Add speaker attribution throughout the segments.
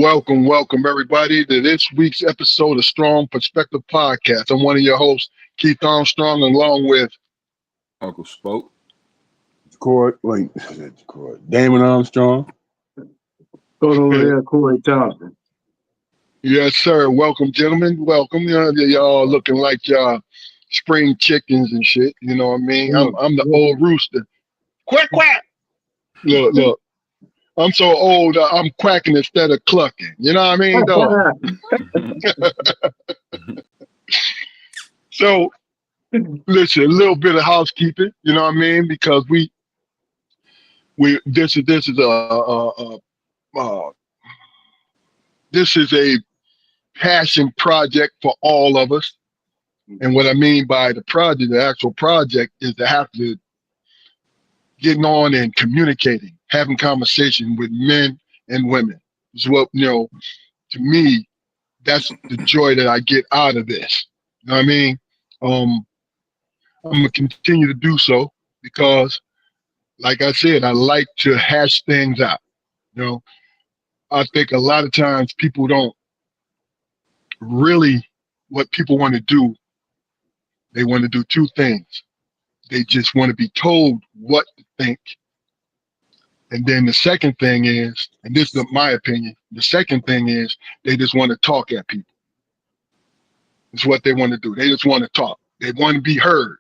Speaker 1: Welcome everybody to this week's episode of Strong Perspective Podcast. I'm one of your hosts, Keith Armstrong, along with
Speaker 2: Uncle Spoke.
Speaker 3: Damon Armstrong.
Speaker 4: Going over there, Corey Thompson.
Speaker 1: yes, sir. Welcome, gentlemen. Welcome. Y'all looking like y'all spring chickens and shit. You know what I mean? I'm the old rooster. Quack quack. Look. I'm so old. I'm quacking instead of clucking. You know what I mean, though? So, listen, a little bit of housekeeping. You know what I mean? Because this is a passion project for all of us. And what I mean by the project, the actual project, is to have to getting on and communicating, having conversation with men and women. Is what, to me, that's the joy that I get out of this. You know what I mean? I'm gonna continue to do so because, like I said, I like to hash things out. You know, I think a lot of times people don't really what people want to do. They want to do two things. They just want to be told what to think. And then the second thing is, and this is my opinion, the second thing is they just want to talk at people. It's what they want to do. They just want to talk. They want to be heard.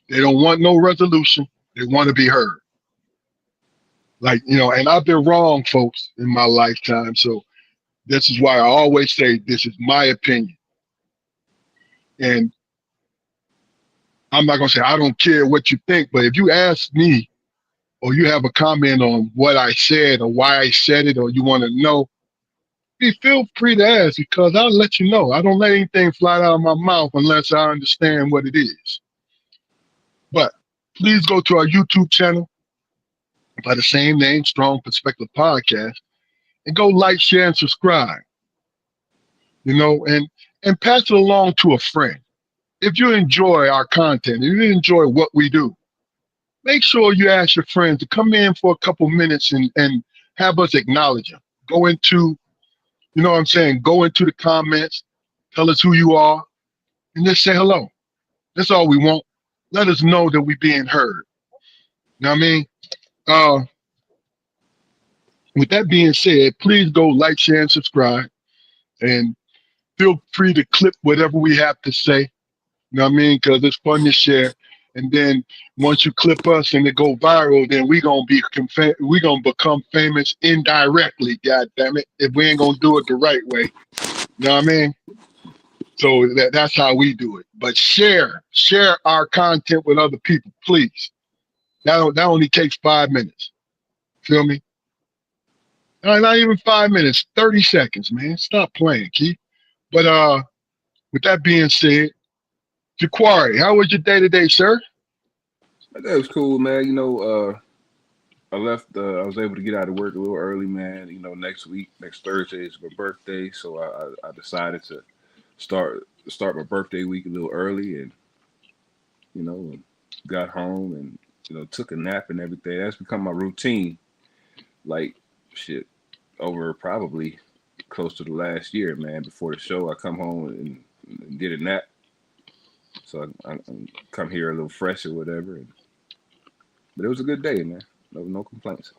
Speaker 1: They don't want no resolution. They want to be heard. And I've been wrong, folks, in my lifetime. So this is why I always say this is my opinion. And I'm not going to say I don't care what you think, but if you ask me or you have a comment on what I said or why I said it, or you want to know, feel free to ask because I'll let you know. I don't let anything fly out of my mouth unless I understand what it is. But please go to our YouTube channel by the same name, Strong Perspective Podcast, and go like, share, and subscribe. And pass it along to a friend. If you enjoy our content, if you enjoy what we do, make sure you ask your friends to come in for a couple minutes and have us acknowledge them. Go into, go into the comments, tell us who you are, and just say hello. That's all we want. Let us know that we're being heard. You know what I mean? With that being said, please go like, share, and subscribe. And feel free to clip whatever we have to say. You know what I mean? Because it's fun to share. And then once you clip us and it go viral, then we gonna become famous indirectly. God damn it! If we ain't gonna do it the right way, you know what I mean? So that's how we do it. But share our content with other people, please. That only takes 5 minutes. Feel me? Not even 5 minutes, 30 seconds, man. Stop playing, Keith. But with that being said, Jaquari, how was your day today, sir?
Speaker 2: That was cool, man. I left. I was able to get out of work a little early, man. Next Thursday is my birthday, so I decided to start my birthday week a little early, and got home and took a nap and everything. That's become my routine. Like shit, over probably close to the last year, man. Before the show, I come home and get a nap. So I come here a little fresh or whatever. But it was a good day, man. No complaints.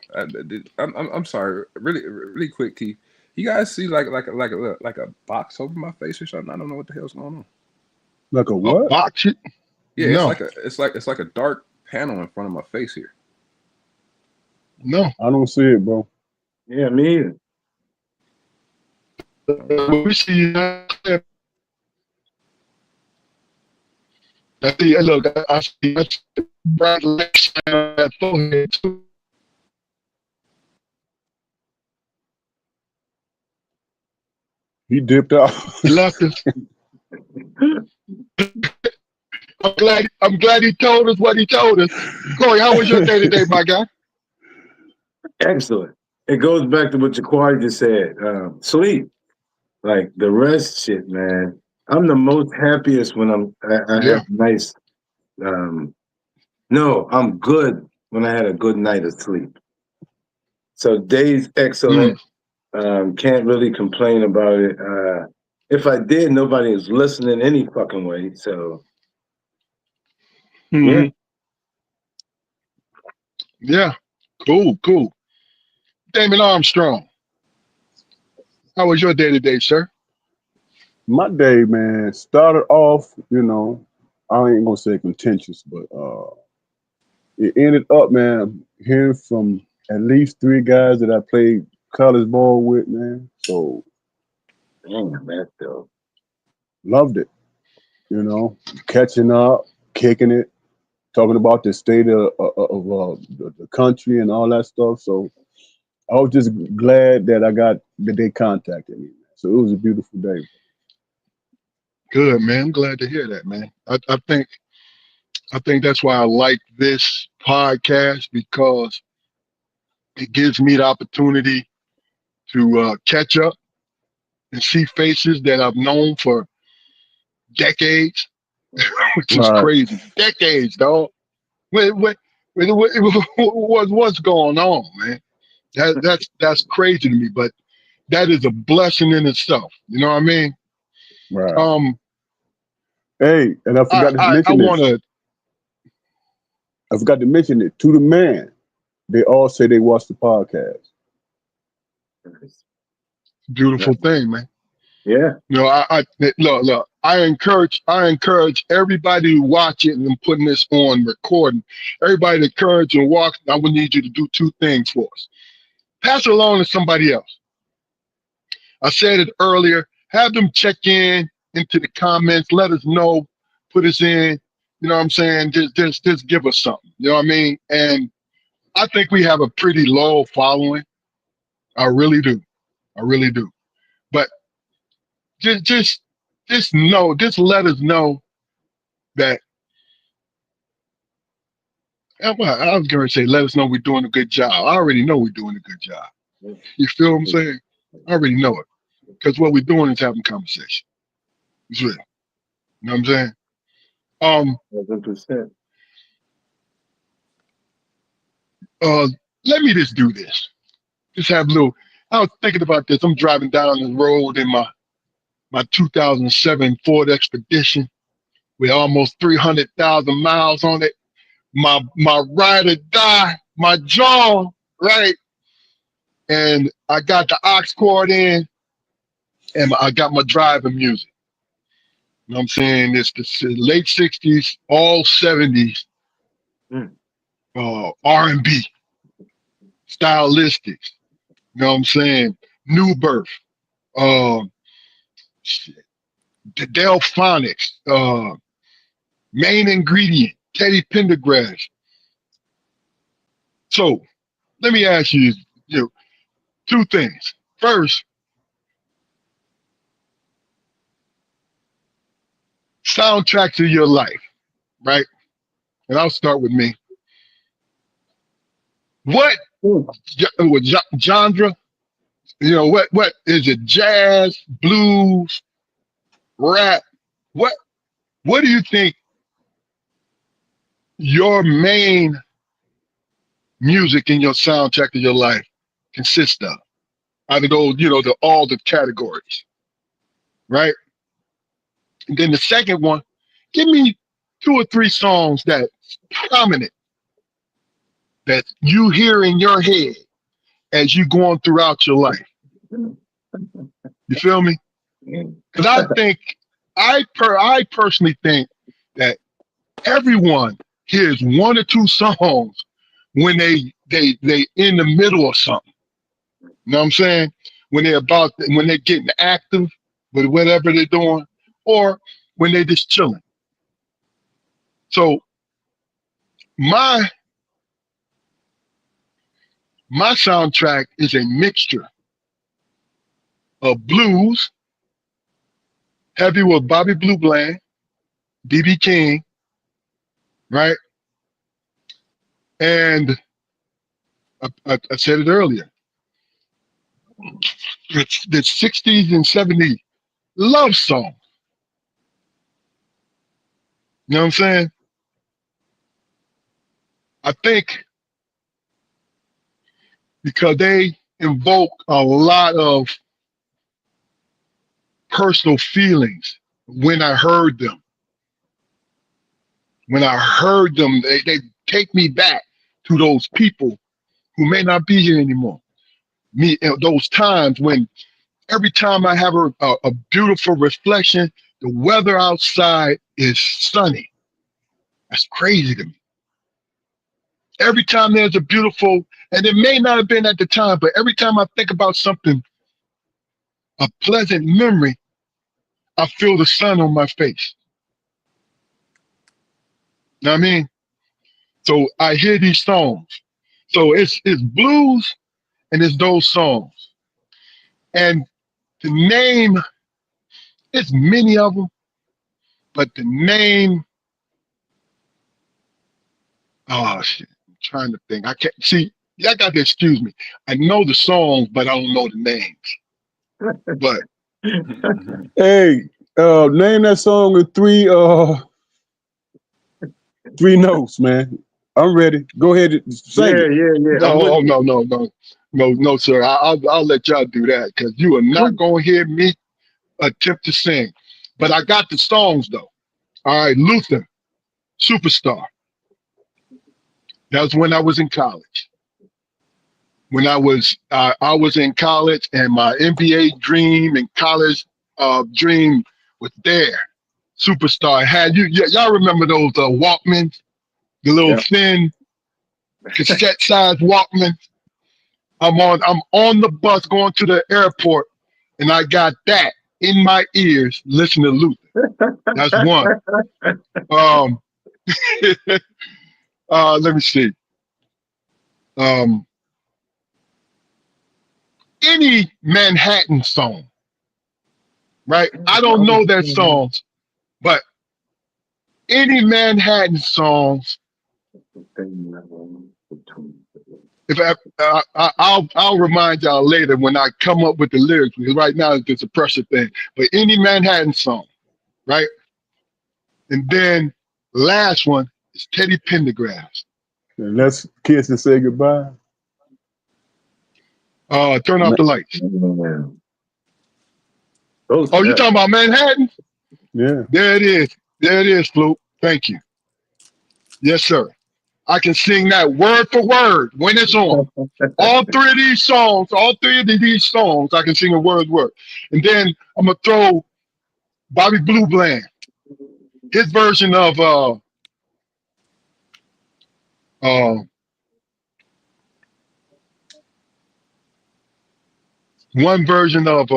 Speaker 2: I'm sorry. Really quick, Keith. You guys see like a box over my face or something? I don't know what the hell's going on.
Speaker 3: Like a what?
Speaker 1: A box?
Speaker 2: Yeah,
Speaker 1: No.
Speaker 2: it's like a dark panel in front of my face here.
Speaker 1: No.
Speaker 3: I don't see it, bro.
Speaker 4: Yeah, me either.
Speaker 1: We see I see that's bright light shine on that forehead too.
Speaker 3: He dipped out.
Speaker 1: Left us. I'm glad he told us what he told us. Corey, how was your day today, my guy?
Speaker 4: Excellent. It goes back to what Jaquari just said. Sleep. Like the rest shit, man. I'm the most happiest when I
Speaker 1: Yeah.
Speaker 4: have nice no, I'm good when I had a good night of sleep. So day's excellent. Can't really complain about it. If I did, nobody is listening any fucking way. So yeah,
Speaker 1: Mhm. Yeah. Cool. Damon Armstrong, how was your day today, sir?
Speaker 3: My day, man, started off, I ain't gonna say contentious, but it ended up, man, hearing from at least three guys that I played college ball with, man. So
Speaker 4: damn, that's dope.
Speaker 3: loved it, catching up, kicking it, talking about the state of the country and all that stuff. So I was just glad that they contacted me. So it was a beautiful day.
Speaker 1: Good, man. I'm glad to hear that, man. I think that's why I like this podcast because it gives me the opportunity to catch up and see faces that I've known for decades, which is
Speaker 3: Right,
Speaker 1: crazy. Decades, dog. What's going on, man? That's crazy to me, but that is a blessing in itself. You know what I mean?
Speaker 3: right.
Speaker 1: Um,
Speaker 3: Hey, and I
Speaker 1: I
Speaker 3: forgot to
Speaker 1: I, I
Speaker 3: mention
Speaker 1: want
Speaker 3: this.
Speaker 1: to
Speaker 3: I forgot to mention it to the man. They all say they watch the podcast.
Speaker 1: beautiful thing, man.
Speaker 4: Yeah,
Speaker 1: You know, I look. I encourage everybody to watch it and I'm putting this on recording. Everybody to encourage and walk. I would need you to do two things for us. Pass it along to somebody else. I said it earlier. Have them check in into the comments. Let us know. Put us in. You know what I'm saying? Just give us something. You know what I mean? And I think we have a pretty low following. I really do. I really do. But just just just let us know that well, I was going to say, let us know we're doing a good job. I already know we're doing a good job. You feel what I'm saying? I already know it because what we're doing is having conversation. It's real. You know what I'm saying? Um,
Speaker 4: 100%.
Speaker 1: uh, let me just do this. Just have a little. I was thinking about this. I'm driving down the road in my 2007 Ford Expedition with almost 300,000 miles on it. My ride or die, my jaw, right? And I got the aux cord in, and I got my driving music. You know what I'm saying? It's the late 60s, all 70s,
Speaker 4: Mm.
Speaker 1: R&B, stylistics. You know what I'm saying? New Birth, uh, the Delphonics, Main Ingredient, Teddy Pendergrass. So let me ask you, two things. First, soundtrack to your life, right? And I'll start with me. What
Speaker 4: Mm.
Speaker 1: genre? What is it? Jazz, blues, rap? What what do you think your main music in your soundtrack of your life consists of? Out of those, all the categories, right? And then the second one, give me two or three songs that prominent that you hear in your head as you going throughout your life. You feel me? Because I personally think that everyone hears one or two songs when they in the middle of something. You know what I'm saying? When they're getting active with whatever they're doing, or when they're just chilling. So my my soundtrack is a mixture of blues, heavy with Bobby Blue Bland, BB King, right? And I said it earlier. It's the 60s and 70s love song. You know what I'm saying? I think because invoke a lot of personal feelings when I heard them. When I heard them, they take me back to those people who may not be here anymore. Those times when every time I have a beautiful reflection, the weather outside is sunny. That's crazy to me. Every time there's a beautiful, and it may not have been at the time, but every time I think about something, a pleasant memory, I feel the sun on my face. You know what I mean? So I hear these songs. So it's blues and it's those songs. And to name, it's many of them, but the name, oh shit, I'm trying to think. I can't see. Y'all got to excuse me. I know the songs, but I don't know the names. But
Speaker 3: Hey, name that song in three notes, man. I'm ready. Go ahead and sing it.
Speaker 4: Yeah.
Speaker 1: no, sir. I'll let y'all do that because you are not gonna hear me attempt to sing. But I got the songs though. All right, Luther, Superstar. That was when I was in college. When I was in college, and my NBA dream and college dream was there. Superstar had y'all remember those Walkmans, the little
Speaker 4: Yeah.
Speaker 1: thin cassette size Walkman. I'm on the bus going to the airport, and I got that in my ears, listening to Luther. That's one. Let me see. Any Manhattan song, right? I don't know their songs, but any Manhattan songs. If I'll remind y'all later when I come up with the lyrics, because right now it's a pressure thing. But any Manhattan song, right? And then last one is Teddy Pendergrass.
Speaker 3: And let's kiss and say goodbye.
Speaker 1: Turn off the lights. Oh, you talking about Manhattan?
Speaker 3: Yeah.
Speaker 1: There it is. There it is, Fluke. Thank you. Yes, sir. I can sing that word for word when it's on. All three of these songs, I can sing a word. And then I'm gonna throw Bobby Blue Bland, his version of one version of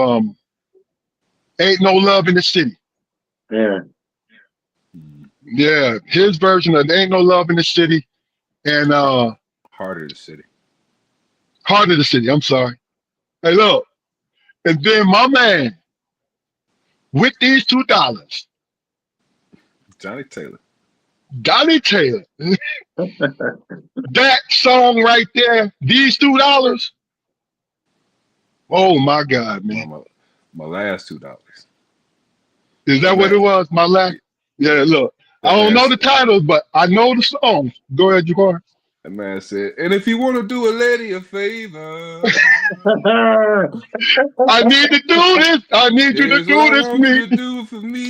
Speaker 1: Ain't No Love in the City.
Speaker 4: Yeah.
Speaker 1: Yeah, his version of Ain't No Love in the City and
Speaker 2: Heart of the City.
Speaker 1: Heart of the City, I'm sorry. Hey, look. And then my man, with these $2,
Speaker 2: Johnny Taylor.
Speaker 1: Donnie Taylor. That song right there, these $2. Oh my God, man.
Speaker 2: My last $2.
Speaker 1: Is that what it was? My last? Yeah, look. I don't know the titles, but I know the songs. Go ahead, Jabbar.
Speaker 2: That man said, and if you want to do a lady a favor,
Speaker 1: I need to do this. I need you to
Speaker 2: here's what
Speaker 1: do
Speaker 2: I
Speaker 1: this for
Speaker 2: want you
Speaker 1: me.
Speaker 2: to do for me.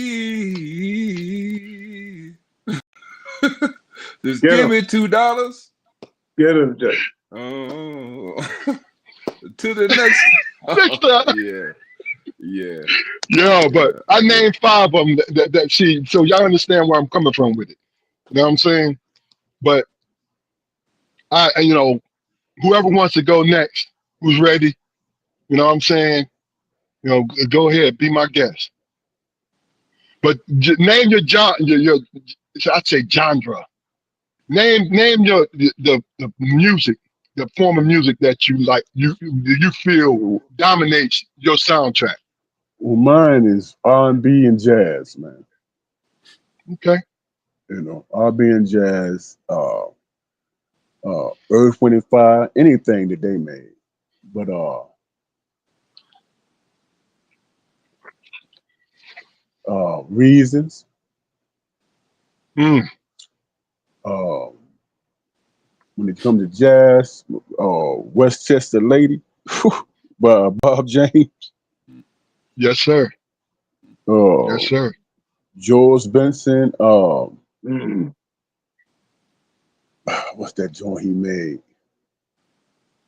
Speaker 2: Just
Speaker 4: Get
Speaker 2: give
Speaker 4: him.
Speaker 2: me $2.
Speaker 4: Get him, Jay.
Speaker 2: Oh, to the next.
Speaker 1: Next time.
Speaker 2: Yeah.
Speaker 1: Yeah, but I named 5 of them that see, so y'all understand where I'm coming from with it. You know what I'm saying? But whoever wants to go next, who's ready, you know what I'm saying? Go ahead, be my guest. But name your I'd say genre. Name your the music, the form of music that you like, you feel dominates your soundtrack.
Speaker 3: Well, mine is R&B and jazz, man.
Speaker 1: Okay.
Speaker 3: R&B and jazz, Earth, Wind and Fire, anything that they made. But Reasons.
Speaker 1: Mm.
Speaker 3: When it comes to jazz, Westchester Lady. Bob James,
Speaker 1: Yes, sir. Yes,
Speaker 3: uh,
Speaker 1: sir.
Speaker 3: George Benson,
Speaker 4: Mm.
Speaker 3: what's that joint he made?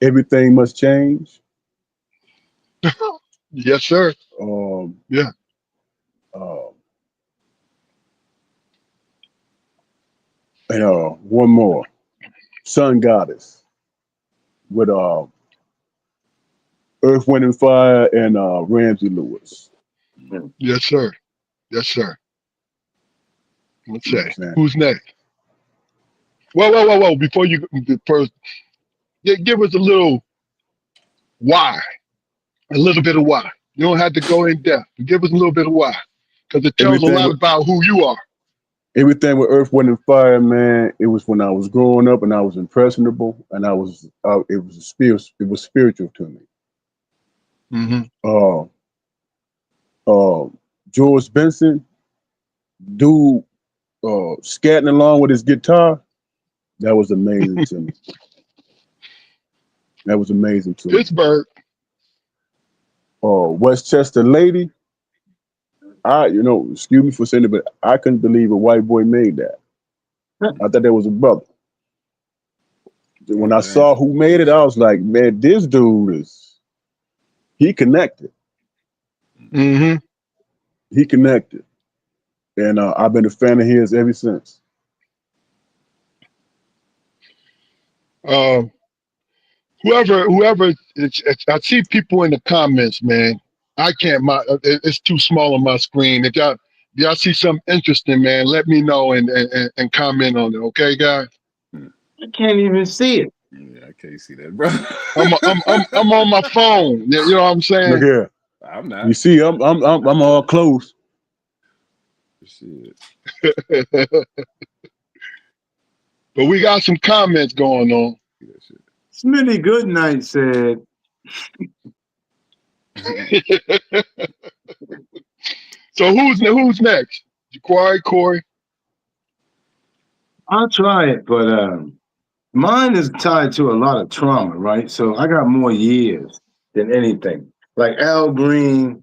Speaker 3: Everything Must Change.
Speaker 1: Yes, sir.
Speaker 3: Um,
Speaker 1: Yeah.
Speaker 3: uh, and one more, Sun Goddess with Earth, Wind and Fire and Ramsey Lewis.
Speaker 4: Mm.
Speaker 1: Yes, sir. Yes, sir. Let's
Speaker 3: You know what
Speaker 1: say,
Speaker 3: I'm saying?
Speaker 1: who's next? Whoa. Before you first, give us a little why, a little bit of why. You don't have to go in depth. Give us a little bit of why, because it tells a
Speaker 3: Everything
Speaker 1: lot
Speaker 3: with
Speaker 1: about who you are.
Speaker 3: everything with Earth, Wind and Fire, man. It was when I was growing up and I was impressionable and it was it was spiritual to me.
Speaker 1: Mm-hmm.
Speaker 3: Uh, uh, George Benson, dude, scatting along with his guitar, that was amazing to me. That was amazing to me.
Speaker 1: Pittsburgh.
Speaker 3: Westchester Lady, excuse me for saying it, but I couldn't believe a white boy made that. I thought that was a brother. When
Speaker 2: Oh
Speaker 3: I
Speaker 2: damn.
Speaker 3: saw who made it, I was like, man, this dude he connected.
Speaker 1: Mm-hmm.
Speaker 3: He connected. And I've been a fan of his ever since.
Speaker 1: Um, whoever, I see people in the comments, man. I can't. It's too small on my screen. If y'all see something interesting, man, let me know and comment on it. Okay, guys.
Speaker 4: I can't even see it.
Speaker 2: Yeah, I can't see that, bro.
Speaker 1: I'm on my phone. You know what I'm
Speaker 3: Look
Speaker 1: saying?
Speaker 3: here.
Speaker 2: I'm
Speaker 3: You
Speaker 2: not.
Speaker 3: see, I'm all close.
Speaker 2: Shit.
Speaker 1: But we got some comments going on.
Speaker 2: See that shit.
Speaker 4: Smitty Goodnight said,
Speaker 1: So who's next? Jaquari, Corey.
Speaker 4: I'll try it, but mine is tied to a lot of trauma, right? So I got more years than anything. Like Al Green,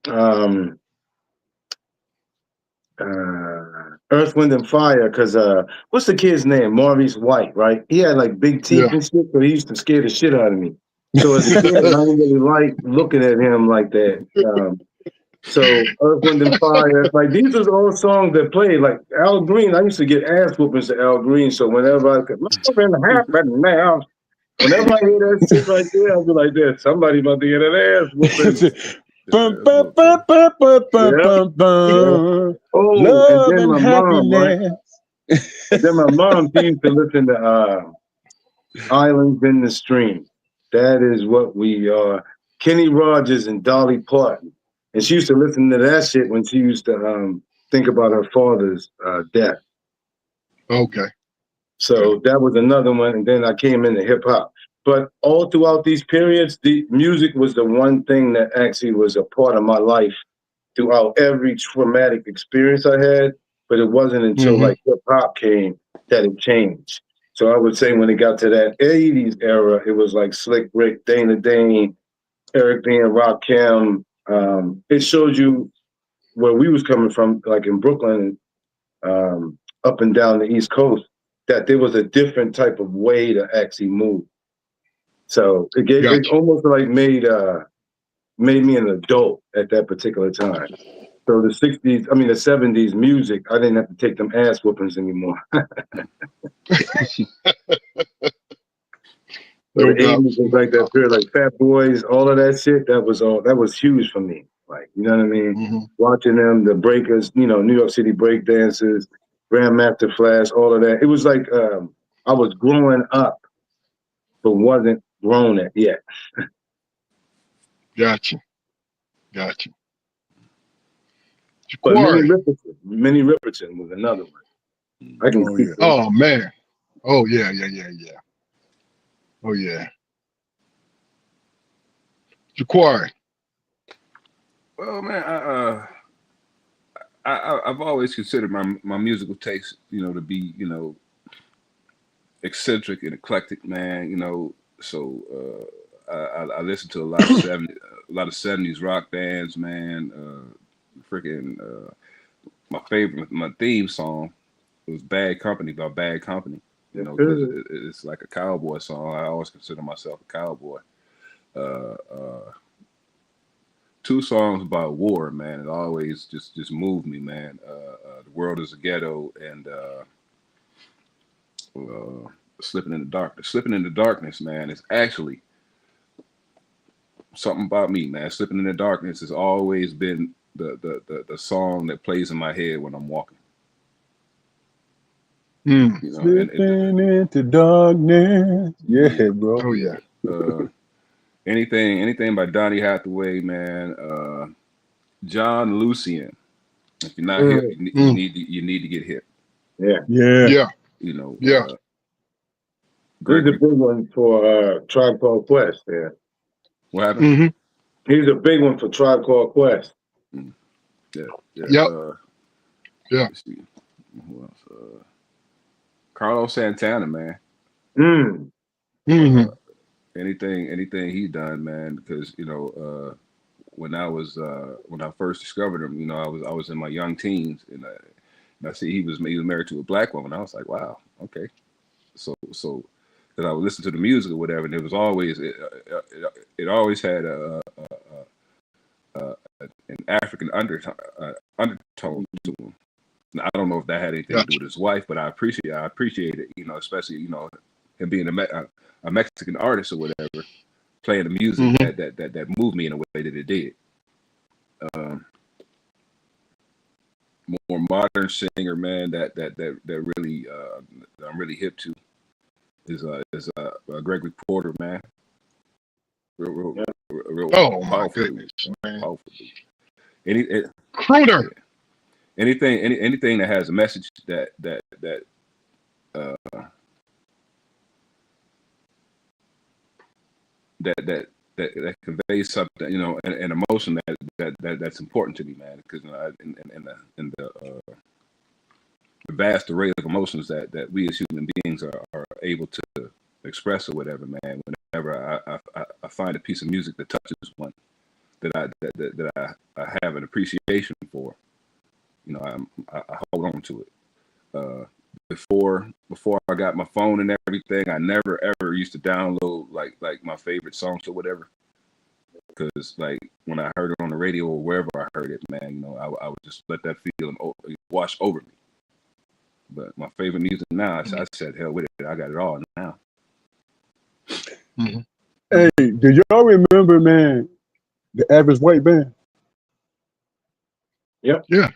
Speaker 4: um, Earth, Wind, and Fire, because what's the kid's name? Maurice White, right? He had like big teeth
Speaker 1: Yeah.
Speaker 4: and shit, so he used to scare the shit out of me. So as a kid, I didn't really like looking at him like that. So Earth, Wind, and Fire, like these are all songs that played. Like Al Green, I used to get ass whoopings to Al Green. So whenever I could, nothing happened now. Whenever I hear that shit right there, I'll be like, "There, somebody about to get an ass whooping."
Speaker 3: Bum,
Speaker 2: That's
Speaker 3: bum,
Speaker 2: what
Speaker 3: bum, bum, bum, bum,
Speaker 4: Yeah,
Speaker 3: bum,
Speaker 4: yeah.
Speaker 3: bum.
Speaker 4: Oh, and
Speaker 3: Love
Speaker 4: then
Speaker 3: and
Speaker 4: my mom, right?
Speaker 3: happiness.
Speaker 4: And then my mom, she used to listen to Islands in the Stream. That is what we are. Kenny Rogers and Dolly Parton. And she used to listen to that shit when she used to think about her father's death.
Speaker 1: Okay.
Speaker 4: So that was another one. And then I came into hip hop. But all throughout these periods, the music was the one thing that actually was a part of my life throughout every traumatic experience I had. But it wasn't until
Speaker 1: Mm-hmm.
Speaker 4: like hip hop came that it changed. So I would say when it got to that 80s era, it was like Slick Rick, Dana Dane, Eric B. and Rakim. It showed you where we was coming from, like in Brooklyn, up and down the East Coast, that there was a different type of way to actually move. So it
Speaker 1: Gotcha.
Speaker 4: almost like made me an adult at that particular time. So the 70s music, I didn't have to take them ass whoopings anymore. So
Speaker 1: No
Speaker 4: the
Speaker 1: doubt.
Speaker 4: 80s was
Speaker 1: No
Speaker 4: like that
Speaker 1: doubt.
Speaker 4: period, like Fat Boys, all of that shit. That was huge for me. Like, you know what I mean?
Speaker 1: Mm-hmm.
Speaker 4: Watching them, the breakers, New York City break dancers, Grandmaster Flash, all of that. It was like I was growing up, but wasn't grown at yet.
Speaker 1: Gotcha.
Speaker 4: But
Speaker 1: Jaquari.
Speaker 4: Minnie Riperton was another one. I can
Speaker 3: Oh
Speaker 4: speak
Speaker 3: yeah.
Speaker 4: to
Speaker 1: Oh man. Oh yeah. Oh yeah. Jaquari.
Speaker 2: Well, man, I've always considered my musical taste, to be, eccentric and eclectic, man. So I listen to a lot of 70s rock bands, man. My theme song was "Bad Company" by Bad Company. You know, because it's like a cowboy song. I always consider myself a cowboy. Two songs about war, man. It always just moved me, man. The World Is a Ghetto and Slipping in the Darkness. Slipping in the Darkness, man, is actually something about me, man. Slipping in the Darkness has always been the song that plays in my head when I'm walking. You know,
Speaker 3: Slipping into darkness. Yeah, bro.
Speaker 1: Oh yeah.
Speaker 2: Anything by Donny Hathaway, man. John Lucien. If you're not hip, you need to get hip.
Speaker 3: Yeah.
Speaker 2: You know.
Speaker 1: Yeah.
Speaker 4: He's a big one for Tribe Called Quest. Yeah.
Speaker 2: What happened?
Speaker 4: He's a big one for Tribe Called Quest.
Speaker 2: Yeah.
Speaker 1: Yeah.
Speaker 2: Let's see. Who else? Carlos Santana, man. Anything he done, man, because you know, when I first discovered him, you know, I was in my young teens, and I see he was married to a black woman. I was like, wow, okay. So that I would listen to the music or whatever, and it was always it always had an African undertone to him. Now, I don't know if that had anything to do with his wife, but I appreciate it, you know, especially, you know, him being a Mexican artist or whatever, playing the music that moved me in a way that it did. More modern singer, man, that really that I'm really hip to is Gregory Porter, man. Real
Speaker 1: Oh my
Speaker 2: powerful
Speaker 1: goodness, man.
Speaker 2: powerful.
Speaker 1: Crooner.
Speaker 2: Anything that has a message that conveys something, you know, an emotion that's important to me, man. Because in the vast array of emotions that we as human beings are able to express or whatever, man. Whenever I find a piece of music that touches one that I have an appreciation for, you know, I hold on to it. Before I got my phone and everything, I never ever used to download like my favorite songs or whatever. Because like when I heard it on the radio or wherever I heard it, man, you know, I would just let that feeling wash over me. But my favorite music now, I said, hell with it. I got it all now.
Speaker 3: Hey, do y'all remember, man, the Average White Band?
Speaker 4: Yep.
Speaker 1: Yeah.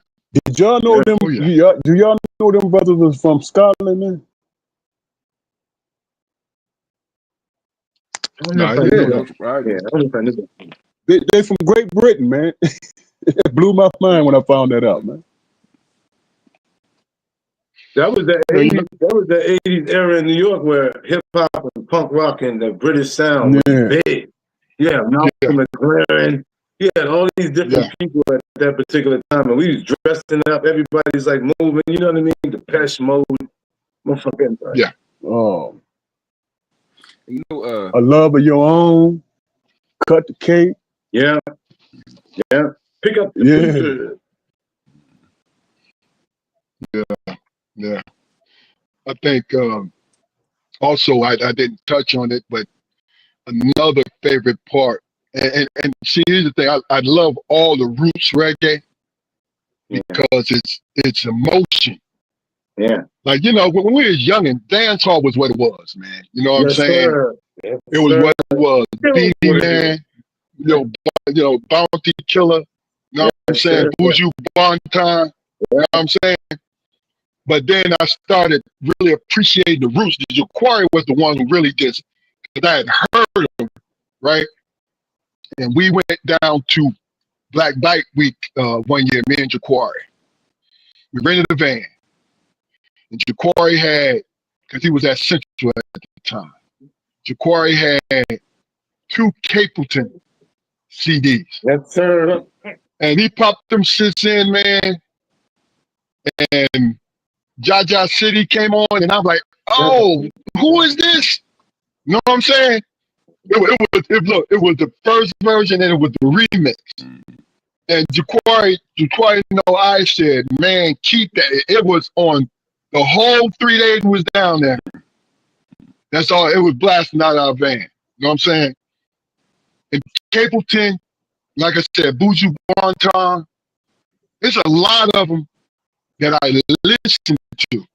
Speaker 3: Did y'all know them?
Speaker 1: Oh, yeah.
Speaker 3: Do y'all know them brothers was from Scotland, man?
Speaker 1: No, I didn't know
Speaker 2: Right.
Speaker 3: They from Great Britain, man. It blew my mind when I found that out, man.
Speaker 4: That was the 80s. That was the 80s era in New York where hip hop and punk rock and the British sound was big. Yeah, Malcolm McLaren. He had all these different people at that particular time, and we was dressing up. Everybody's like moving. You know what I mean? Depeche Mode. Motherfucking
Speaker 1: Yeah.
Speaker 3: Oh,
Speaker 2: You know,
Speaker 3: A Love of Your Own. Cut the Cake.
Speaker 4: Yeah. Pick up the
Speaker 1: Yeah. I think also I didn't touch on it, but another favorite part, and see, here's the thing, I love all the roots reggae because it's emotion.
Speaker 4: Yeah.
Speaker 1: Like, you know, when we was young, and dance hall was what it was, man. You know what I'm saying?
Speaker 4: Yes,
Speaker 1: it was what it was. Beanie Man, you know, Bounty Killer, you know what I'm saying? Buju Banton, you know what I'm saying? But then I started really appreciating the roots. The Ja'Quari was the one who really just, because I had heard them, right? And we went down to Black Bike Week one year, me and Ja'Quari. We rented a van. And Ja'Quari had, because he was at Central at the time, Ja'Quari had 2 Capleton CDs.
Speaker 4: Yes, sir.
Speaker 1: And he popped them shits in, man. And Jaja City came on, and I'm like, oh, who is this? You know what I'm saying? Look, it was the first version and it was the remix. And Jaquari, I said, man, keep that. It was on the whole 3 days we was down there. That's all. It was blasting out our van. You know what I'm saying? And Capleton, like I said, Buju Banton, there's a lot of them that I listen to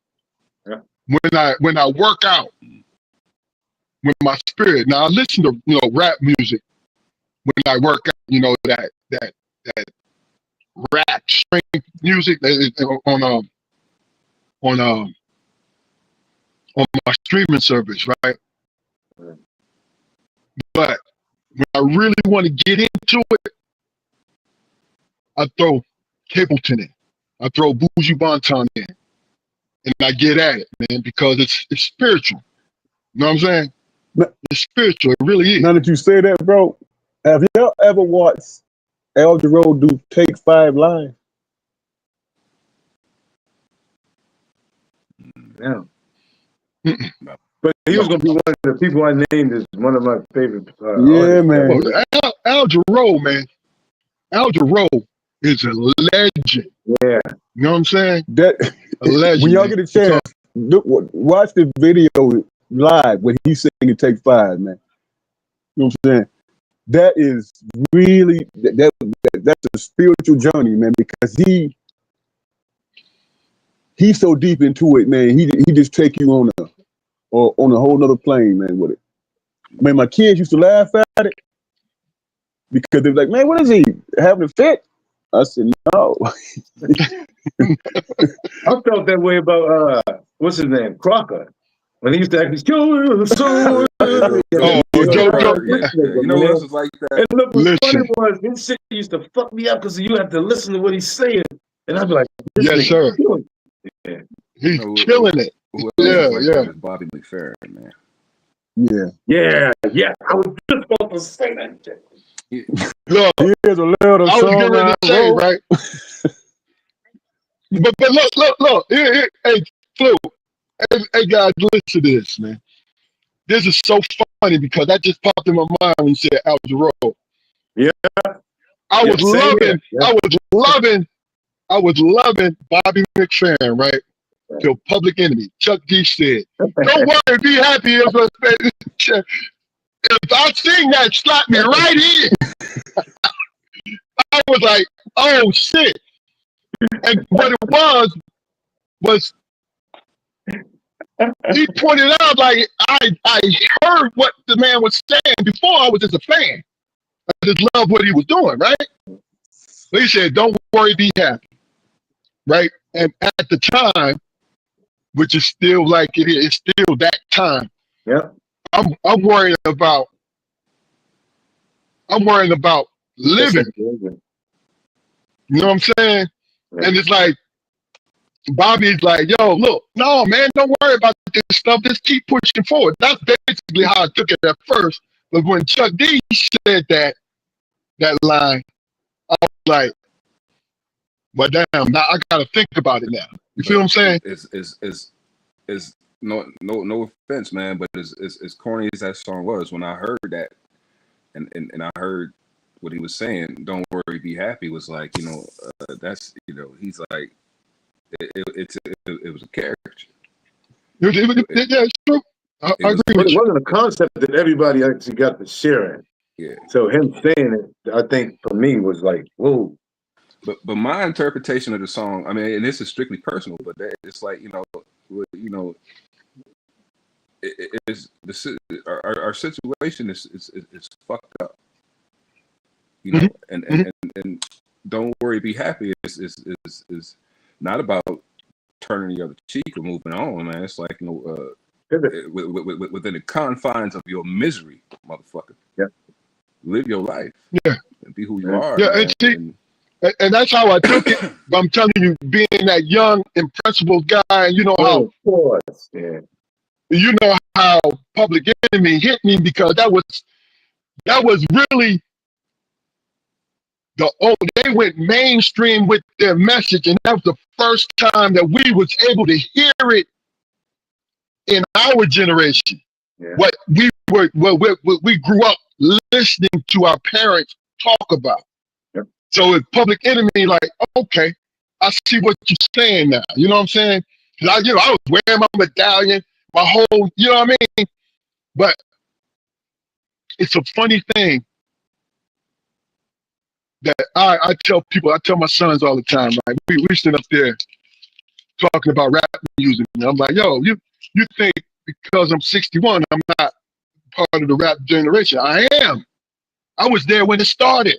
Speaker 1: when I work out with my spirit. Now I listen to rap music when I work out. That rap strength music that is on my streaming service, right? But when I really want to get into it, I throw Capleton in. I throw Buju Banton in. And I get at it, man, because it's spiritual. You know what I'm saying? It's spiritual. It really is.
Speaker 3: Now that you say that, bro, have y'all ever watched Al Jarreau do Take 5 live?
Speaker 4: Yeah. But he was going to be one of the people I named as one of my favorite.
Speaker 3: Yeah, man.
Speaker 1: Al Jarreau, man. Al Jarreau is a legend.
Speaker 4: Yeah.
Speaker 1: You know what I'm saying?
Speaker 3: That
Speaker 1: A legend.
Speaker 3: when y'all get a chance, watch the video live when he's singing Take 5, man. You know what I'm saying? That is really that's a spiritual journey, man, because he's so deep into it, man. He just take you on a whole nother plane, man, with it. Man, my kids used to laugh at it because they're like, man, what is he having a fit? I said, no.
Speaker 4: I felt that way about what's his name, Crocker, when he used to actually kill so.
Speaker 1: Joe.
Speaker 2: You know what else is like that?
Speaker 4: And look, what's funny was his shit used to fuck me up because you have to listen to what he's saying, and I'd be like,
Speaker 1: yes, sir.
Speaker 4: Yeah.
Speaker 1: He's killing it.
Speaker 2: Yeah. Bobby McFerrin, man.
Speaker 3: Yeah.
Speaker 4: I was just about to say that shit.
Speaker 1: Look,
Speaker 3: here's a little
Speaker 1: I was getting ready to say, right? but look. Hey, Flu. Hey, guys, listen to this, man. This is so funny because that just popped in my mind when you said Al Jarreau.
Speaker 4: Yeah.
Speaker 1: I was loving Bobby McFerrin, right? Till Public Enemy. Chuck D said, "Don't worry, be happy." If I sing that, slap me right in. I was like, "Oh shit!" And what it was he pointed out, like I heard what the man was saying before. I was just a fan. I just loved what he was doing, right? But he said, "Don't worry, be happy," right? And at the time, which is still like it's still that time.
Speaker 4: Yeah.
Speaker 1: I'm worrying about living. You know what I'm saying? Yeah. And it's like Bobby's like, yo, look, no, man, don't worry about this stuff. Just keep pushing forward. That's basically how I took it at first. But when Chuck D said that line, I was like, well, damn, now I gotta think about it now. You feel what I'm saying?
Speaker 2: Is no offense, man, but as corny as that song was, when I heard that and I heard what he was saying, "Don't worry, be happy," was like, that's he's like, it was a character.
Speaker 1: Yeah, it's true. I agree with
Speaker 4: it
Speaker 1: you.
Speaker 4: wasn't a concept that everybody actually got to share in.
Speaker 2: Yeah.
Speaker 4: So him saying it, I think for me was like, whoa.
Speaker 2: But my interpretation of the song, I mean, and this is strictly personal, but it's like our situation is fucked up, and don't worry, be happy is not about turning the other cheek or moving on, man. It's like within the confines of your misery, motherfucker.
Speaker 4: Yeah,
Speaker 2: live your life.
Speaker 1: Yeah,
Speaker 2: and be who you are.
Speaker 1: Yeah, and that's how I took it. But I'm telling you, being that young, impressionable guy, you know how.
Speaker 4: Of course, yeah.
Speaker 1: You know how Public Enemy hit me because that was really they went mainstream with their message, and that was the first time that we was able to hear it in our generation. Yeah. What we we grew up listening to our parents talk about.
Speaker 4: Yep.
Speaker 1: So it's Public Enemy, like, okay, I see what you're saying now. You know what I'm saying? 'Cause I was wearing my medallion, my whole, you know what I mean? But it's a funny thing that I tell people, I tell my sons all the time, right? We sit up there talking about rap music, and I'm like, yo, you think because I'm 61, I'm not part of the rap generation? I am. I was there when it started.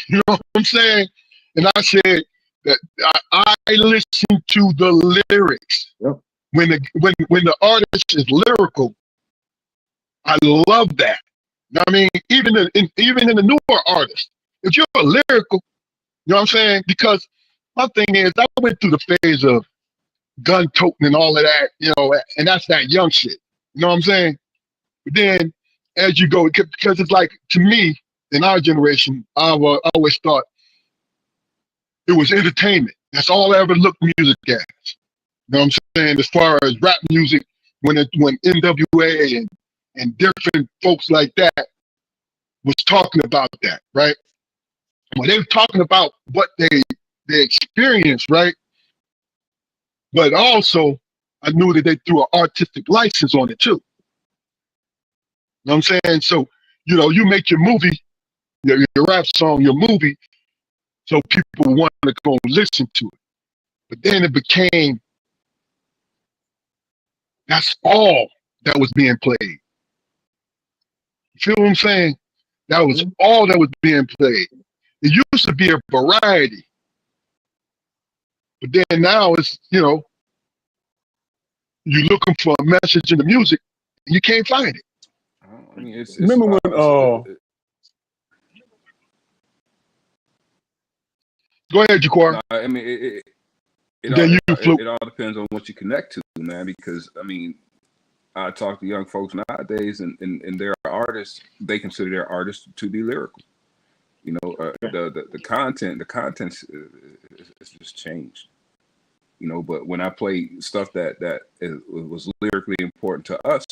Speaker 1: You know what I'm saying? And I said that I listen to the lyrics.
Speaker 4: Yep.
Speaker 1: When the artist is lyrical, I love that. You know what I mean? Even in the newer artists, if you're lyrical, you know what I'm saying? Because my thing is, I went through the phase of gun toting and all of that, you know, and that's that young shit. You know what I'm saying? But then as you go, because it's like, to me, in our generation, I always thought it was entertainment. That's all I ever looked music as. You know what I'm saying? As far as rap music, when NWA and different folks like that was talking about that, right? When they were talking about what they experienced, right? But also, I knew that they threw an artistic license on it too. You know what I'm saying? So, you know, you make your movie, your rap song, your movie, so people want to go listen to it. But then it became, that's all that was being played. You feel what I'm saying? That was all that was being played. It used to be a variety. But then now it's, you know, you're looking for a message in the music, and you can't find it.
Speaker 2: I mean, it's
Speaker 3: Remember when
Speaker 1: Go ahead, Jaquar.
Speaker 2: no, I mean, it all depends on what you connect to, man. Because I mean, I talk to young folks nowadays, and their artists, they consider their artists to be lyrical. You know, the content is just changed. You know, but when I play stuff that was lyrically important to us,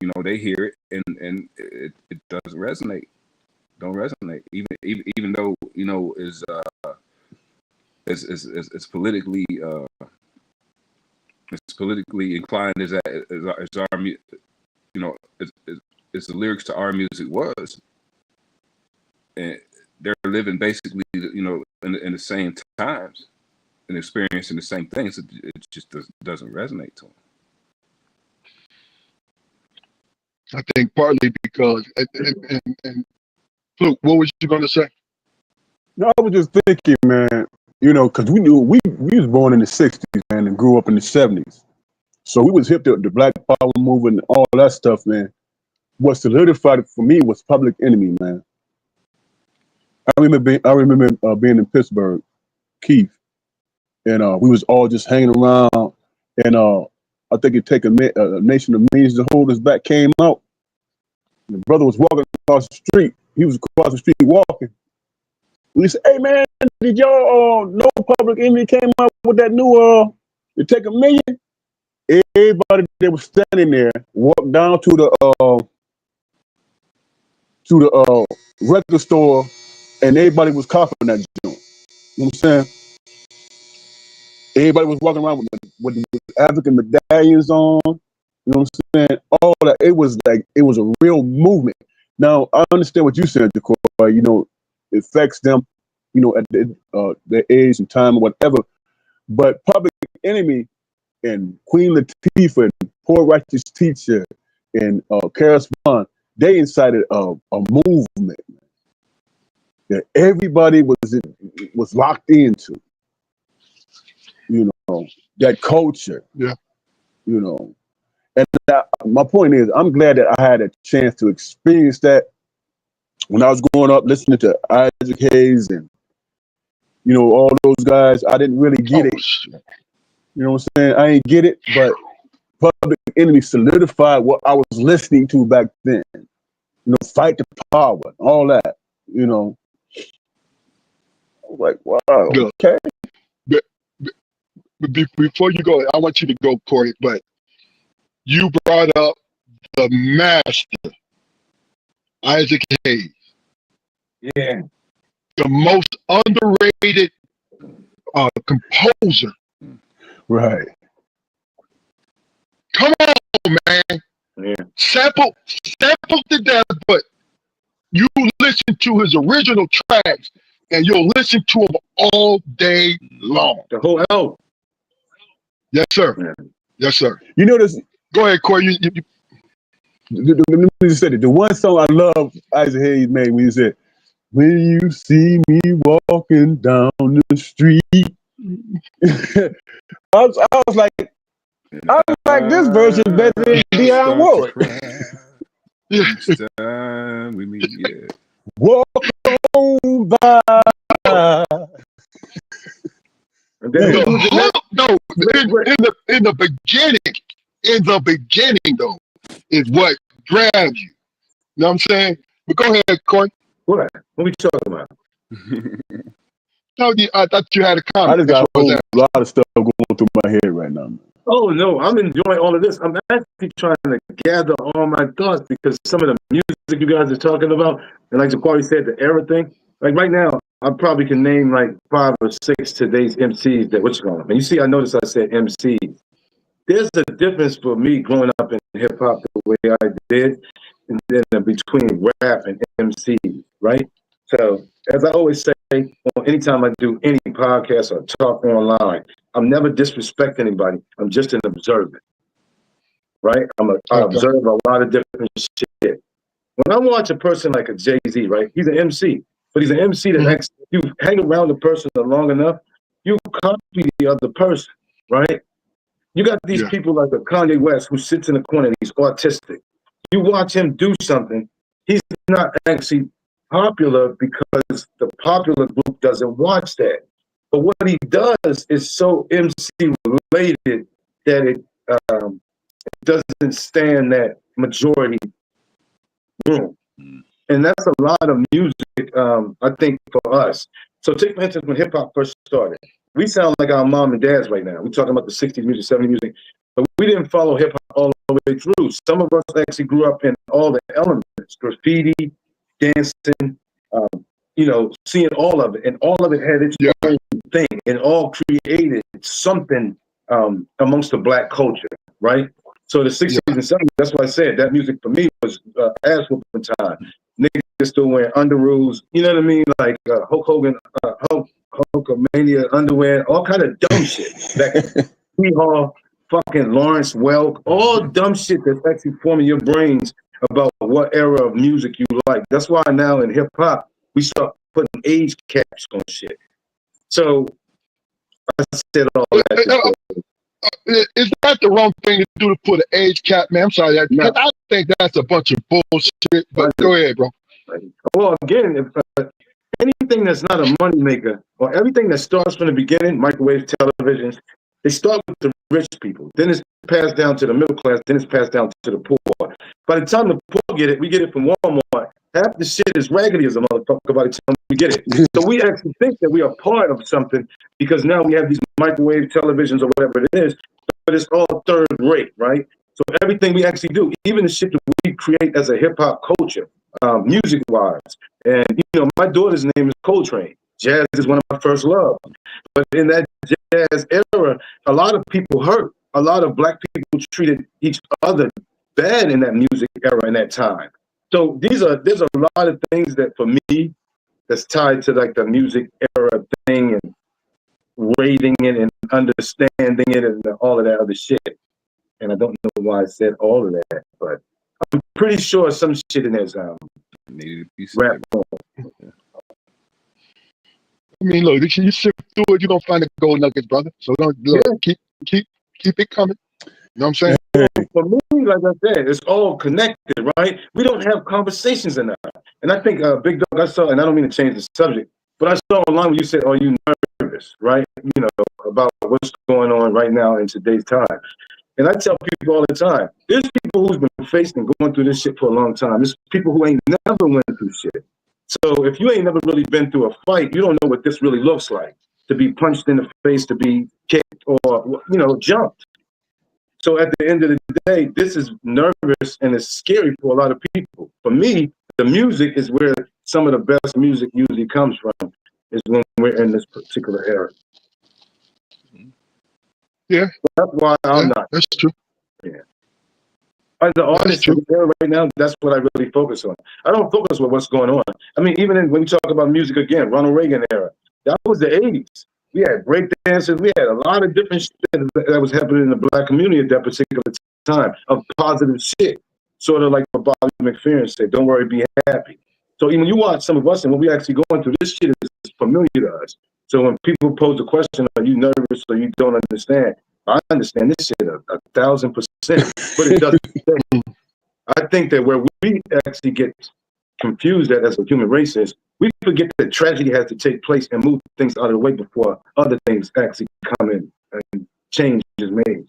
Speaker 2: you know, they hear it and it doesn't resonate. Don't resonate, even though, you know, is politically inclined as our you know, as the lyrics to our music was, and they're living basically, you know, in the same times and experiencing the same things. It just doesn't resonate to them.
Speaker 1: I think partly because, and Luke, what was you going to say?
Speaker 3: No, I was just thinking, man, you know, because we knew we was born in the 60s, man, and grew up in the 70s. So we was hip to the Black Power movement and all that stuff, man. What solidified it for me was Public Enemy, man. I remember being in Pittsburgh, Keith, and we was all just hanging around, and I think it take a Nation of Millions to hold us back came out. The brother was walking across the street. He was across the street walking. We said, "Hey man, did y'all know Public Enemy came out with that new It Take a Million?" Everybody that was standing there walked down to the record store, and everybody was copping that joint. You know what I'm saying? Everybody was walking around with African medallions on. You know what I'm saying? All that. It was a real movement. Now I understand what you said, Jaquar. You know, it affects them, you know, at their age and time or whatever. But Public Enemy and Queen Latifah and Poor Righteous Teacher and Karis Vaughn, they incited a movement that everybody was locked into. You know, that culture.
Speaker 1: Yeah.
Speaker 3: You know, and my point is, I'm glad that I had a chance to experience that when I was growing up, listening to Isaac Hayes and, you know, all those guys. I didn't really get it.
Speaker 1: Shit.
Speaker 3: You know what I'm saying? I ain't get it, but Public Enemy solidified what I was listening to back then. You know, Fight the Power, all that. You know, I was like, wow,
Speaker 1: Good.
Speaker 3: okay.
Speaker 1: Before you go, I want you to go, Corey, but you brought up the master, Isaac Hayes,
Speaker 4: Yeah.
Speaker 1: the most underrated composer.
Speaker 3: Right.
Speaker 1: Come on, man.
Speaker 4: Yeah.
Speaker 1: Sample to death, but you listen to his original tracks and you'll listen to him all day long.
Speaker 4: The whole album.
Speaker 1: Yes, sir.
Speaker 4: Yeah.
Speaker 1: Yes, sir.
Speaker 3: You know this.
Speaker 1: Go ahead, Corey.
Speaker 3: Let me just say that the one song I love Isaac Hayes made when he said, "When you see me walking down the street," I was like, I like this version better than Dionne Warwick.
Speaker 2: Each time we meet, yeah.
Speaker 3: Walk on by.
Speaker 4: And then
Speaker 1: The
Speaker 4: who was the
Speaker 1: hook, though, in the beginning, though, is what grabs you. You know what I'm saying? But go ahead, Corey.
Speaker 4: What? What we talking about?
Speaker 1: No, I thought you had a
Speaker 3: I
Speaker 1: comment.
Speaker 3: just got a whole lot of stuff going through my head right now, man.
Speaker 4: Oh no, I'm enjoying all of this. I'm actually trying to gather all my thoughts because some of the music you guys are talking about, and like Ja'Quari said, the era thing. Like right now, I probably can name like 5 or 6 today's MCs that what you call them. And you see, I noticed I said MCs. There's a difference for me growing up in hip hop the way I did, and then between rap and MC, right? So as I always say, anytime I do any podcast or talk online, I'm never disrespecting anybody. I'm just an observer, right? I observe a lot of different shit. When I watch a person like a Jay-Z, right? He's an MC, but he's an MC that actually, you hang around the person long enough, you copy the other person, right? You got these people like a Kanye West who sits in the corner and he's autistic. You watch him do something, he's not actually popular because the popular group doesn't watch that. But what he does is so MC related that it doesn't stand that majority room. And that's a lot of music, I think, for us. So take for instance, when hip hop first started, we sound like our mom and dads right now. We're talking about the 60s music, 70s music, but we didn't follow hip hop all the way through. Some of us actually grew up in all the elements, graffiti, dancing, seeing all of it. And all of it had its own thing and all created something amongst the black culture, right? So the 60s and 70s, that's why I said that music for me was ass whooping time. Niggas still wearing underoos, you know what I mean? Like Hulk Hogan, Hulkamania underwear, all kind of dumb shit. Hall, fucking Lawrence Welk, all dumb shit that's actually forming your brains about what era of music you like. That's why now in hip hop, we start putting age caps on shit. So I said all that.
Speaker 1: Is that the wrong thing to do to put an age cap, man? I'm sorry.
Speaker 4: No.
Speaker 1: I think that's a bunch of bullshit, but go ahead, bro.
Speaker 4: Well, again, if anything that's not a moneymaker or everything that starts from the beginning, microwave televisions, they start with the rich people. Then it's passed down to the middle class. Then it's passed down to the poor. By the time the poor get it, we get it from Walmart. Half the shit is raggedy as a motherfucker by the time we get it. So we actually think that we are part of something because now we have these microwave televisions or whatever it is, but it's all third rate, right? So everything we actually do, even the shit that we create as a hip hop culture, music-wise. And, my daughter's name is Coltrane. Jazz is one of my first loves. But in that jazz era, a lot of people hurt. A lot of black people treated each other bad in that music era in that time. So there's a lot of things that for me that's tied to like the music era thing and rating it and understanding it and all of that other shit. And I don't know why I said all of that, but I'm pretty sure some shit in there's rap.
Speaker 1: I mean, look, you sift through it, you're gonna find the gold nuggets, brother. So don't keep it coming. You know what I'm saying?
Speaker 4: For me, like I said, it's all connected, right? We don't have conversations enough. And I think Big Dog, I saw, and I don't mean to change the subject, but I saw online when you said, "Are you nervous?" Right? About what's going on right now in today's time. And I tell people all the time, there's people who's been facing and going through this shit for a long time. There's people who ain't never went through shit. So if you ain't never really been through a fight, you don't know what this really looks like. To be punched in the face, to be kicked or, jumped. So at the end of the day, this is nervous and it's scary for a lot of people. For me, the music is where some of the best music usually comes from, is when we're in this particular era.
Speaker 1: Yeah.
Speaker 4: That's why I'm not.
Speaker 1: That's true.
Speaker 4: Yeah. As an artist in the era right now, that's what I really focus on. I don't focus on what's going on. I mean, even when we talk about music again, Ronald Reagan era, that was the 80s. We had break dancers. We had a lot of different shit that was happening in the black community at that particular time of positive shit. Sort of like what Bobby McFerrin said, don't worry, be happy. So even you watch some of us and what we actually going through, this shit is familiar to us. So when people pose the question, are you nervous or you don't understand? I understand this shit 1,000%, but it doesn't. I think that where we actually get confused at as a human race is we forget that tragedy has to take place and move things out of the way before other things actually come in and change is made.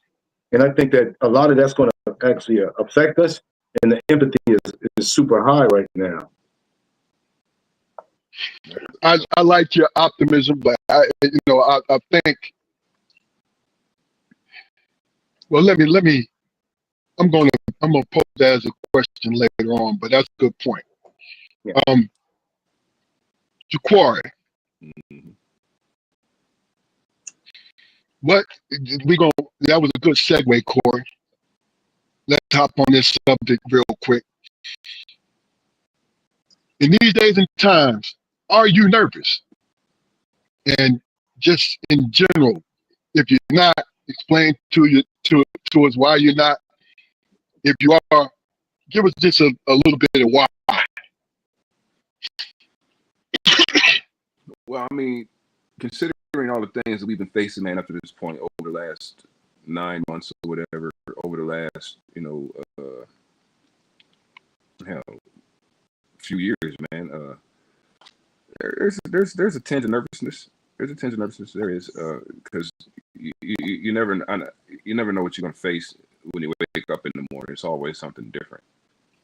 Speaker 4: And I think that a lot of that's going to actually affect us, and the empathy is super high right now.
Speaker 1: I like your optimism, but I think. Well, let me. I'm gonna pose that as a question later on, but that's a good point.
Speaker 4: Yeah.
Speaker 1: Jaquari, what that was a good segue, Corey. Let's hop on this subject real quick. In these days and times, are you nervous? And just in general, if you're not, explain to us why you're not. If you are, give us just a little bit of why.
Speaker 2: Well, I mean, considering all the things that we've been facing, man, up to this point over the last 9 months or whatever, over the last, few years, man, there's a tinge of nervousness. There's a tinge of nervousness. There is, because you never know what you're gonna face when you wake up in the morning. It's always something different.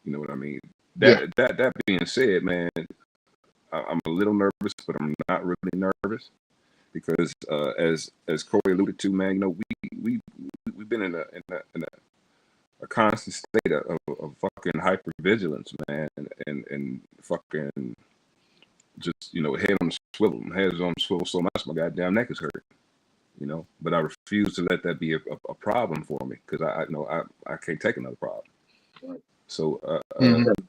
Speaker 2: You know what I mean? That being said, man, I'm a little nervous, but I'm not really nervous because, as Corey alluded to, man, we've been in a constant state of fucking hypervigilance, man, and fucking just head on the swivel, heads on the swivel so much my goddamn neck is hurt, But I refuse to let that be a problem for me because I can't take another problem. So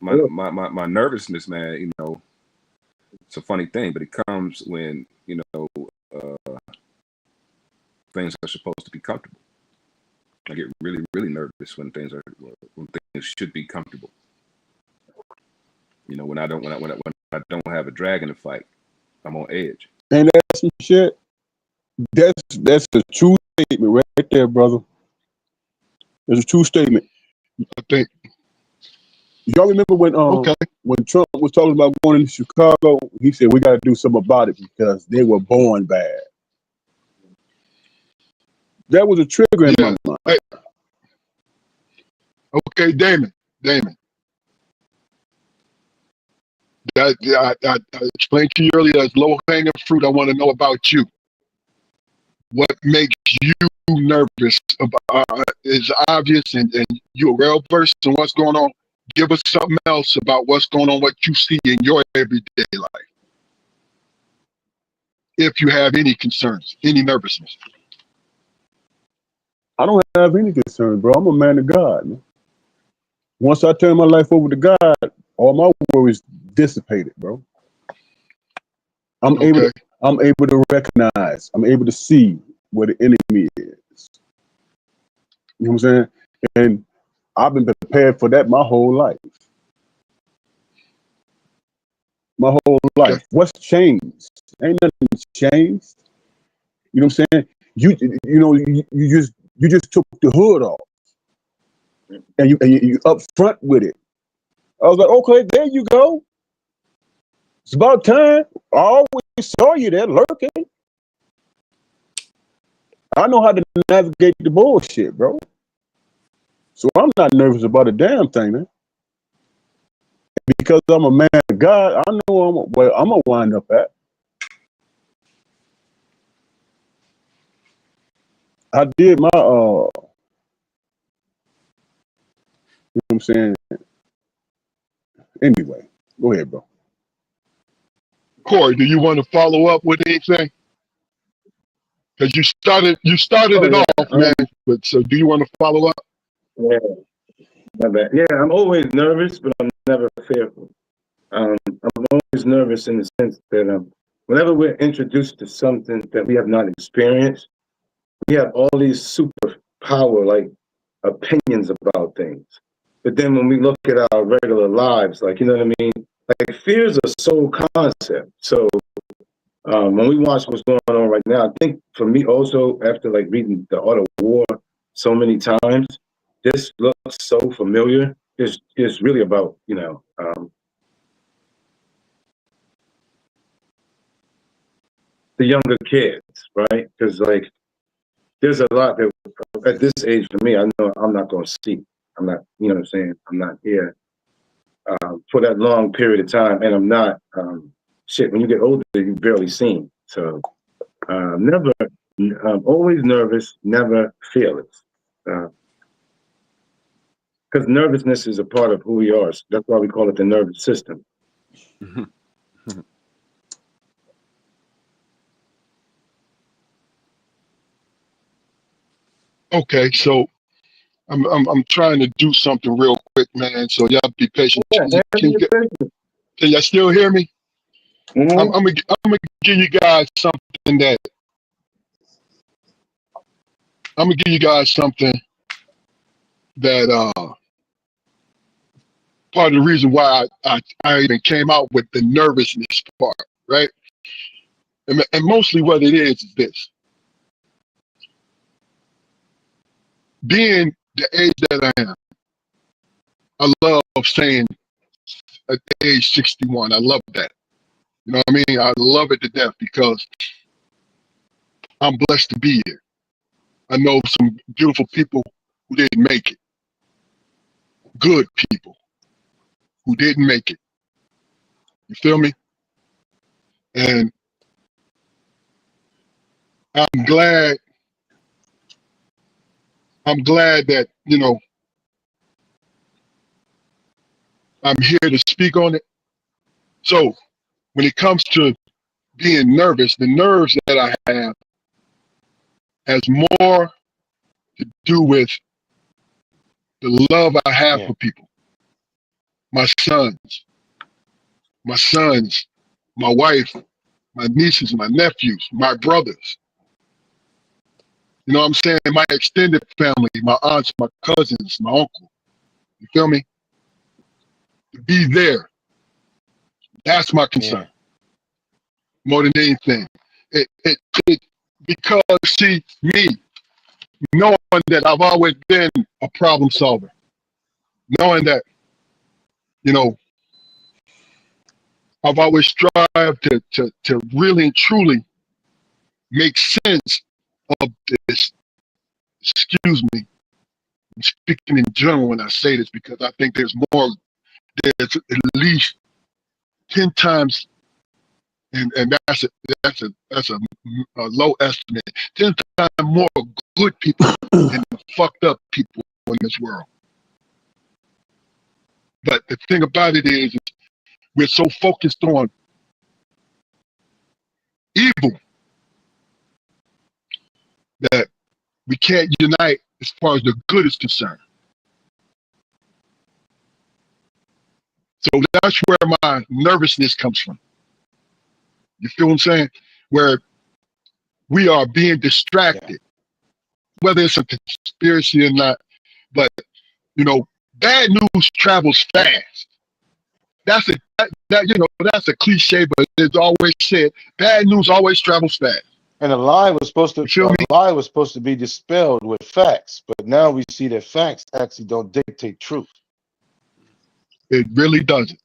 Speaker 2: my nervousness, man, it's a funny thing, but it comes when things are supposed to be comfortable. I get really, really nervous when things should be comfortable. When I don't have a drag in the fight, I'm on edge.
Speaker 3: And that's some shit. That's a true statement right there, brother. It's a true statement.
Speaker 1: I think.
Speaker 3: Y'all remember when Trump was talking about going into Chicago? He said we got to do something about it because they were born bad. That was a trigger in my mind.
Speaker 1: Hey. Okay, Damon. I explained to you earlier that's low-hanging fruit. I want to know about you. What makes you nervous is obvious, and you're well-versed in what's going on. Give us something else about what's going on, what you see in your everyday life. If you have any concerns, any nervousness.
Speaker 3: I don't have any concern, bro. I'm a man of God, man. Once I turn my life over to God, all my worries dissipated, bro. I'm able to recognize, I'm able to see where the enemy is. You know what I'm saying? And I've been prepared for that my whole life. My whole life. Okay. What's changed? Ain't nothing changed. You know what I'm saying? You just took the hood off. And you up front with it. I was like, okay, there you go. It's about time. I always saw you there lurking. I know how to navigate the bullshit, bro. So I'm not nervous about a damn thing, man. Because I'm a man of God, I know where I'm gonna wind up at. I did my You know what I'm saying? Anyway, go ahead, bro.
Speaker 1: Corey, do you want to follow up with anything? Because you started
Speaker 4: Oh
Speaker 1: it
Speaker 4: yeah,
Speaker 1: off, man. But so do you want to follow up?
Speaker 4: yeah, my bad. Yeah, I'm always nervous, but I'm never fearful. I'm always nervous in the sense that whenever we're introduced to something that we have not experienced, we have all these superpower like opinions about things. But then when we look at our regular lives, like you know what I mean, like fear is a soul concept. So when we watch what's going on right now, I think for me also after like reading The Art of War so many times, this looks so familiar. It's really about the younger kids, right? Because like there's a lot that at this age for me, I know I'm not going to see. I'm not, you know what I'm saying? I'm not here for that long period of time, and I'm not. Shit, when you get older, you barely seen. So never, always nervous, never fearless. Because nervousness is a part of who we are. So that's why we call it the nervous system.
Speaker 1: Okay, so I'm trying to do something real quick, man. So y'all be patient.
Speaker 4: Yeah,
Speaker 1: Can y'all still hear me?
Speaker 4: mm-hmm.
Speaker 1: I'm gonna give you guys something that I'm gonna give you guys something that part of the reason why I even came out with the nervousness part, right? And mostly what it is this: being the age that I am. I love saying at age 61. I love that. You know what I mean? I love it to death because I'm blessed to be here. I know some beautiful people who didn't make it. Good people who didn't make it. You feel me? And I'm glad. I'm glad that I'm here to speak on it. So when it comes to being nervous, the nerves that I have has more to do with the love I have
Speaker 5: Yeah.
Speaker 1: for people. My sons, my sons, my wife, my nieces, my nephews, my brothers. You know what I'm saying? My extended family, my aunts, my cousins, my uncle. You feel me? To be there. That's my
Speaker 5: Yeah.
Speaker 1: concern more than anything. It because see me knowing that I've always been a problem solver, knowing that you know I've always strived to really and truly make sense of this. Excuse me, I'm speaking in general when I say this because I think there's more. There's at least 10 times, and that's a low estimate. 10 times more good people than the fucked up people in this world. But the thing about it is we're so focused on evil that we can't unite as far as the good is concerned. So that's where my nervousness comes from. You feel what I'm saying? Where we are being distracted, whether it's a conspiracy or not. But bad news travels fast. That's that's a cliche, but it's always said bad news always travels fast.
Speaker 5: And a lie was supposed to
Speaker 1: You feel me?
Speaker 5: be dispelled with facts, but now we see that facts actually don't dictate truth.
Speaker 1: It really doesn't.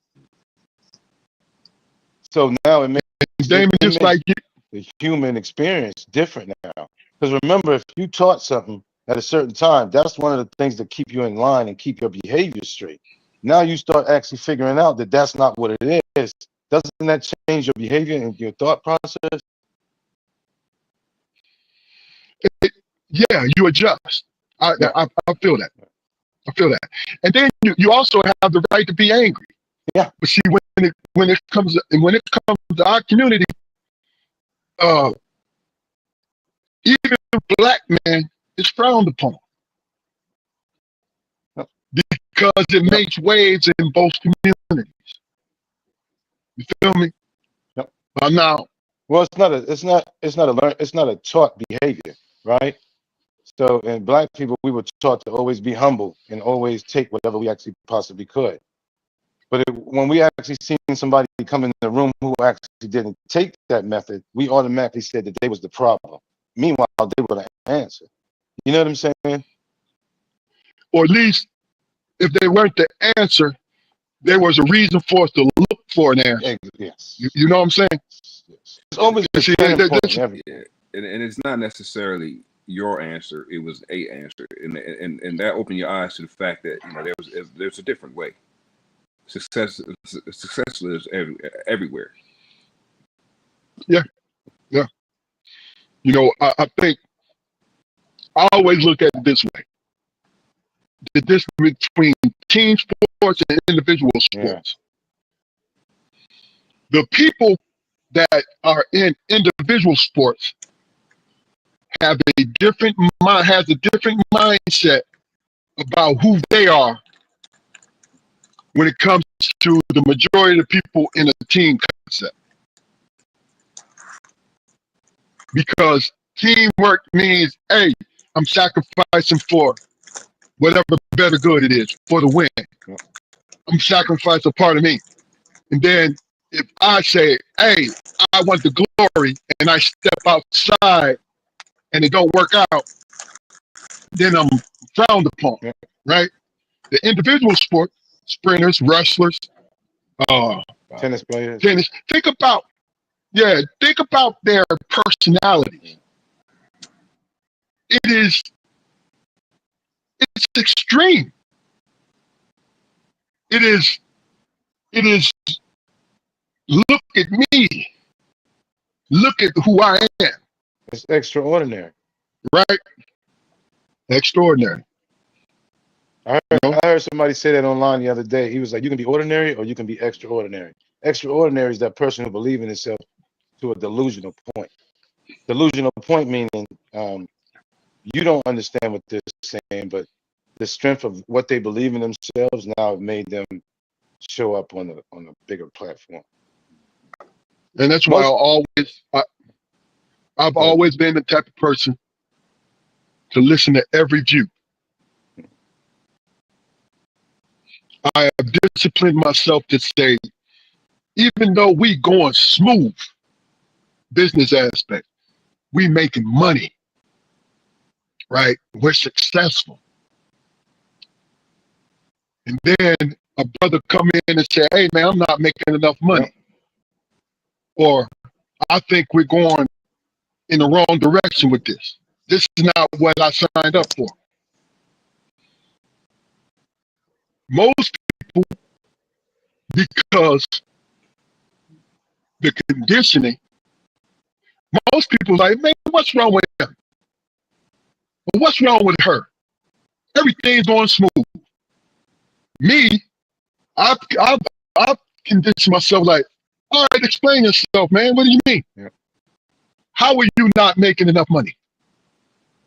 Speaker 5: So now it makes
Speaker 1: Damon, just like you.
Speaker 5: the human experience different now. Because remember, if you taught something at a certain time, that's one of the things that keep you in line and keep your behavior straight. Now you start actually figuring out that that's not what it is. Doesn't that change your behavior and your thought process?
Speaker 1: Yeah, you adjust. I feel that. I feel that. And then you also have the right to be angry.
Speaker 5: Yeah.
Speaker 1: But see, when it comes to our community, even black man is frowned upon
Speaker 5: Yep.
Speaker 1: because it makes waves in both communities. You feel me?
Speaker 5: Yep.
Speaker 1: Now,
Speaker 5: Well, it's not a taught behavior, right? So, in black people, we were taught to always be humble and always take whatever we actually possibly could. But when we actually seen somebody come in the room who actually didn't take that method, we automatically said that they was the problem. Meanwhile, they were the answer. You know what I'm saying?
Speaker 1: or at least if they weren't the answer, there was a reason for us to look for an answer.
Speaker 5: Yes.
Speaker 1: You know what I'm saying?
Speaker 5: Yes. It's always a
Speaker 1: See,
Speaker 5: turning point in everything.
Speaker 2: Yeah, and it's not necessarily your answer; it was a answer, and that opened your eyes to the fact that there's a different way. Success lives everywhere.
Speaker 1: Yeah. You know, I think I always look at it this way: the difference between team sports and individual sports. The people that are in individual sports have a different mindset about who they are when it comes to the majority of the people in a team concept. Because teamwork means, hey, I'm sacrificing for whatever better good it is for the win. I'm sacrificing a part of me. And then if I say, hey, I want the glory, and I step outside and it don't work out, then I'm frowned upon, right? The individual sport, sprinters, wrestlers,
Speaker 5: Tennis players.
Speaker 1: think about their personalities. It's extreme. It is look at me. Look at who I am,
Speaker 5: It's extraordinary.
Speaker 1: right? Extraordinary.
Speaker 5: I heard somebody say that online the other day. He was like, you can be ordinary or you can be extraordinary. Extraordinary is that person who believes in himself to a delusional point. Delusional point meaning you don't understand what they're saying, but the strength of what they believe in themselves now made them show up on a bigger platform.
Speaker 1: And that's why I've always been the type of person to listen to every view. I have disciplined myself to say, even though we going smooth, business aspect, we making money, right? We're successful. And then a brother come in and say, hey man, I'm not making enough money. Or I think we're going in the wrong direction with this. This is not what I signed up for. Most people, because the conditioning, most people like, man, what's wrong with him? Well, what's wrong with her? Everything's going smooth. Me, I've conditioned myself like, all right, explain yourself, man. What do you mean?
Speaker 5: Yeah.
Speaker 1: How are you not making enough money?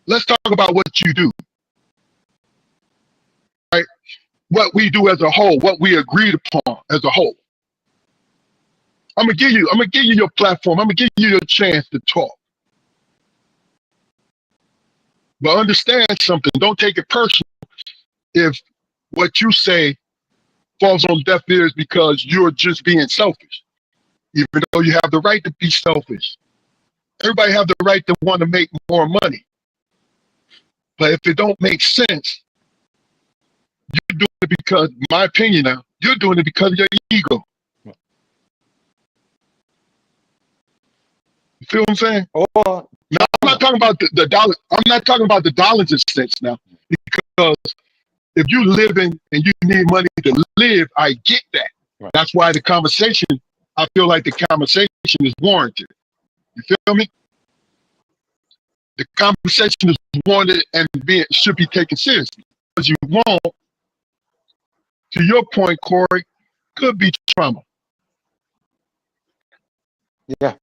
Speaker 1: Let's talk about what you do. Right? What we do as a whole, what we agreed upon as a whole. I'm gonna give you your platform. I'm gonna give you your chance to talk. But understand something. Don't take it personal if what you say falls on deaf ears because you're just being selfish. Even though you have the right to be selfish. Everybody have the right to want to make more money. But if it don't make sense, you're doing it because, my opinion now, you're doing it because of your ego. You feel what I'm saying?
Speaker 5: Or
Speaker 1: now, I'm not talking about the dollar. I'm not talking about the dollars and cents now. Because if you living and you need money to live, I get that.
Speaker 5: Right.
Speaker 1: That's why the conversation, I feel like the conversation is warranted. You feel me? The conversation is warranted and should be taken seriously. Because you won't, to your point, Corey, could be trauma.
Speaker 5: Yeah.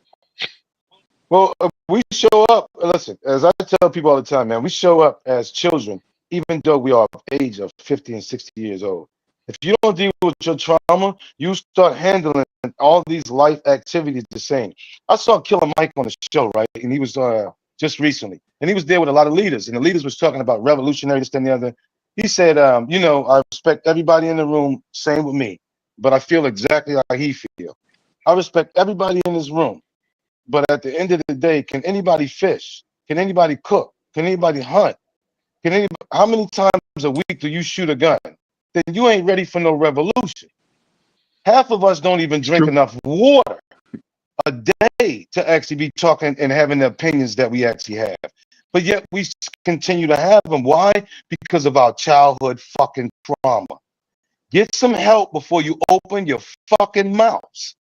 Speaker 5: Well, we show up. Listen, as I tell people all the time, man, we show up as children, even though we are of age of 50 and 60 years old. If you don't deal with your trauma, you start handling all these life activities the same. I saw Killer Mike on the show, right? And he was just recently, and he was there with a lot of leaders, and the leaders was talking about revolutionary, this and the other. He said, you know, I respect everybody in the room, same with me, but I feel exactly how he feel. I respect everybody in this room. But at the end of the day, can anybody fish? Can anybody cook? Can anybody hunt? Can anybody, how many times a week do you shoot a gun? Then you ain't ready for no revolution. Half of us don't even drink
Speaker 1: True.
Speaker 5: enough water a day to actually be talking and having the opinions that we actually have. But yet we continue to have them. Why? Because of our childhood fucking trauma. Get some help before you open your fucking mouths.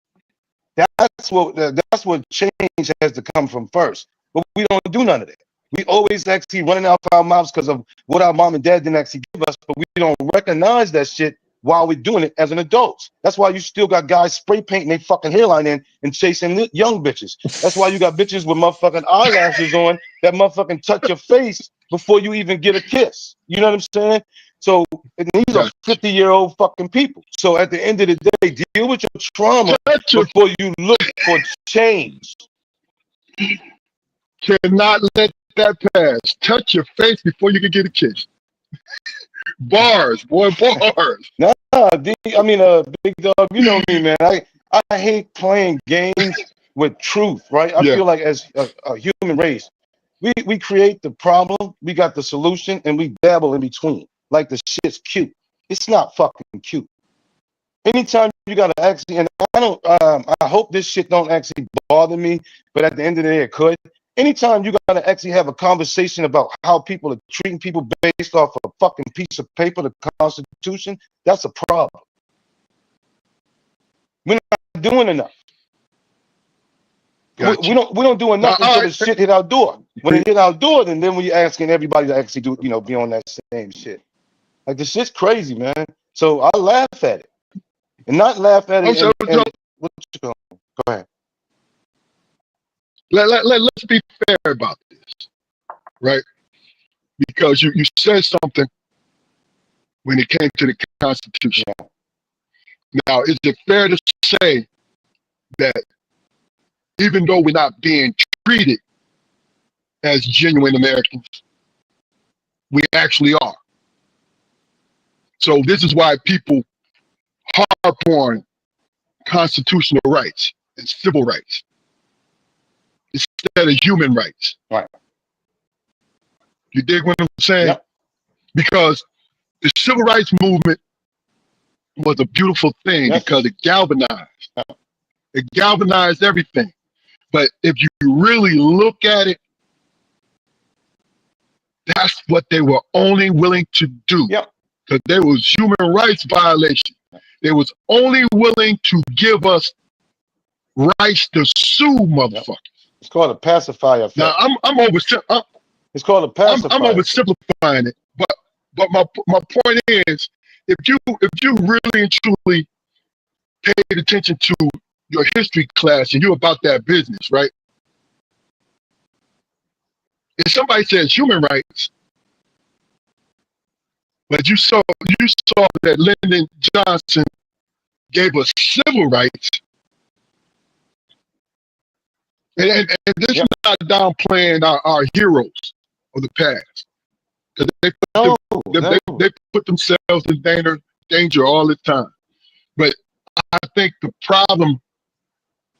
Speaker 5: That's what change has to come from first. But we don't do none of that. We always actually running out our mouths because of what our mom and dad didn't actually give us, but we don't recognize that shit while we're doing it as an adult. That's why you still got guys spray painting their fucking hairline in and chasing young bitches. That's why you got bitches with motherfucking eyelashes on that motherfucking touch your face before you even get a kiss. You know what I'm saying? So these are 50-year-old fucking people. So at the end of the day, deal with your trauma before you look for change.
Speaker 1: Cannot let that pass. Touch your face before you can get a kiss. Bars, boy, bars.
Speaker 5: Nah, I mean, Big Dog, you know me, man. I hate playing games with truth, right? I
Speaker 1: Yeah.
Speaker 5: feel like as a human race, we create the problem, we got the solution, and we dabble in between. Like the shit's cute. It's not fucking cute. Anytime you gotta actually, and I hope this shit don't actually bother me, but at the end of the day, it could. Anytime you gotta actually have a conversation about how people are treating people based off a fucking piece of paper, the Constitution, that's a problem. We're not doing enough.
Speaker 1: Gotcha.
Speaker 5: We don't do enough
Speaker 1: Now,
Speaker 5: until
Speaker 1: all
Speaker 5: the
Speaker 1: right.
Speaker 5: shit hit our door. When it hit our door, then we asking everybody to actually do, be on that same shit. Like the shit's crazy, man. So I laugh at it, and not laugh at it. And what you going? Go ahead.
Speaker 1: Let's be fair about this, right? Because you said something when it came to the Constitution.
Speaker 5: Yeah.
Speaker 1: Now, is it fair to say that even though we're not being treated as genuine Americans, we actually are? So this is why people harp on constitutional rights and civil rights instead of human rights.
Speaker 5: Right.
Speaker 1: You dig what I'm saying?
Speaker 5: Yep.
Speaker 1: Because the civil rights movement was a beautiful thing because it galvanized. It galvanized everything. But if you really look at it, that's what they were only willing to do.
Speaker 5: Yep.
Speaker 1: Because there was human rights violation. They was only willing to give us rights to sue motherfuckers.
Speaker 5: It's called a pacifier effect.
Speaker 1: Now
Speaker 5: It's called a pacifier.
Speaker 1: I'm oversimplifying it, but my point is, if you really and truly paid attention to your history class and you're about that business, right? If somebody says human rights, but you saw that Lyndon Johnson gave us civil rights, and this is not downplaying our heroes of the past, because they put themselves in danger all the time. But I think the problem,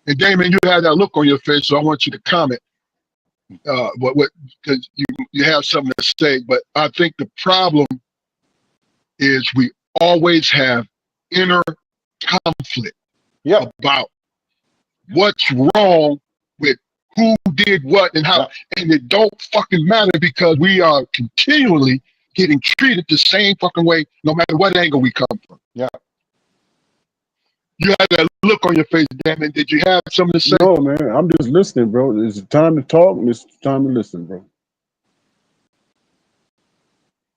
Speaker 1: and Damon, you had that look on your face, so I want you to comment. Because you have something to say, but I think the problem is we always have inner conflict about what's wrong with who did what and how, and it don't fucking matter because we are continually getting treated the same fucking way, no matter what angle we come from.
Speaker 5: Yeah.
Speaker 1: You had that look on your face, Damon. Did you have something to say?
Speaker 3: No, man. I'm just listening, bro. It's time to talk and it's time to listen, bro.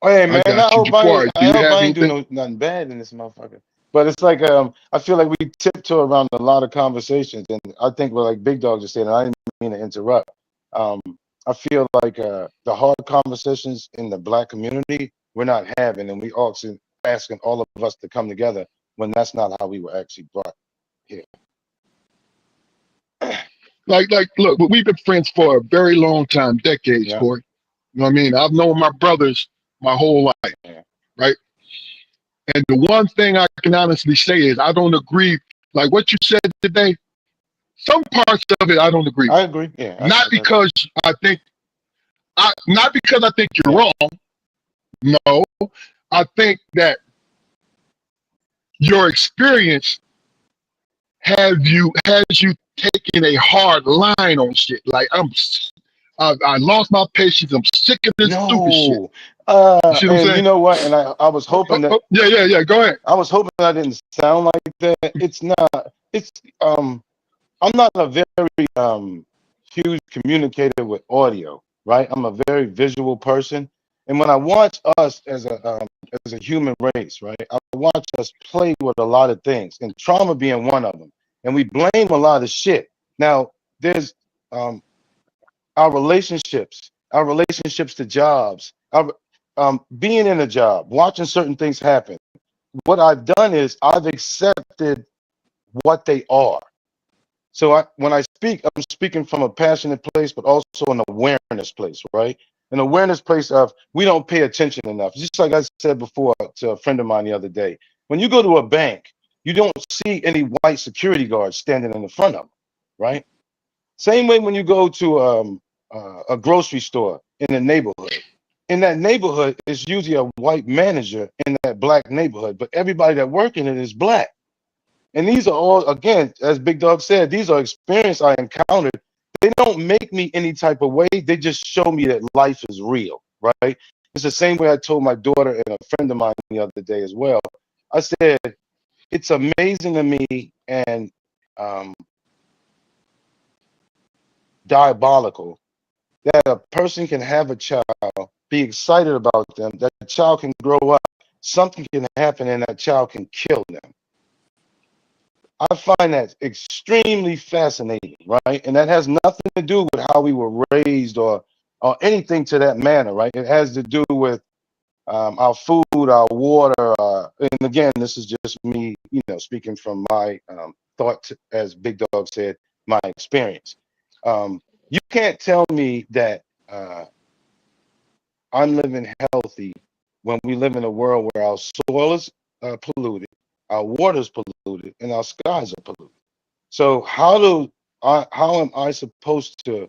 Speaker 5: Oh yeah, man.
Speaker 1: got you. Jafar, do
Speaker 5: I
Speaker 1: you
Speaker 5: hope
Speaker 1: have
Speaker 5: I ain't
Speaker 1: anything?
Speaker 5: do nothing bad in this motherfucker. But it's like I feel like we tiptoe around a lot of conversations, and I think what like Big Dog just said, and I didn't mean to interrupt. Um, I feel like the hard conversations in the black community we're not having, and we also asking all of us to come together when that's not how we were actually brought here.
Speaker 1: Look, we've been friends for a very long time, decades,
Speaker 5: Yeah,
Speaker 1: Corey. You know what I mean? I've known my brothers my whole life,
Speaker 5: yeah.
Speaker 1: right? And the one thing I can honestly say is I don't agree. Like what you said today, some parts of it I don't agree
Speaker 5: I
Speaker 1: with.
Speaker 5: agree. Yeah,
Speaker 1: Not
Speaker 5: I got you.
Speaker 1: because not because I think you're
Speaker 5: Yeah.
Speaker 1: wrong. No, I think that your experience has you taking a hard line on shit. Like I lost my patience. I'm sick of this stupid shit.
Speaker 5: No.
Speaker 1: You see what I'm
Speaker 5: And you
Speaker 1: saying?
Speaker 5: know what? And I was hoping that
Speaker 1: Yeah. Go ahead.
Speaker 5: I didn't sound like that. It's not. It's I'm not a very huge communicator with audio, right? I'm a very visual person, and when I watch us as a human race, right, I watch us play with a lot of things, and trauma being one of them, and we blame a lot of shit. Now, there's um, our relationships to jobs, our being in a job, watching certain things happen. What I've done is I've accepted what they are. So when I speak, I'm speaking from a passionate place, but also an awareness place, right? An awareness place of we don't pay attention enough. Just like I said before to a friend of mine the other day, when you go to a bank, you don't see any white security guards standing in the front of them, right? Same way when you go to a grocery store in a neighborhood. In that neighborhood, it's usually a white manager in that black neighborhood, but everybody that work in it is black. And these are all, again, as Big Dog said, these are experiences I encountered. They don't make me any type of way. They just show me that life is real, right? It's the same way I told my daughter and a friend of mine the other day as well. I said, it's amazing to me and um, diabolical that a person can have a child, be excited about them, that child can grow up, something can happen, and that child can kill them. I find that extremely fascinating, right? And that has nothing to do with how we were raised or anything to that manner, right? It has to do with our food, our water, and again, this is just me, speaking from my thought, as Big Dog said, my experience. You can't tell me that I'm living healthy when we live in a world where our soil is polluted, our water is polluted, and our skies are polluted. So how am I supposed to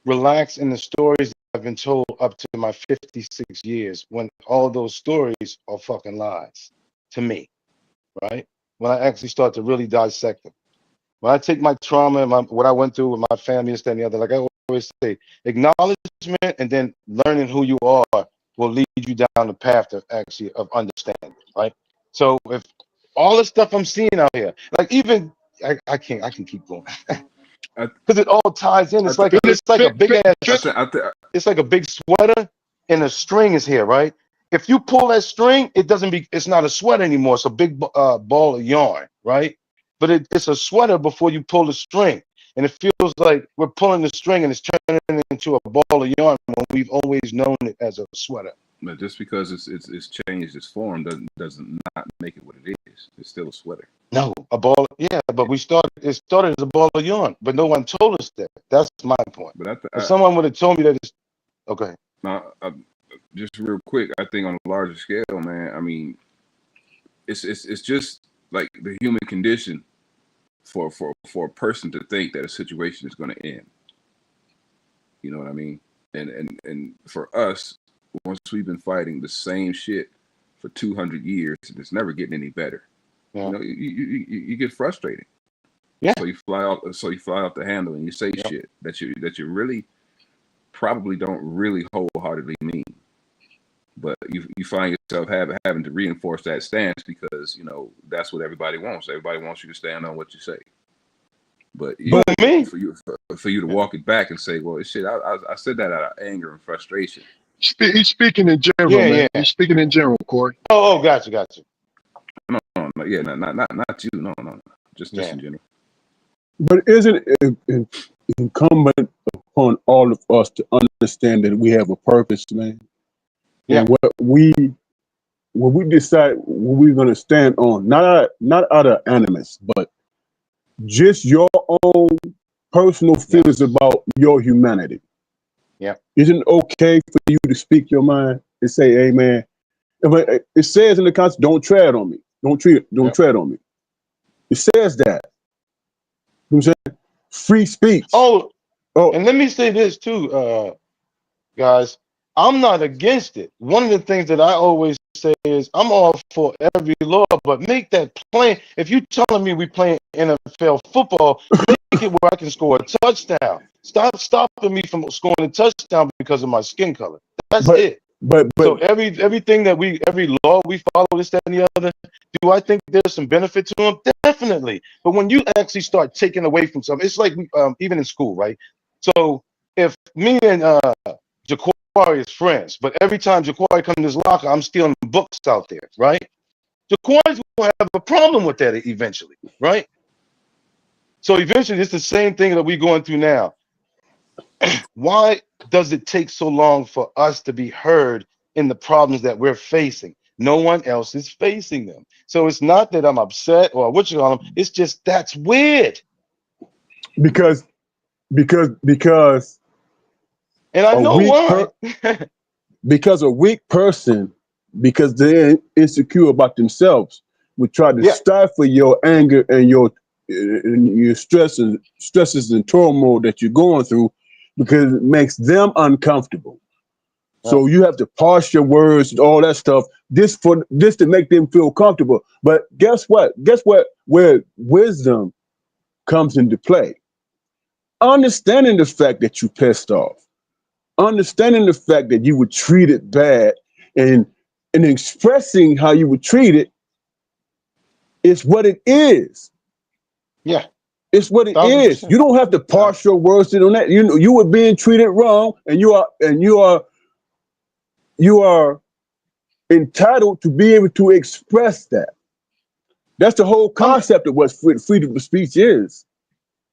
Speaker 5: relax in the stories that I've been told up to my 56 years when all those stories are fucking lies to me, right? When I actually start to really dissect them. When I take my trauma and what I went through with my family and the other, like I always say, acknowledgement and then learning who you are will lead you down the path of understanding, right? So if all the stuff I'm seeing out here, like even I can keep going
Speaker 2: I,
Speaker 5: because it all ties in.
Speaker 2: I, th-
Speaker 1: Finish,
Speaker 5: It's like a big
Speaker 2: I,
Speaker 5: ass,
Speaker 2: th- I, th-
Speaker 5: it's like a big sweater and a string is here, right? If you pull that string, it's not a sweater anymore. It's a big ball of yarn, right? But it's a sweater before you pull the string. And it feels like we're pulling the string and it's turning into a ball of yarn when we've always known it as a sweater.
Speaker 2: but just because it's changed its form doesn't not make it what it is. It's still a sweater.
Speaker 5: No, a ball, yeah, but it started as a ball of yarn, but no one told us that. That's my point.
Speaker 2: But
Speaker 5: If someone would have told me that it's okay.
Speaker 2: just real quick, I think on a larger scale, man. I mean, it's just like the human condition for a person to think that a situation is going to end. You know what I mean? And for us, once we've been fighting the same shit for 200 years, and it's never getting any better.
Speaker 5: Yeah.
Speaker 2: You know, you get frustrated.
Speaker 5: Yeah.
Speaker 2: So you fly off the handle and you say shit that you really probably don't really wholeheartedly mean. But you find yourself having to reinforce that stance because that's what everybody wants. Everybody wants you to stand on what you say. But
Speaker 5: You
Speaker 2: yeah,
Speaker 5: and me?
Speaker 2: for you to walk it back and say, well, shit, I said that out of anger and frustration.
Speaker 1: He's speaking in general,
Speaker 5: Yeah,
Speaker 1: man.
Speaker 5: yeah.
Speaker 1: He's speaking in general, Corey.
Speaker 5: Oh, gotcha.
Speaker 2: No, yeah, not you, no, just
Speaker 5: Yeah.
Speaker 2: in general.
Speaker 3: But isn't it incumbent upon all of us to understand that we have a purpose, man?
Speaker 5: Yeah.
Speaker 3: And what we decide what we're going to stand on, not out of animus, but just your own personal feelings about your humanity.
Speaker 5: Yeah.
Speaker 3: Isn't it okay for you to speak your mind and say, "Hey, man," it says in the Constitution, "Don't tread on me. Don't tread on me." It says that. You know what I'm saying? Free speech.
Speaker 5: Oh,
Speaker 3: Oh,
Speaker 5: and let me say this too, guys. I'm not against it. One of the things that I always say is I'm all for every law, but make that plain. If you telling me we playing NFL football, make it where I can score a touchdown. Stop stopping me from scoring a touchdown because of my skin color. That's
Speaker 3: but
Speaker 5: it.
Speaker 3: but
Speaker 5: So everything that every law we follow, this, that, and the other, do I think there's some benefit to them? Definitely. But when you actually start taking away from something, it's like even in school, right? So if me and Jaquari is friends, but every time Jaquari comes in his locker, I'm stealing books out there, right? Jaquari's gonna have a problem with that eventually, right? So eventually, it's the same thing that we're going through now. Why does it take so long for us to be heard in the problems that we're facing? No one else is facing them. So it's not that I'm upset or what you call them. It's just that's weird.
Speaker 3: because
Speaker 5: And I
Speaker 3: a
Speaker 5: know
Speaker 3: weak
Speaker 5: why.
Speaker 3: because a weak person, because they're insecure about themselves, would try to
Speaker 5: Yeah.
Speaker 3: stifle your anger and your stresses and turmoil that you're going through, because it makes them uncomfortable. So you have to parse your words and all that stuff this to make them feel comfortable. But guess what? Where wisdom comes into play. Understanding the fact that you pissed off. Understanding the fact that you were treated bad and expressing how you were treated is what it is.
Speaker 5: Yeah.
Speaker 3: It's what it is.
Speaker 5: 1,000%.
Speaker 3: You don't have to parse your words on that. You know, you were being treated wrong, and you are entitled to be able to express that. That's the whole concept of what freedom of speech is.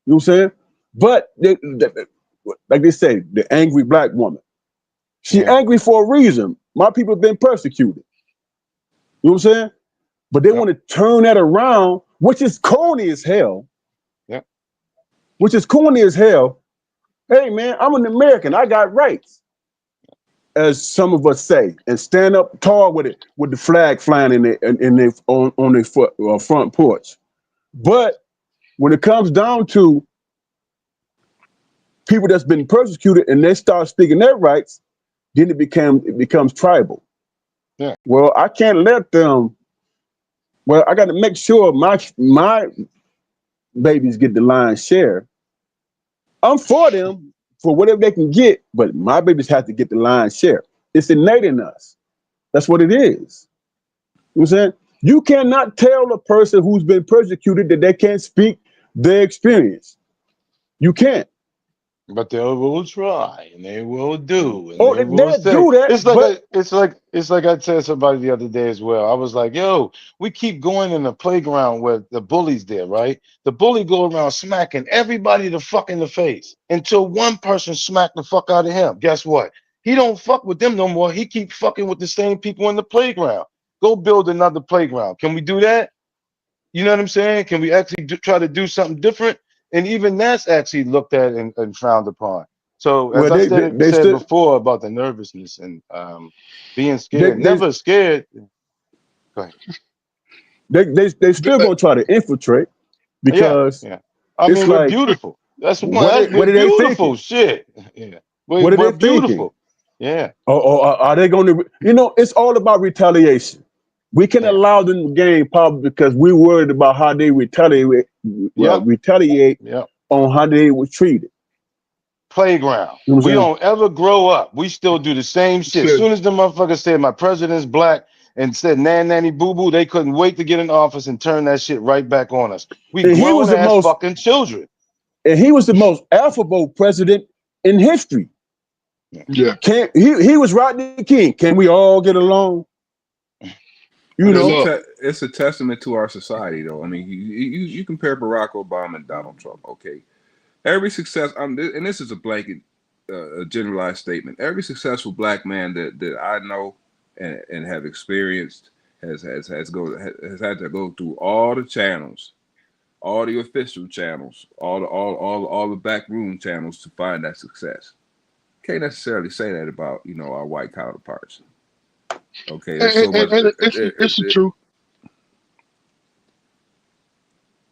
Speaker 3: You know what I'm saying? But like they say, the angry black woman. She angry for a reason. My people have been persecuted. You know what I'm saying? But they want to turn that around, which is corny as hell.
Speaker 5: Yeah.
Speaker 3: Which is corny as hell. Hey man, I'm an American. I got rights, as some of us say, and stand up tall with it, with the flag flying on their front porch. But when it comes down to people that's been persecuted and they start speaking their rights, then it becomes tribal.
Speaker 5: Yeah.
Speaker 3: Well, I can't let them. Well, I got to make sure my babies get the lion's share. I'm for them for whatever they can get, but my babies have to get the lion's share. It's innate in us. That's what it is. You know what I'm saying? You cannot tell a person who's been persecuted that they can't speak their experience. You can't.
Speaker 5: But they will try and they will do and
Speaker 3: Oh,
Speaker 5: they will
Speaker 3: they'll
Speaker 5: say.
Speaker 3: do that,
Speaker 5: It's like I said somebody the other day as well. I was like, yo, we keep going in the playground where the bully's there, right? The bully go around smacking everybody the fuck in the face until one person smack the fuck out of him. Guess what? He don't fuck with them no more. He keep fucking with the same people in the playground. Go build another playground. Can we do that? You know what I'm saying? Can we actually try to do something different? And even that's actually looked at and frowned upon. So as
Speaker 3: well,
Speaker 5: I
Speaker 3: they
Speaker 5: said
Speaker 3: still
Speaker 5: before about the nervousness and being
Speaker 3: they
Speaker 5: scared, never scared. Go ahead.
Speaker 3: they still gonna try to infiltrate because
Speaker 5: Yeah. I
Speaker 3: it's
Speaker 5: mean, we're
Speaker 3: like
Speaker 5: beautiful. That's one.
Speaker 3: what
Speaker 5: We're
Speaker 3: are they thinking?
Speaker 5: beautiful. Shit. Yeah.
Speaker 3: What are
Speaker 5: We're
Speaker 3: they thinking?
Speaker 5: beautiful. Yeah.
Speaker 3: Or are they going to? You know, it's all about retaliation. We can
Speaker 5: Yeah.
Speaker 3: allow them to gain power because we're worried about how they retaliate. Retaliate
Speaker 5: Yeah.
Speaker 3: on how they were treated.
Speaker 5: Playground.
Speaker 3: You know what
Speaker 5: We
Speaker 3: I'm saying?
Speaker 5: don't ever grow up. We still do the same shit. As
Speaker 1: Said,
Speaker 5: soon as the motherfucker said my president's black and said nanny boo boo, they couldn't wait to get in office and turn that shit right back on us. We
Speaker 3: And he
Speaker 5: grown
Speaker 3: was the
Speaker 5: ass
Speaker 3: most.
Speaker 5: fucking children.
Speaker 3: and he was the most affable president in history.
Speaker 1: Yeah.
Speaker 3: He was Rodney King. Can we all get along? You
Speaker 2: But
Speaker 3: know,
Speaker 2: it's a testament to our society, though. I mean, you compare Barack Obama and Donald Trump. Okay, every success, and this is a blanket, a generalized statement. Every successful black man that I know and have experienced has had to go through all the channels, all the official channels, all the backroom channels to find that success. Can't necessarily say that about our white counterparts. Okay, there's so much.
Speaker 1: It's the truth.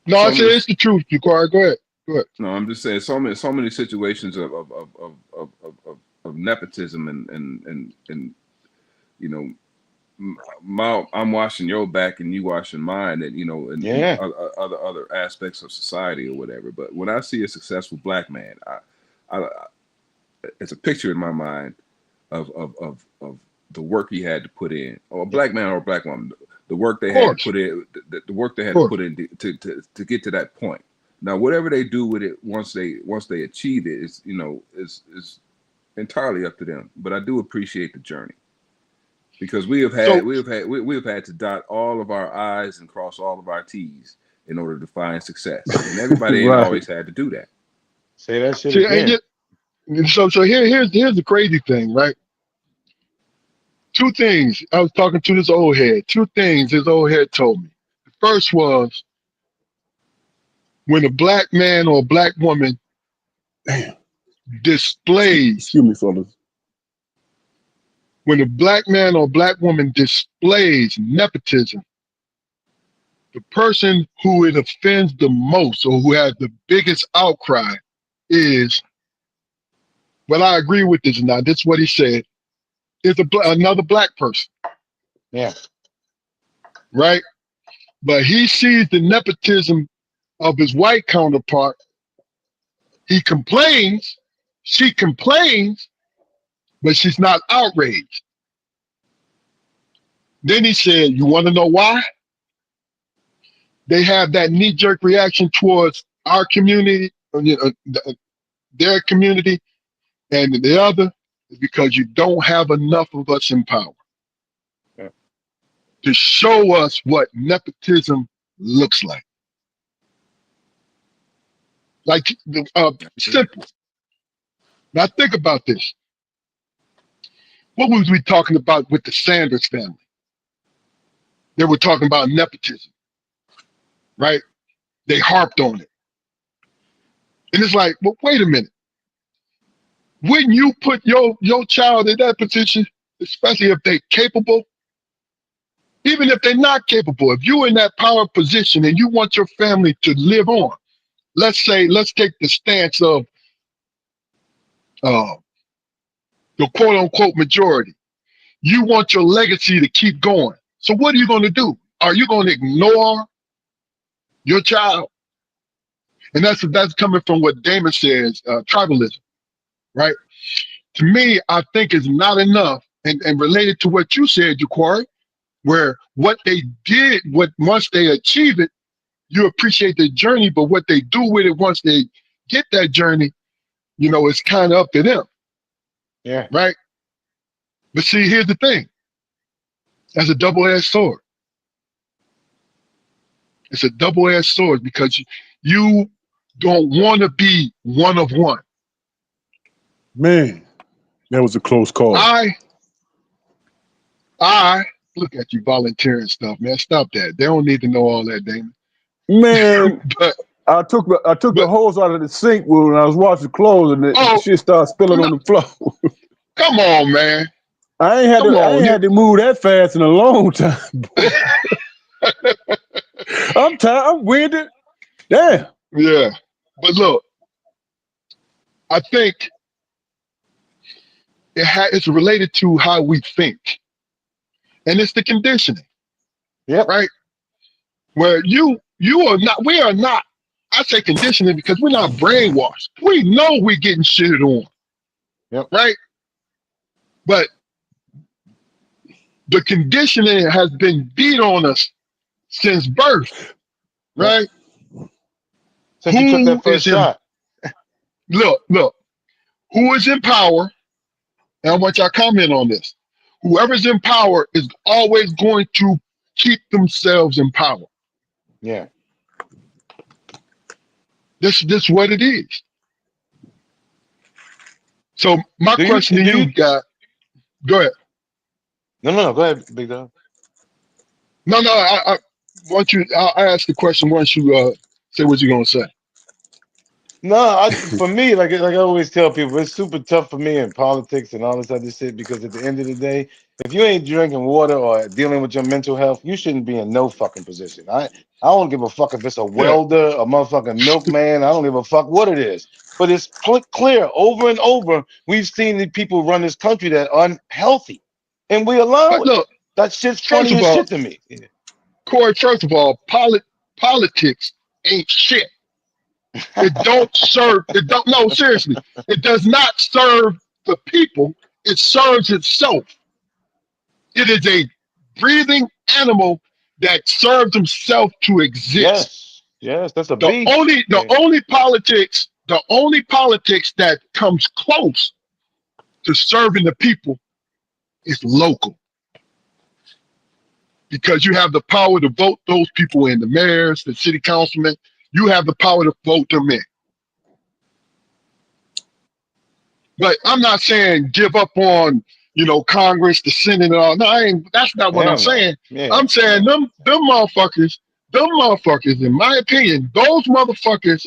Speaker 1: No,
Speaker 2: So
Speaker 1: I say it's the truth. You go ahead.
Speaker 2: No, I'm just saying so many situations of nepotism and I'm washing your back and you washing mine, and other aspects of society or whatever. But when I see a successful black man, I it's a picture in my mind of the work he had to put in, or a black man or a black woman, the work they had to put in, the work they had to put in to get to that point. Now, whatever they do with it once they achieve it is entirely up to them. But I do appreciate the journey, because we have had to dot all of our I's and cross all of our T's in order to find success, and everybody ain't always had to do that.
Speaker 5: Say that shit again.
Speaker 1: So here's the crazy thing, right? Two things. I was talking to this old head. Two things this old head told me. The first was, when a black man or a black woman displays,
Speaker 3: excuse me, fellas.
Speaker 1: When a black man or black woman displays nepotism, the person who it offends the most or who has the biggest outcry is, well, I agree with this now. This is what he said. Is another black person.
Speaker 5: Yeah.
Speaker 1: Right? But he sees the nepotism of his white counterpart. He complains. She complains, but she's not outraged. Then he said, you want to know why? They have that knee-jerk reaction towards our community, their community, and the other is because you don't have enough of us in power to show us what nepotism looks like. Like, simple. Now think about this. What was we talking about with the Sanders family? They were talking about nepotism, right? They harped on it. And it's like, well, wait a minute. Wouldn't you put your child in that position, especially if they're capable? Even if they're not capable, if you're in that power position and you want your family to live on, let's take the stance of the quote unquote majority. You want your legacy to keep going. So what are you going to do? Are you going to ignore your child? And that's coming from what Damon says, tribalism, right? To me, I think it's not enough, and related to what you said, Jaquari, where what they did, once they achieve it, you appreciate the journey, but what they do with it once they get that journey, it's kind of up to them.
Speaker 5: Yeah.
Speaker 1: Right? But see, here's the thing. That's a double-edged sword. It's a double-edged sword because you don't want to be one of one.
Speaker 3: Man, that was a close call.
Speaker 1: I look at you volunteering stuff, man. Stop that. They don't need to know all that, Damon.
Speaker 3: Man, I took the hose out of the sink when I was washing clothes, and the shit started spilling on the floor.
Speaker 1: Come on, man.
Speaker 3: I ain't had to move that fast in a long time. I'm tired. I'm winded. Damn.
Speaker 1: Yeah. But look, I think it's related to how we think. And it's the conditioning.
Speaker 5: Yeah.
Speaker 1: Right? Where we are not, I say conditioning because we're not brainwashed. We know we're getting shitted on.
Speaker 5: Yep.
Speaker 1: Right? But the conditioning has been beat on us since birth. Right?
Speaker 5: Since you took that first shot.
Speaker 1: look, who is in power, and I want y'all to comment on this. Whoever's in power is always going to keep themselves in power.
Speaker 5: Yeah.
Speaker 1: This what it is. So my
Speaker 5: Do
Speaker 1: question to
Speaker 5: you?
Speaker 1: you, guy, go ahead.
Speaker 5: No. Go ahead, Big Dog.
Speaker 1: No, I want you. I ask the question once you say what you're gonna say.
Speaker 5: No, for me, like I always tell people, it's super tough for me in politics and all this other shit because at the end of the day, if you ain't drinking water or dealing with your mental health, you shouldn't be in no fucking position. I don't give a fuck if it's a
Speaker 1: Yeah,
Speaker 5: welder, a motherfucking milkman. I don't give a fuck what it is. But it's clear over and over, we've seen the people run this country that are unhealthy, and we allow
Speaker 1: but
Speaker 5: it.
Speaker 1: look,
Speaker 5: That shit's
Speaker 1: first
Speaker 5: funny
Speaker 1: of
Speaker 5: as
Speaker 1: all,
Speaker 5: shit to me. Yeah.
Speaker 1: Corey. First of all, politics ain't shit. It don't serve. It don't. No, seriously, it does not serve the people. It serves itself. It is a breathing animal that serves himself to exist.
Speaker 5: Yes, that's a
Speaker 1: The
Speaker 5: beast.
Speaker 1: only the
Speaker 5: Yeah.
Speaker 1: only politics the only politics that comes close to serving the people is local, because you have the power to vote those people in, the mayors, the city councilmen. You have the power to vote them in. But I'm not saying give up on, Congress, the Senate, and all. No, that's not what I'm
Speaker 5: Hell no.
Speaker 1: saying.
Speaker 5: Yeah,
Speaker 1: I'm saying
Speaker 5: no.
Speaker 1: them motherfuckers, in my opinion, those motherfuckers,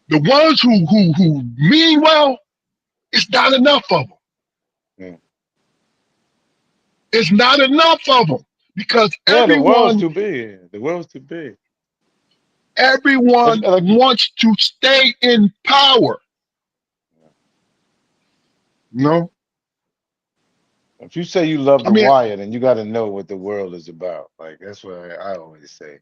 Speaker 1: the ones who mean well, it's not enough of them.
Speaker 5: Yeah.
Speaker 1: It's not enough of them, because
Speaker 5: Yeah, the world's
Speaker 1: everyone
Speaker 5: too big. The world's too big.
Speaker 1: everyone
Speaker 5: Like,
Speaker 1: wants to stay in power. No,
Speaker 5: if you say you love
Speaker 1: I
Speaker 5: The
Speaker 1: mean,
Speaker 5: Wire, then you got to know what the world is about. Like that's what I always say.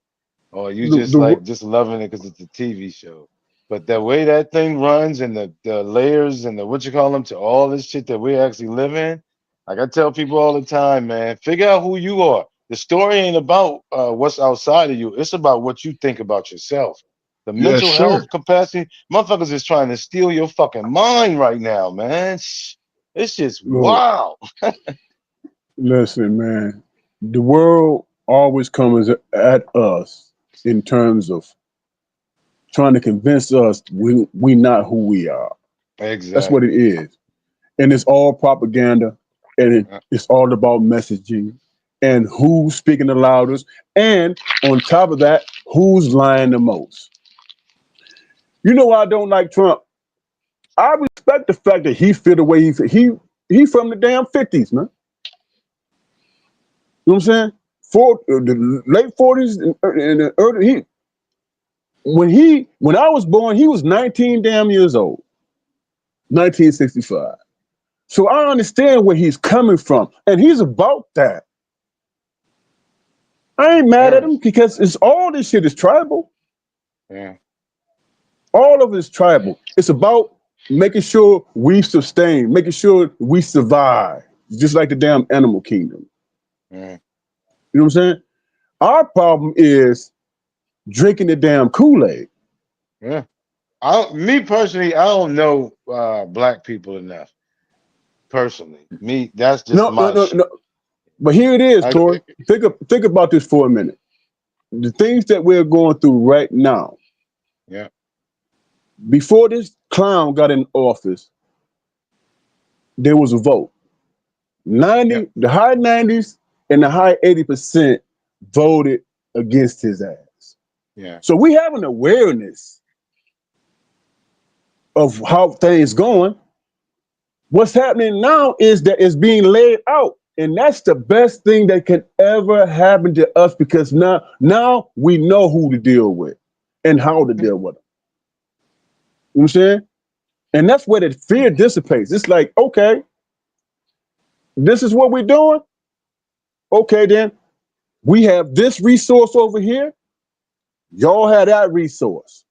Speaker 5: Or you
Speaker 1: the,
Speaker 5: just
Speaker 1: the
Speaker 5: like just loving it because it's a TV show. But the way that thing runs and the layers and the what you call them to all this shit that we actually live in, like I tell people all the time, man, figure out who you are. The story ain't about what's outside of you. It's about what you think about yourself. The
Speaker 1: yes,
Speaker 5: mental
Speaker 1: sir.
Speaker 5: health capacity, motherfuckers is trying to steal your fucking mind right now, man. It's just
Speaker 3: Well,
Speaker 5: wow.
Speaker 3: listen, man, the world always comes at us in terms of trying to convince us we not who we are. That's what it
Speaker 5: Exactly.
Speaker 3: is. And it's all propaganda, and it's all about messaging and who's speaking the loudest, and on top of that, who's lying the most. You know why I don't like Trump? I respect the fact that he feel the way he feel. He from the damn 50s, man. You know what I'm saying? The late 40s and the early when I was born, he was 19 damn years old. 1965. So I understand where he's coming from. And he's about that. I ain't mad at
Speaker 5: Yeah.
Speaker 3: him because it's all this shit is tribal.
Speaker 5: Yeah.
Speaker 3: All of it is tribal. It's about making sure we sustain, making sure we survive. Just like the damn animal kingdom.
Speaker 5: Yeah.
Speaker 3: You know what I'm saying? Our problem is drinking the damn Kool-Aid.
Speaker 5: Yeah. Me personally, I don't know black people enough. Personally, me, that's just
Speaker 3: No, no,
Speaker 5: my
Speaker 3: no,
Speaker 5: shit.
Speaker 3: no. But here it is,
Speaker 5: I,
Speaker 3: Corey. Think about this for a minute. The things that we're going through right now,
Speaker 5: yeah.
Speaker 3: before this clown got in office, there was a vote.
Speaker 5: Yep.
Speaker 3: The high 90s and the high 80% voted against his ass.
Speaker 5: Yeah.
Speaker 3: So we have an awareness of how things going. What's happening now is that it's being laid out. And that's the best thing that can ever happen to us, because now we know who to deal with and how to deal with them. You know what I'm saying? And that's where the fear dissipates. It's like, okay, this is what we're doing. Okay, then we have this resource over here. Y'all have that resource.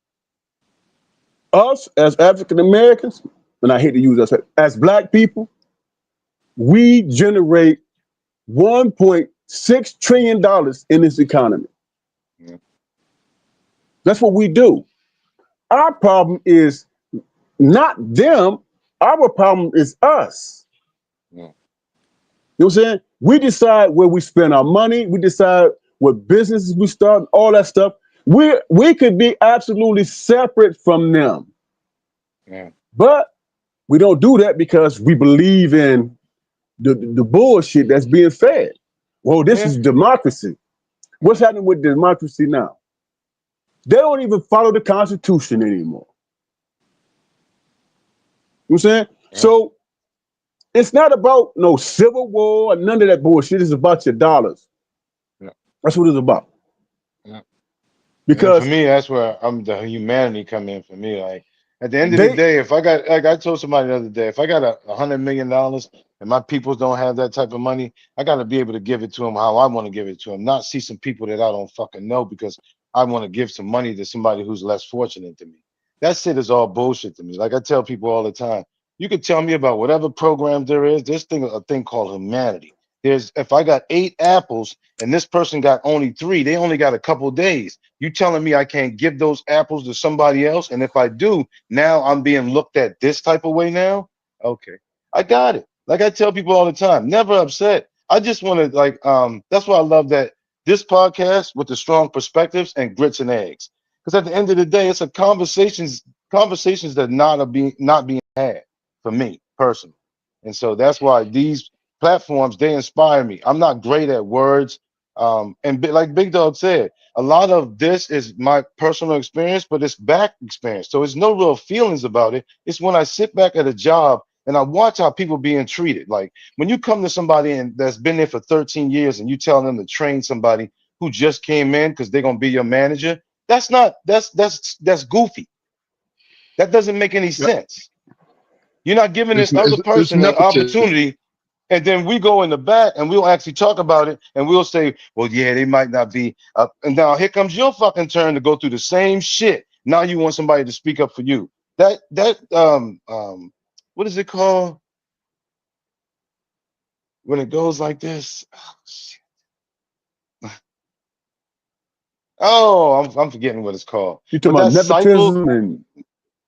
Speaker 3: Us as African Americans, and I hate to use us as black people, we generate $1.6 trillion in this economy.
Speaker 5: Yeah.
Speaker 3: That's what we do. Our problem is not them. Our problem is us.
Speaker 5: Yeah.
Speaker 3: You know what I'm saying? We decide where we spend our money. We decide what businesses we start, all that stuff. We could be absolutely separate from them.
Speaker 5: Yeah.
Speaker 3: But we don't do that because we believe in the bullshit that's being fed. Well, this
Speaker 5: Yeah.
Speaker 3: is democracy. What's happening with democracy now? They don't even follow the Constitution anymore. You know what I'm saying?
Speaker 5: Yeah.
Speaker 3: So it's not about no civil war or none of that bullshit. It's about your dollars.
Speaker 5: Yeah.
Speaker 3: That's what it's about.
Speaker 5: Yeah. And for
Speaker 3: Because
Speaker 5: me, that's where the humanity come in for me. Like at the end of the
Speaker 3: they,
Speaker 5: day, if I got, like I told somebody the other day, if I got $100 million and my peoples don't have that type of money, I got to be able to give it to them how I want to give it to them, not see some people that I don't fucking know because I want to give some money to somebody who's less fortunate than me. That shit is all bullshit to me. Like I tell people all the time, you can tell me about whatever program there is. There's a thing called humanity. There's if I got 8 apples and this person got only 3, they only got a couple days. You telling me I can't give those apples to somebody else? And if I do, now I'm being looked at this type of way now? Okay. I got it. Like I tell people all the time, never upset. I just want to that's why I love that this podcast with the strong perspectives and grits and eggs. Because at the end of the day, it's a conversations that not being had for me personally. And so that's why these platforms they inspire me. I'm not great at words. Like Big Dog said, a lot of this is my personal experience, but it's back experience. So it's no real feelings about it. It's when I sit back at a job and I watch how people being treated. Like when you come to somebody and that's been there for 13 years and you tell them to train somebody who just came in because they're gonna be your manager, that's goofy. That doesn't make any sense. You're not giving this other
Speaker 1: it's
Speaker 5: person an
Speaker 1: nepotism.
Speaker 5: opportunity, and then we go in the back and we'll actually talk about it and we'll say, well, yeah, they might not be up. And now here comes your fucking turn to go through the same shit. Now you want somebody to speak up for you. What is it called when it goes like this? Oh, shit. Oh, I'm forgetting what it's called.
Speaker 3: you
Speaker 5: But
Speaker 3: talking about nepotism and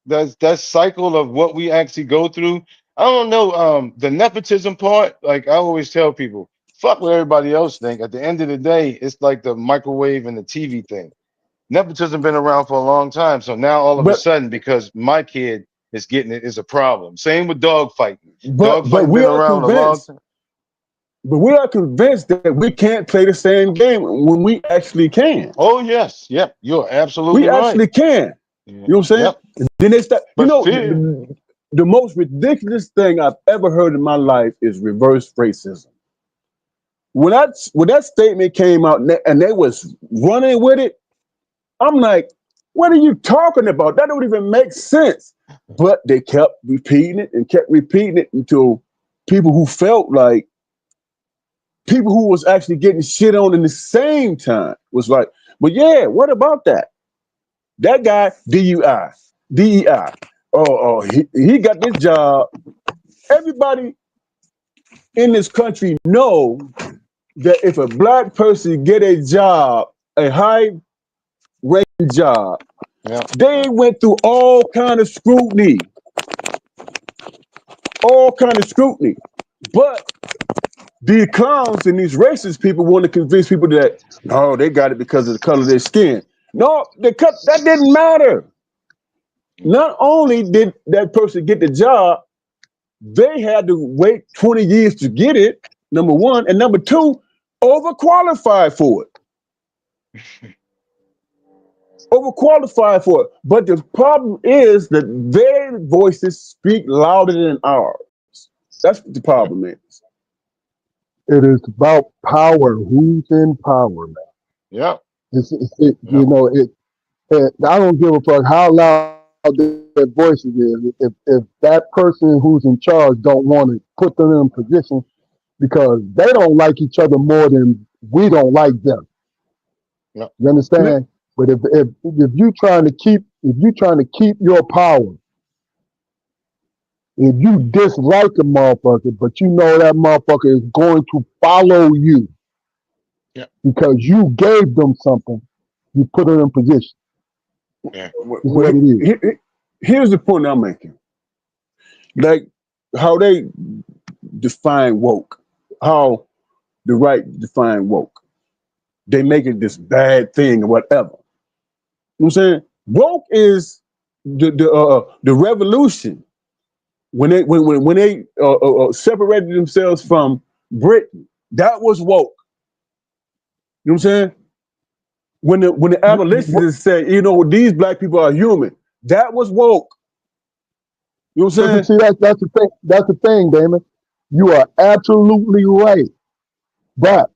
Speaker 5: that cycle of what we actually go through. I don't know. The nepotism part, like I always tell people, fuck what everybody else think. At the end of the day, it's like the microwave and the TV thing. Nepotism been around for a long time. So now all of a
Speaker 3: but
Speaker 5: sudden, because my kid is getting it, is a problem. Same with dog fighting. Dog
Speaker 3: but
Speaker 5: fighting been around a long time.
Speaker 3: we are convinced that we can't play the same game when we actually can.
Speaker 5: Oh yes, yep. You're absolutely
Speaker 3: We
Speaker 5: right.
Speaker 3: actually can.
Speaker 5: Yeah.
Speaker 3: You know what I'm saying?
Speaker 5: Yep.
Speaker 3: Then they start,
Speaker 5: But fear.
Speaker 3: the most ridiculous thing I've ever heard in my life is reverse racism. When that statement came out and they was running with it, I'm like, what are you talking about? That don't even make sense. But they kept repeating it and kept repeating it until people who felt like people who was actually getting shit on in the same time was like, but yeah, what about that? That guy, DEI. He got this job. Everybody in this country know that if a black person get a job, a high ranking job,
Speaker 5: Yeah.
Speaker 3: they went through all kind of scrutiny. But these clowns and these racist people want to convince people that no, they got it because of the color of their skin. No, that didn't matter. Not only did that person get the job, they had to wait 20 years to get it, number one. And number two, overqualified for it. Overqualified for it. But the problem is that their voices speak louder than ours. That's what the problem is.
Speaker 6: It is about power. Who's in power, man?
Speaker 5: Yep.
Speaker 6: You
Speaker 5: Yep.
Speaker 6: know, I don't give a fuck how loud their voices is. If that person who's in charge don't want to put them in position because they don't like each other more than we don't like them.
Speaker 5: Yep.
Speaker 6: You understand? But if you trying to keep your power, if you dislike a motherfucker, but you know that motherfucker is going to follow you
Speaker 5: Yep.
Speaker 6: because you gave them something, you put them in position.
Speaker 5: Yeah.
Speaker 6: It's what it is.
Speaker 3: Here's the point I'm making. Like how they define woke, how the right define woke. They make it this bad thing or whatever. You know what I'm saying? Woke is the revolution when they separated themselves from Britain. That was woke. You know what I'm saying? When the abolitionists said, you know, these black people are human, that was woke. You know what I'm saying?
Speaker 6: See, that's the thing. That's the thing, Damon. You are absolutely right. But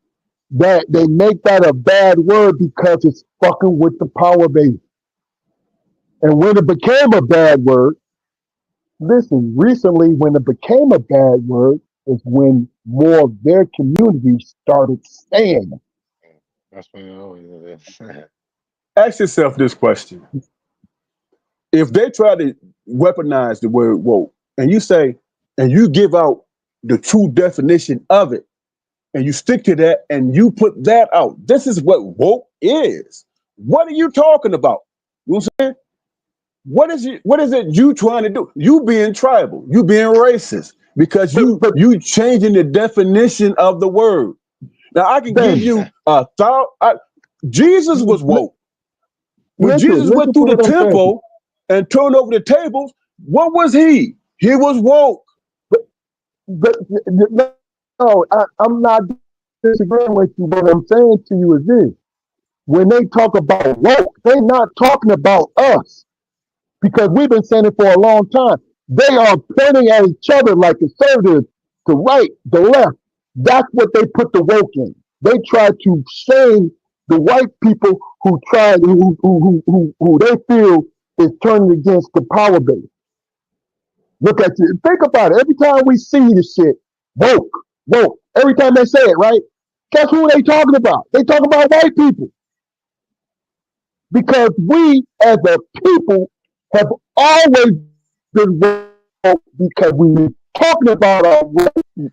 Speaker 6: that they make that a bad word because it's fucking with the power base. And when it became a bad word, listen, recently when it became a bad word is when more of their community started saying it.
Speaker 5: That's what it always is.
Speaker 3: Ask yourself this question. If they try to weaponize the word woke and you say, and you give out the true definition of it, and you stick to that and you put that out, this is what woke is. What are you talking about? You know what I'm saying? What is it you trying to do? You being tribal, you being racist, because you changing the definition of the word. Now I can give you a thought. Jesus was woke. When Jesus went through the temple and turned over the tables, what was he? He was woke.
Speaker 6: But no, I'm not disagreeing with you. What I'm saying to you is this. When they talk about woke, they're not talking about us because we've been saying it for a long time. They are pointing at each other like conservatives, the right, the left. That's what they put the woke in. They try to shame the white people who they feel is turning against the power base. Look at you. Think about it. Every time we see this shit, woke, woke. Every time they say it, right? Guess who they talking about? They talking about white people. Because we as a people have always been woke because we been talking about our woke. You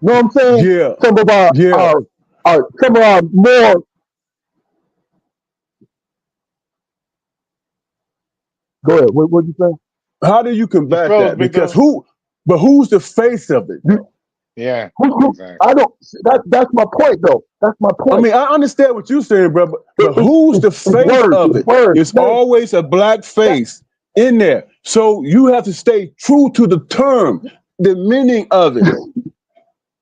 Speaker 6: know what I'm saying?
Speaker 3: Yeah.
Speaker 6: Some of our more. Go ahead. What you say?
Speaker 3: How do you combat
Speaker 5: froze,
Speaker 3: that?
Speaker 5: big
Speaker 3: Because
Speaker 5: dog.
Speaker 3: who's the face of it? Though?
Speaker 5: Yeah.
Speaker 6: Who-
Speaker 5: Exactly.
Speaker 6: I don't. That's my point, though. That's my point.
Speaker 3: I mean, I understand what you're saying, bro, but who's the face of it? It's always a black face in there. So you have to stay true to the term, the meaning of it.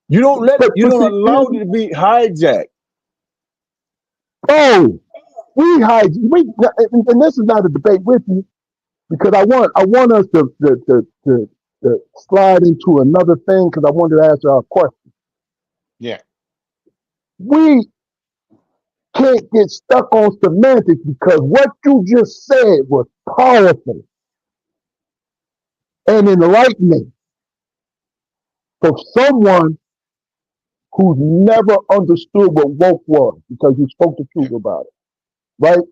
Speaker 3: You don't allow it to be hijacked.
Speaker 6: Oh, and this is not a debate with you because I want us to slide into another thing because I wanted to answer our question.
Speaker 5: Yeah.
Speaker 6: We can't get stuck on semantics because what you just said was powerful and enlightening for someone who's never understood what woke was because you spoke the truth about it, right?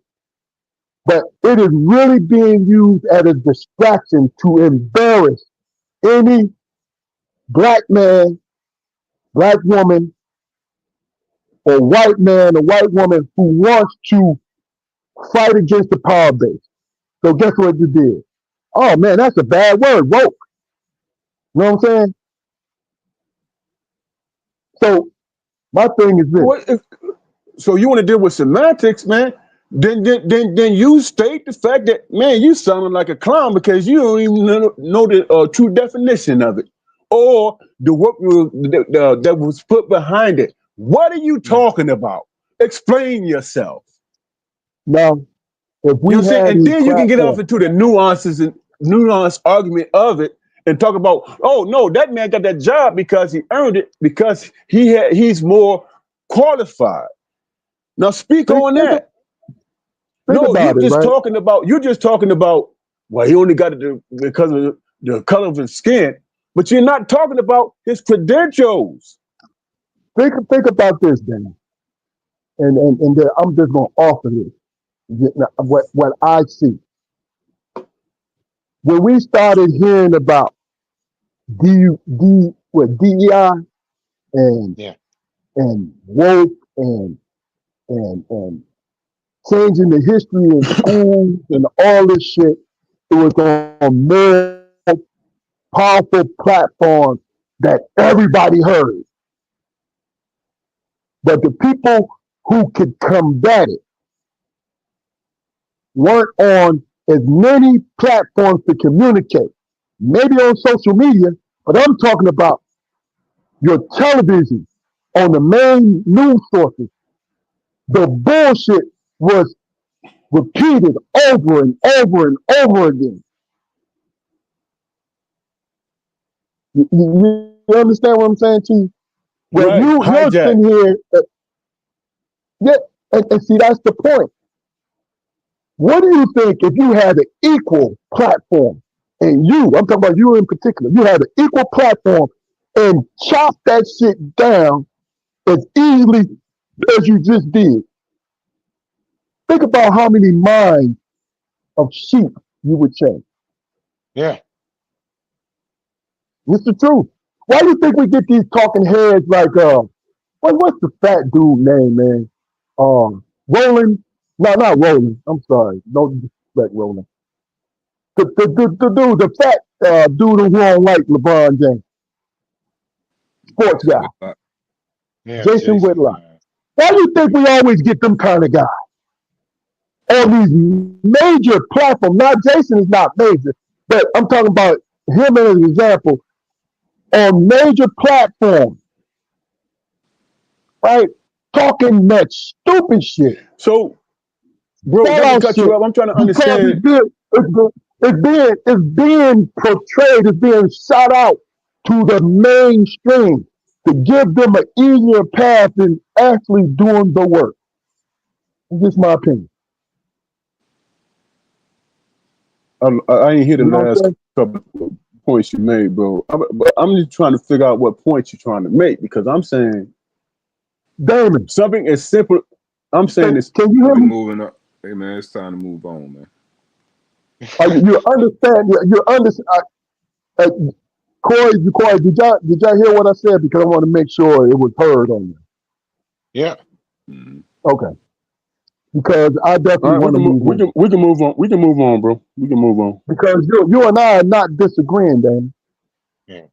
Speaker 6: But it is really being used as a distraction to embarrass any black man, black woman, or white man or white woman who wants to fight against the power base. So guess what you did? Oh man, that's a bad word, woke. You know what I'm saying? So my thing is this.
Speaker 3: So you want to deal with semantics, man? Then you state the fact that, man, you sounding like a clown because you don't even know the true definition of it, or the work that was put behind it. What are you talking about? Explain yourself.
Speaker 6: Now, if we
Speaker 3: You know what I'm saying?
Speaker 6: had
Speaker 3: And
Speaker 6: these
Speaker 3: then you can get off
Speaker 6: platforms,
Speaker 3: into the nuanced argument of it and talk about, oh no, that man got that job because he earned it, because he's more qualified. Now speak on that.
Speaker 6: think
Speaker 3: No,
Speaker 6: about it, right?
Speaker 3: you're just talking about, well, he only got it because of the color of his skin, but you're not talking about his credentials.
Speaker 6: Think about this, Dan, and then I'm just gonna offer this. What I see when we started hearing about DEI and
Speaker 5: Yeah.
Speaker 6: and woke and changing the history in schools and all this shit. It was on more powerful platforms that everybody heard. But the people who could combat it weren't on as many platforms to communicate. Maybe on social media, but I'm talking about your television on the main news sources. The bullshit was repeated over and over and over again. You understand what I'm saying to you? Well,
Speaker 3: Right.
Speaker 6: you're
Speaker 3: Hijack.
Speaker 6: sitting here, yeah, and see, that's the point. What do you think if you had an equal platform, and I'm talking about you in particular, you had an equal platform and chop that shit down as easily as you just did? Think about how many minds of sheep you would change.
Speaker 5: Yeah.
Speaker 6: It's the truth. Why do you think we get these talking heads like what's the fat dude name, man? Roland. No, not Roland. I'm sorry. No disrespect, Roland. The dude, the fat dude who don't like LeBron James, sports
Speaker 2: Jason
Speaker 6: guy,
Speaker 2: Whitlock.
Speaker 5: Yeah.
Speaker 6: Jason Whitlock.
Speaker 5: Man.
Speaker 6: Why do you think we always get them kind of guys on these major platforms? Not Jason is not major, but I'm talking about him as an example on major platforms, right? Talking that stupid shit,
Speaker 3: So, bro, let me
Speaker 6: fallout
Speaker 3: cut
Speaker 6: shit,
Speaker 3: you up. I'm trying to
Speaker 6: because
Speaker 3: understand.
Speaker 6: it's being portrayed, it's being shot out to the mainstream to give them an easier path than actually doing the work. It's just my opinion.
Speaker 3: I ain't hear the
Speaker 6: You know what I'm
Speaker 3: last
Speaker 6: saying?
Speaker 3: couple of points you made, bro. But I'm just trying to figure out what points you're trying to make, because I'm saying
Speaker 6: Damon,
Speaker 3: something as simple. I'm saying it's
Speaker 6: can you hear
Speaker 2: We
Speaker 6: me?
Speaker 2: moving up. Hey man, it's time to move on, man.
Speaker 6: You understand? You understand? Corey, did y'all hear what I said? Because I want to make sure it was heard on you.
Speaker 5: Yeah.
Speaker 2: Mhm.
Speaker 6: Okay. Because I
Speaker 3: all
Speaker 6: definitely
Speaker 3: right.
Speaker 6: want to move on.
Speaker 3: We can move on. We can move on, bro. We can move on.
Speaker 6: Because you and I are not disagreeing, Damon.
Speaker 5: Yeah.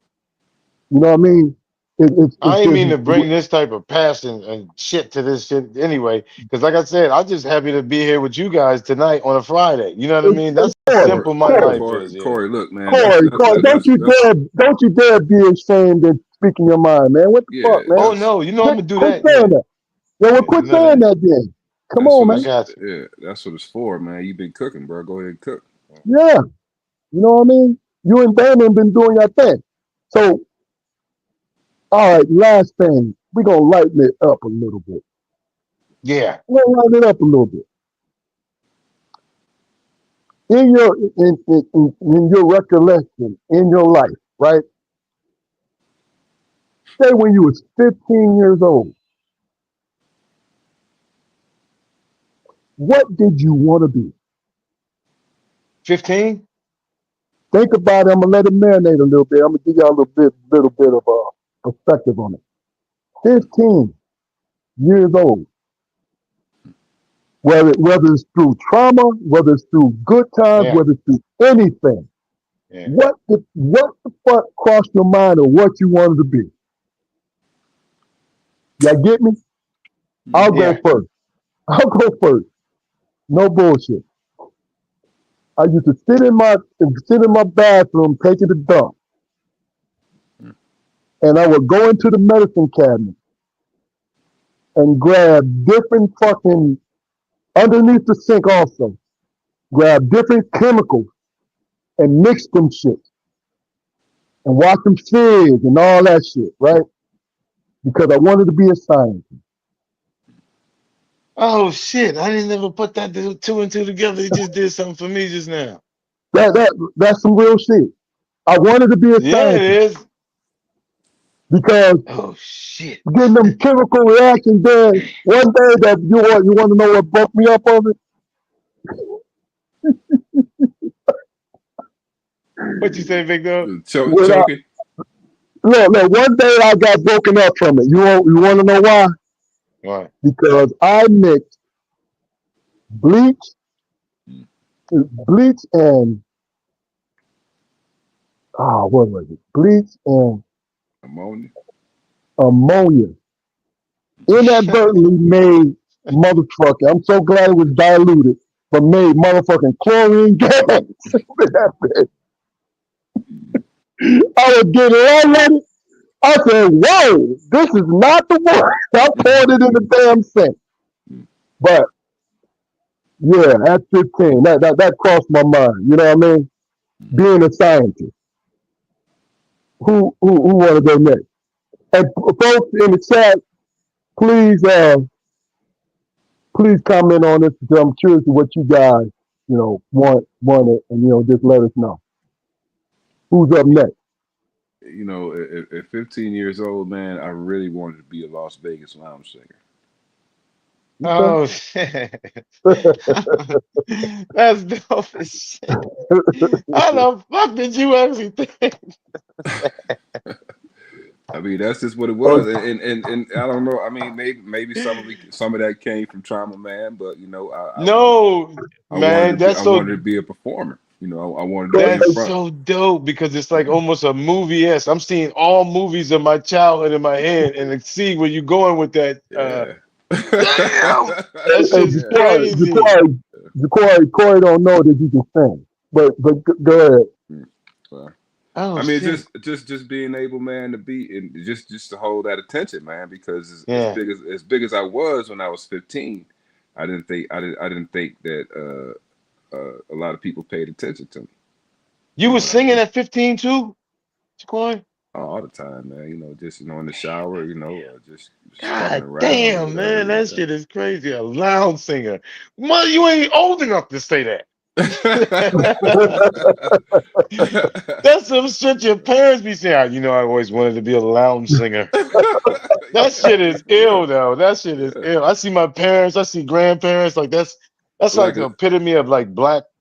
Speaker 6: You know what I mean? It's
Speaker 5: I ain't mean to
Speaker 6: just
Speaker 5: bring this type of passion and shit to this shit anyway. Because like I said, I'm just happy to be here with you guys tonight on a Friday. You know what I mean? That's how
Speaker 6: Corey,
Speaker 5: simple my
Speaker 6: Corey,
Speaker 5: life is. Yeah.
Speaker 2: Corey, look, man.
Speaker 6: Corey, don't you dare be ashamed and speaking your mind, man. What the
Speaker 2: Yeah,
Speaker 6: fuck, man?
Speaker 5: Oh no, you know I'm gonna do
Speaker 6: Quit
Speaker 5: that.
Speaker 6: saying
Speaker 5: Yeah.
Speaker 6: that. Yeah, well,
Speaker 5: Yeah, you
Speaker 6: quit
Speaker 5: know
Speaker 6: saying
Speaker 5: that.
Speaker 6: that then. Come
Speaker 2: that's
Speaker 6: on,
Speaker 2: what
Speaker 6: man.
Speaker 5: I
Speaker 2: it's.
Speaker 5: got you.
Speaker 2: Yeah, that's what it's for, man. You've been cooking, bro. Go ahead and cook.
Speaker 6: Yeah, you know what I mean? You and Damon been doing your thing. So, all right, last thing. We're going to lighten it up a little bit.
Speaker 5: Yeah.
Speaker 6: We're going to lighten it up a little bit. In your recollection, in your life, right? Say when you was 15 years old, what did you want to be?
Speaker 5: 15?
Speaker 6: Think about it. I'm going to let it marinate a little bit. I'm going to give y'all a little bit of perspective on it. 15 years old. Whether it's through trauma, whether it's through good times,
Speaker 5: Yeah.
Speaker 6: whether it's through anything.
Speaker 5: Yeah.
Speaker 6: What the fuck crossed your mind of what you wanted to be? Y'all get me? I'll go
Speaker 5: Yeah.
Speaker 6: first. I'll go first. No bullshit. I used to sit in my bathroom taking a dump, and I would go into the medicine cabinet and grab different fucking underneath the sink also. Grab different chemicals and mix them shit and watch them fizz and all that shit, right? Because I wanted to be a scientist.
Speaker 5: Oh shit! I didn't ever put that two and two together. He just did something for me just now.
Speaker 6: That's some real shit. I wanted to be a
Speaker 5: Yeah, it
Speaker 6: scientist
Speaker 5: is.
Speaker 6: because
Speaker 5: Oh shit!
Speaker 6: getting them chemical reactions there. One day that you want to know what broke me up of it?
Speaker 5: What you say, big dog?
Speaker 6: When I,
Speaker 2: Choking.
Speaker 6: look, one day I got broken up from it. You want to know why?
Speaker 5: Right.
Speaker 6: Because I mixed Bleach, Bleach, and what was it? Bleach and
Speaker 2: Ammonia.
Speaker 6: ammonia inadvertently made motherfucker. I'm so glad it was diluted, but made motherfucking chlorine gas. That bitch. I was getting right with it. I said, "Whoa, this is not the one." I poured it in the damn sink. But yeah, at 15, that crossed my mind. You know what I mean? Being a scientist. Who want to go next? And folks in the chat, please please comment on this because I'm curious to what you guys want it, and just let us know who's up next.
Speaker 2: You know, at 15 years old, man, I really wanted to be a Las Vegas lounge singer.
Speaker 6: Okay.
Speaker 5: Oh shit. That's dope as shit. How the fuck did you actually think?
Speaker 2: I mean, that's just what it was,
Speaker 6: Oh,
Speaker 2: and I don't know. I mean, maybe some of that came from trauma, man. But you know,
Speaker 5: No, man,
Speaker 2: I wanted to be a performer. You know, I wanted to be in
Speaker 5: that's
Speaker 2: front.
Speaker 5: so dope because it's like almost a movie-esque. I'm seeing all movies of my childhood in my head and to see where you going with that.
Speaker 2: Yeah.
Speaker 5: Damn, that
Speaker 6: hey,
Speaker 5: shit's crazy.
Speaker 6: Corey don't know that you can sing, but go ahead.
Speaker 2: Well,
Speaker 5: Oh
Speaker 2: I mean,
Speaker 5: shit.
Speaker 2: just being able, man, to be and just to hold that attention, man, because
Speaker 5: Yeah.
Speaker 2: as big as I was when I was 15, I didn't think that a lot of people paid attention to me.
Speaker 5: You
Speaker 2: You know
Speaker 5: was
Speaker 2: what I
Speaker 5: singing
Speaker 2: mean?
Speaker 5: at 15 too, Jaquan?
Speaker 2: All the time, man. You know, just in the shower, just fucking
Speaker 5: God
Speaker 2: around or
Speaker 5: damn,
Speaker 2: whatever.
Speaker 5: man, that shit is crazy. A loud singer. Mother, you ain't old enough to say that. That's some shit your parents be saying. "Ah, you know, I always wanted to be a lounge singer." That shit is
Speaker 2: Yeah,
Speaker 5: ill, though. That shit is
Speaker 2: yeah.
Speaker 5: ill. I see my parents, I see grandparents. Like that's like
Speaker 2: Like
Speaker 5: the
Speaker 2: a
Speaker 5: epitome of like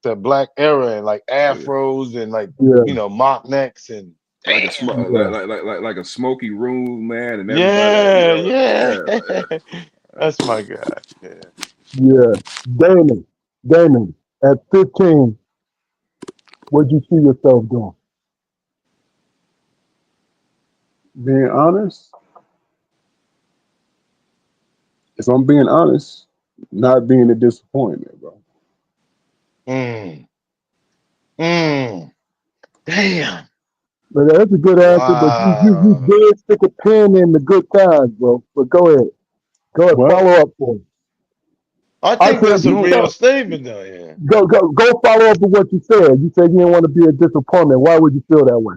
Speaker 5: the black era and like
Speaker 2: oh yeah.
Speaker 5: afros and like
Speaker 6: Yeah,
Speaker 5: mock necks and
Speaker 2: Like a
Speaker 5: damn.
Speaker 6: yeah,
Speaker 2: like a smoky room, man, and everybody,
Speaker 5: Yeah,
Speaker 2: yeah,
Speaker 5: yeah.
Speaker 2: like,
Speaker 5: That's my guy. Yeah.
Speaker 6: yeah. Damon, Damon, at 15, what'd you see yourself doing?
Speaker 3: Being honest, if I'm being honest, not being a disappointment, bro.
Speaker 5: Mm. Mm. Damn.
Speaker 6: But that's a good answer. But you
Speaker 5: Wow.
Speaker 6: did stick a pin in the good times, bro. But go ahead. Go ahead.
Speaker 3: Well,
Speaker 6: Follow up for me.
Speaker 5: I
Speaker 6: I
Speaker 5: think
Speaker 6: said,
Speaker 5: that's a
Speaker 3: no,
Speaker 5: real statement, though. Yeah.
Speaker 6: go follow up with what you said. You said you didn't want to be a disappointment. Why would you feel that way?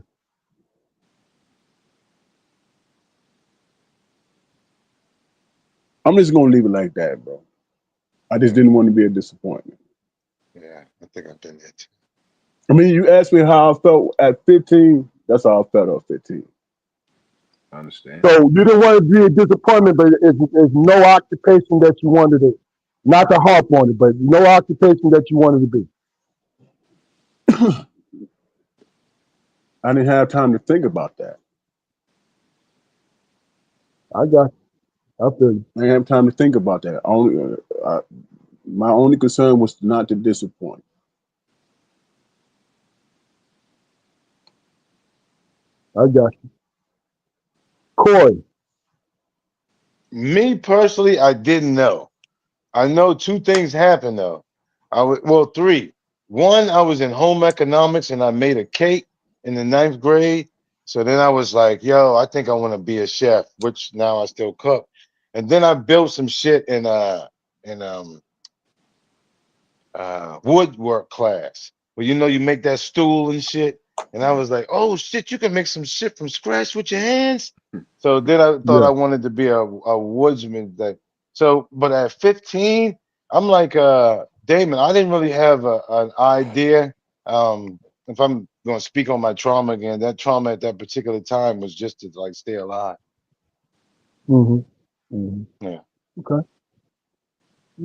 Speaker 3: I'm just gonna leave it like that, bro. I just didn't want to be a disappointment.
Speaker 5: Yeah, I think I've done that.
Speaker 3: I mean, you asked me how I felt at 15. That's how I felt at 15.
Speaker 2: I understand.
Speaker 6: So you didn't want to be a disappointment, but it's no occupation that you wanted to, not to harp on it, but no occupation that you wanted to be.
Speaker 3: I didn't have time to think about that.
Speaker 6: I got you. I feel you.
Speaker 3: I didn't have time to think about that. My only concern was not to disappoint.
Speaker 6: I got you. Corey,
Speaker 5: Me personally, I didn't know. I know two things happened though. Well, three. One, I was in home economics and I made a cake in the ninth grade. So then I was like, yo, I think I want to be a chef, which now I still cook. And then I built some shit in woodwork class where you make that stool and shit. And I was like, oh shit, you can make some shit from scratch with your hands. So then I thought
Speaker 6: yeah,
Speaker 5: I wanted to be a woodsman. But at 15, I'm like Damon, I didn't really have an idea. If I'm gonna speak on my trauma again, that trauma at that particular time was just to like stay alive.
Speaker 6: mm-hmm, mm-hmm.
Speaker 5: Yeah.
Speaker 6: Okay,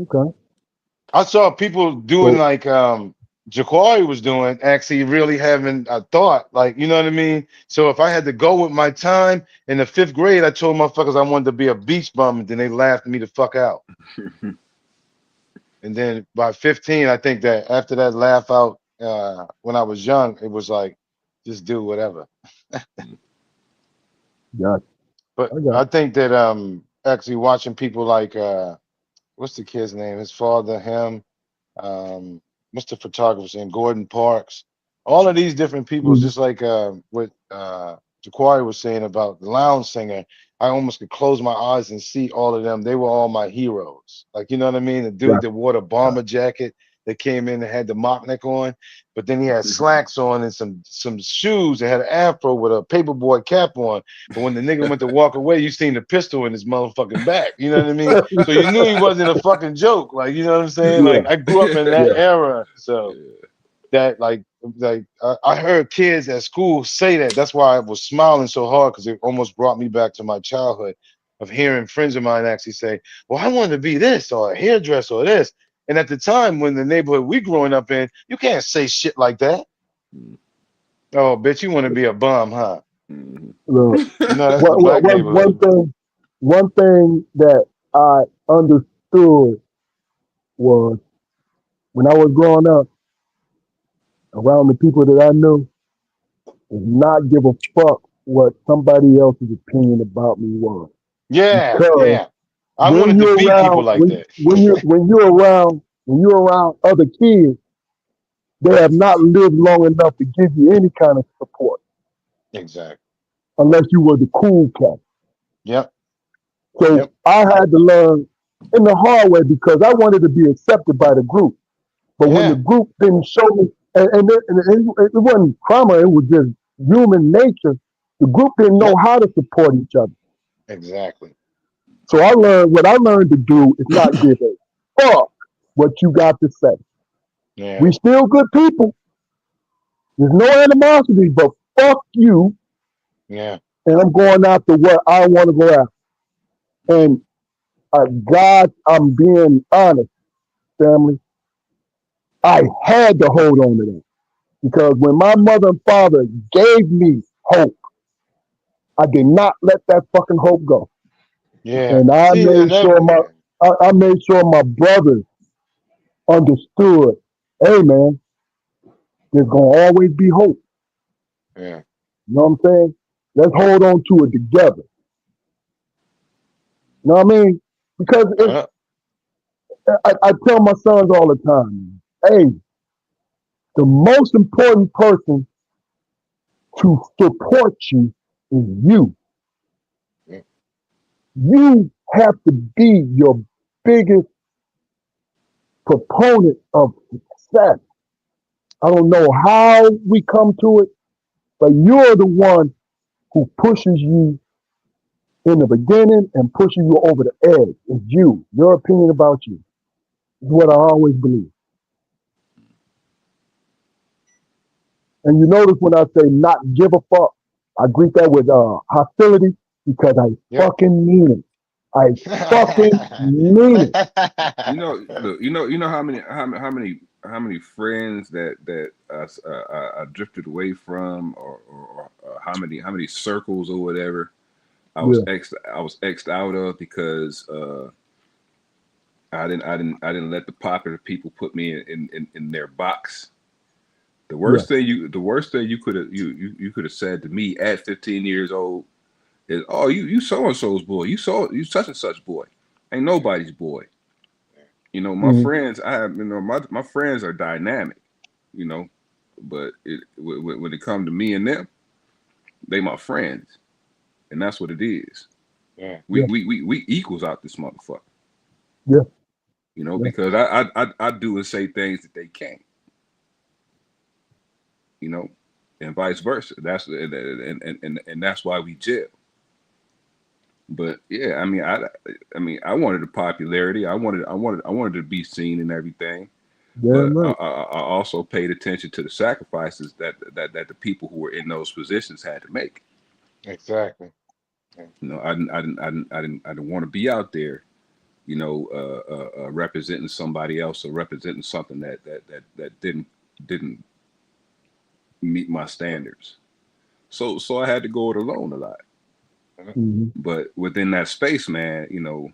Speaker 6: okay.
Speaker 5: I saw people doing
Speaker 6: So
Speaker 5: like Jaquari was doing, actually really having a thought, like you know what I mean. So if I had to go with my time in the fifth grade, I told motherfuckers I wanted to be a beach bum, and then they laughed me the fuck out. And then by 15, I think that after that laugh out, when I was young, it was like, just do whatever.
Speaker 6: Got
Speaker 5: But
Speaker 6: I got
Speaker 5: I think that actually watching people like what's the kid's name? His father, him, Mr. Photographer and Gordon Parks, all of these different people,
Speaker 6: Mhm.
Speaker 5: just like what Jaquari was saying about the lounge singer. I almost could close my eyes and see all of them. They were all my heroes. Like, you know what I mean? The dude
Speaker 6: Got
Speaker 5: that wore the bomber jacket that came in and had the mock neck on, but then he had slacks on and some shoes that had an afro with a paperboard cap on. But when the nigga went to walk away, you seen the pistol in his motherfucking back. You know what I mean? So you knew he wasn't a fucking joke. Like, you know what I'm saying?
Speaker 6: Yeah.
Speaker 5: Like, I grew up in that
Speaker 6: Yeah.
Speaker 5: era. So that I heard kids at school say that. That's why I was smiling so hard, because it almost brought me back to my childhood of hearing friends of mine actually say, well, I wanted to be this or a hairdresser or this. And at the time when the neighborhood we growing up in, you can't say shit like that. Oh, bitch, you want to be a bum, huh?
Speaker 6: Look,
Speaker 5: No, that's the black neighborhood.
Speaker 6: one thing that I understood was when I was growing up around the people that I knew, is not give a fuck what somebody else's opinion about me was.
Speaker 5: Yeah,
Speaker 6: Because
Speaker 5: yeah. I wanted to be people like that.
Speaker 6: when you're around other kids, they have not lived long enough to give you any kind of support
Speaker 5: Exactly.
Speaker 6: unless you were the cool cat.
Speaker 5: Yep.
Speaker 6: So
Speaker 5: Yep.
Speaker 6: I had to learn in the hard way because I wanted to be accepted by the group. But when the
Speaker 5: Yeah.
Speaker 6: group didn't show me, it wasn't trauma, it was just human nature. The group didn't know
Speaker 5: Yep.
Speaker 6: how to support each other.
Speaker 5: Exactly.
Speaker 6: So what I learned to do is not give a fuck what you got to say.
Speaker 5: Yeah.
Speaker 6: We still good people. There's no animosity, but fuck you.
Speaker 5: Yeah.
Speaker 6: And I'm going after what I want to go after. And God, I'm being honest, family. I had to hold on to that. Because when my mother and father gave me hope, I did not let that fucking hope go.
Speaker 5: Yeah.
Speaker 6: And I
Speaker 5: See, and
Speaker 6: made
Speaker 5: that,
Speaker 6: sure I made sure my brothers understood, hey man, there's gonna always be hope.
Speaker 5: yeah.
Speaker 6: You know what I'm saying? Let's hold on to it together. You know what I mean? Because if
Speaker 5: Yeah.
Speaker 6: I tell my sons all the time, hey, the most important person to support you is you.
Speaker 5: Yeah.
Speaker 6: You have to be your biggest proponent of success. I don't know how we come to it, but you're the one who pushes you in the beginning and pushes you over the edge. It's you, your opinion about you. Is what I always believe. And you notice when I say not give a fuck, I greet that with hostility because I
Speaker 5: Yep.
Speaker 6: fucking mean it. I fucking mean it.
Speaker 2: Look, you know how many friends I drifted away from, or how many circles or whatever
Speaker 6: Yeah,
Speaker 2: I was xed out of because I didn't let the popular people put me in their box.
Speaker 6: yeah.
Speaker 2: The worst thing you could have said to me at 15 years old is, oh, you so and so's boy, you such and such boy, ain't nobody's boy. You know, my
Speaker 6: Mhm.
Speaker 2: friends, I have, my friends are dynamic, you know, but when it comes to me and them, they my friends, and that's what it is.
Speaker 5: Yeah.
Speaker 6: Yeah,
Speaker 2: We equals out this motherfucker,
Speaker 6: yeah,
Speaker 2: you know,
Speaker 6: yeah.
Speaker 2: because I do and say things that they can't, you know, and vice versa. And that's why we jail. But yeah, I mean, I wanted the popularity. I wanted to be seen and everything. But
Speaker 6: Damn right.
Speaker 2: I also paid attention to the sacrifices that the people who were in those positions had to make.
Speaker 5: Exactly. Yeah.
Speaker 2: You know, I didn't want to be out there, you know, representing somebody else or representing something that didn't meet my standards. So I had to go it alone a lot.
Speaker 6: Hmm.
Speaker 2: But within that space, man, you know,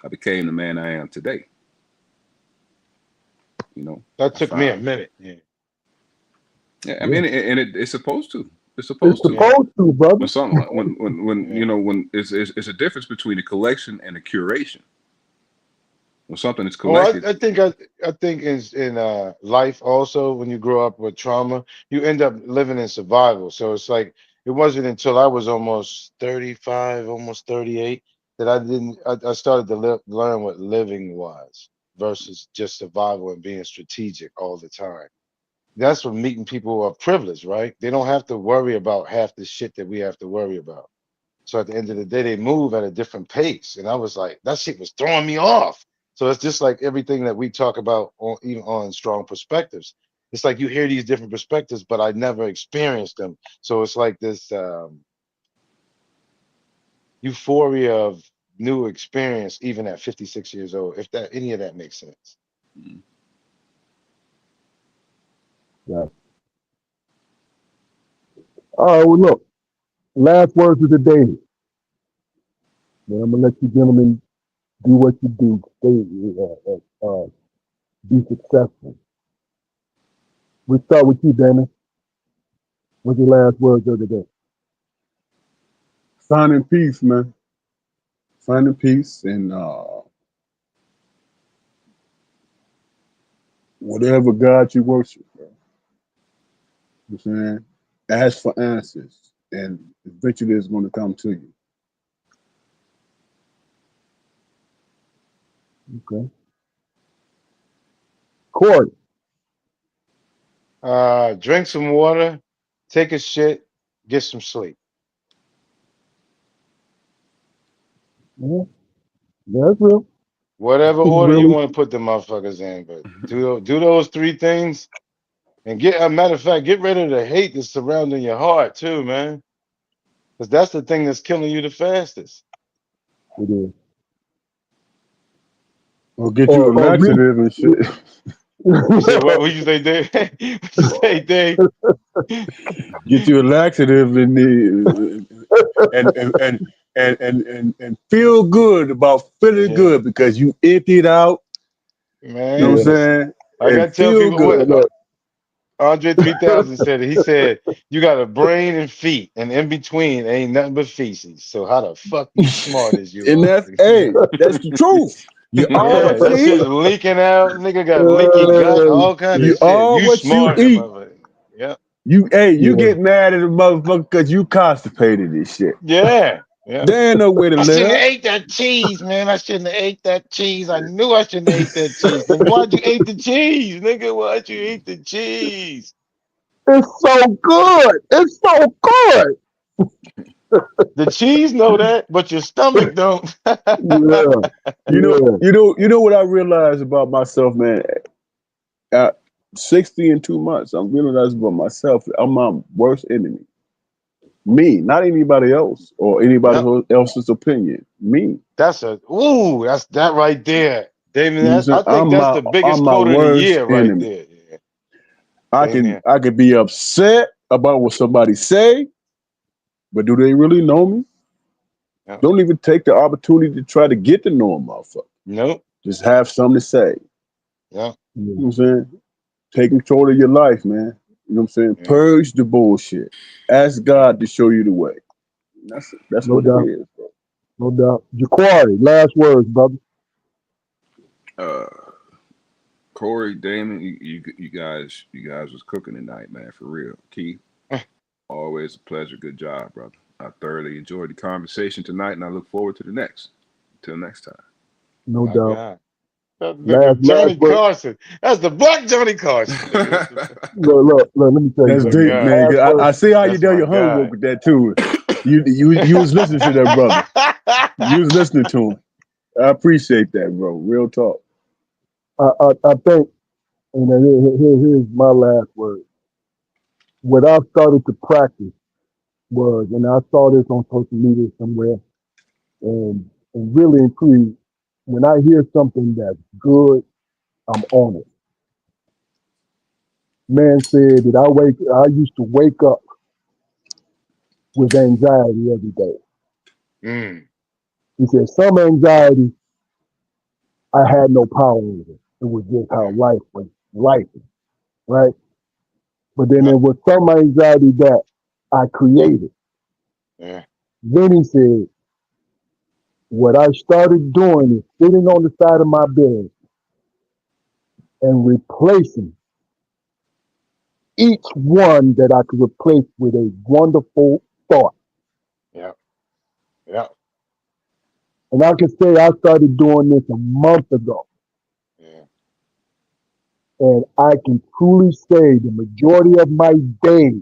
Speaker 2: I became the man I am today. You know,
Speaker 5: That
Speaker 2: I
Speaker 5: took me a
Speaker 2: find.
Speaker 5: minute. Yeah.
Speaker 2: Yeah, I
Speaker 3: Yeah.
Speaker 2: mean, it's supposed to. It's
Speaker 6: It's
Speaker 2: supposed to.
Speaker 5: Yeah.
Speaker 6: supposed to, brother.
Speaker 2: When something like when
Speaker 5: Yeah.
Speaker 2: you know when it's a difference between a collection and a curation. When something is
Speaker 5: Oh,
Speaker 2: collected,
Speaker 5: I think in life also when you grow up with trauma, you end up living in survival. So it's like it wasn't until I was almost 35, almost 38 that I started to learn what living was versus just survival and being strategic all the time. That's from meeting people who are privileged, right? They don't have to worry about half the shit that we have to worry about. So at the end of the day, they move at a different pace. And I was like, that shit was throwing me off. So it's just like everything that we talk about on even on strong perspectives. It's like you hear these different perspectives, but I never experienced them. So it's like this euphoria of new experience, even at 56 years old, if that any of that makes sense.
Speaker 2: mm,
Speaker 6: Yeah. All right, well, look, last words of the day. Then I'm gonna let you gentlemen do what you do. Stay, be successful. We start with you, Damon. What's your last words of the day?
Speaker 3: Find in peace, man. Find in peace, and whatever God you worship, bro. You know what I'm saying? Ask for answers, and eventually it's going to come to you.
Speaker 6: Okay. Corey.
Speaker 5: Drink some water, take a shit, get some sleep.
Speaker 6: Yeah, that's real.
Speaker 5: Whatever
Speaker 6: It's
Speaker 5: order you
Speaker 6: really
Speaker 5: want to put the motherfuckers in, but do those three things. And get a matter of fact, get rid of the hate that's surrounding your heart too, man. Because that's the thing that's killing you the fastest.
Speaker 6: it is.
Speaker 3: Or get you a
Speaker 6: Or really,
Speaker 3: laxative and shit.
Speaker 5: You say what? What you say, Dave? What you say, Dave?
Speaker 3: Get you a laxative and and feel good about feeling
Speaker 5: Yeah,
Speaker 3: good because you emptied out. You know
Speaker 5: man.
Speaker 3: what I'm
Speaker 6: yeah.
Speaker 5: Listen,
Speaker 3: saying?
Speaker 5: I
Speaker 3: And
Speaker 5: gotta tell
Speaker 3: feel
Speaker 5: people
Speaker 3: good.
Speaker 6: Look,
Speaker 5: what
Speaker 6: look.
Speaker 5: Andre 3000 said. He said you got a brain and feet, and in between ain't nothing but feces. So how the fuck you smart as you
Speaker 3: And
Speaker 5: are?
Speaker 3: that's hey, that's the truth. You are
Speaker 5: Yeah,
Speaker 3: what you
Speaker 5: that shit's
Speaker 3: eat.
Speaker 5: leaking out. Nigga got leaky gut,
Speaker 6: Uh,
Speaker 5: all kind of
Speaker 3: You
Speaker 5: shit.
Speaker 3: are
Speaker 5: You
Speaker 3: what you
Speaker 5: smart,
Speaker 3: eat.
Speaker 5: motherfucker. Yeah,
Speaker 3: You
Speaker 6: yeah.
Speaker 3: get mad at a motherfucker because you constipated and shit.
Speaker 5: yeah, yeah.
Speaker 3: There ain't no way to
Speaker 5: I shouldn't have
Speaker 3: live.
Speaker 5: ate that cheese, man. I shouldn't have ate that cheese. I knew I shouldn't have ate that cheese. Then why'd you eat the cheese, nigga? Why'd you eat the cheese?
Speaker 6: It's so good. It's so good.
Speaker 5: The cheese know that, but your stomach don't.
Speaker 6: Yeah, yeah.
Speaker 3: You know what I realized about myself, man. At 60 and 2 months, I'm realizing about myself. I'm my worst enemy. Me, not anybody else or anybody
Speaker 5: Yep,
Speaker 3: else's opinion. Me.
Speaker 5: that's that right there. Damon,
Speaker 3: You know what I'm
Speaker 5: that's
Speaker 3: saying?
Speaker 5: I think that's the
Speaker 3: I'm
Speaker 5: biggest
Speaker 3: my
Speaker 5: quote of the
Speaker 3: worst
Speaker 5: year right
Speaker 3: enemy.
Speaker 5: there. Yeah, same here.
Speaker 3: I can be upset about what somebody say, but do they really know me?
Speaker 5: Yep.
Speaker 3: Don't even take the opportunity to try to get to know a motherfucker.
Speaker 5: Nope.
Speaker 3: Just have something to say.
Speaker 5: Yep.
Speaker 3: You know what I'm saying? Take control of your life, man. You know what I'm saying?
Speaker 5: Yeah.
Speaker 3: Purge the bullshit. Ask
Speaker 5: Yeah.
Speaker 3: God to show you the way. That's
Speaker 6: No
Speaker 3: what it
Speaker 6: doubt.
Speaker 3: is, bro.
Speaker 6: No doubt. Jaquari, last words, brother.
Speaker 2: uh, Corey, Damon, you guys was cooking tonight, man, for real. Keith, always a pleasure. Good job, brother. I thoroughly enjoyed the conversation tonight, and I look forward to the next. Until next time.
Speaker 6: No
Speaker 5: My
Speaker 6: doubt.
Speaker 5: God. That nigga
Speaker 6: Last
Speaker 5: Johnny
Speaker 6: word.
Speaker 5: Carson. That's the black Johnny Carson, nigga. What the fuck?
Speaker 6: Look, let me tell you
Speaker 3: That's
Speaker 5: My
Speaker 6: something,
Speaker 3: deep,
Speaker 6: man.
Speaker 5: God.
Speaker 3: man.
Speaker 6: Last
Speaker 3: 'Cause
Speaker 6: word.
Speaker 3: I see how you
Speaker 5: That's
Speaker 3: done
Speaker 5: my
Speaker 3: your homework
Speaker 5: guy.
Speaker 3: with that too. You was listening to that brother. You was listening to him. I appreciate that, bro. Real talk.
Speaker 6: I think, and then here's my last word. What I started to practice was, and I saw this on social media somewhere, and really and truly, when I hear something that's good, I'm on it. Man said that I used to wake up with anxiety every day.
Speaker 5: Mm,
Speaker 6: He said some anxiety I had no power over. It was just how
Speaker 5: yeah.
Speaker 6: life was life, right? But then
Speaker 5: Yeah.
Speaker 6: there was some anxiety that I created.
Speaker 5: Yeah.
Speaker 6: Then he said, what I started doing is sitting on the side of my bed and replacing each one that I could replace with a wonderful thought.
Speaker 5: Yeah. Yeah.
Speaker 6: And I can say I started doing this a month ago.
Speaker 5: Yeah.
Speaker 6: And I can truly say the majority of my days,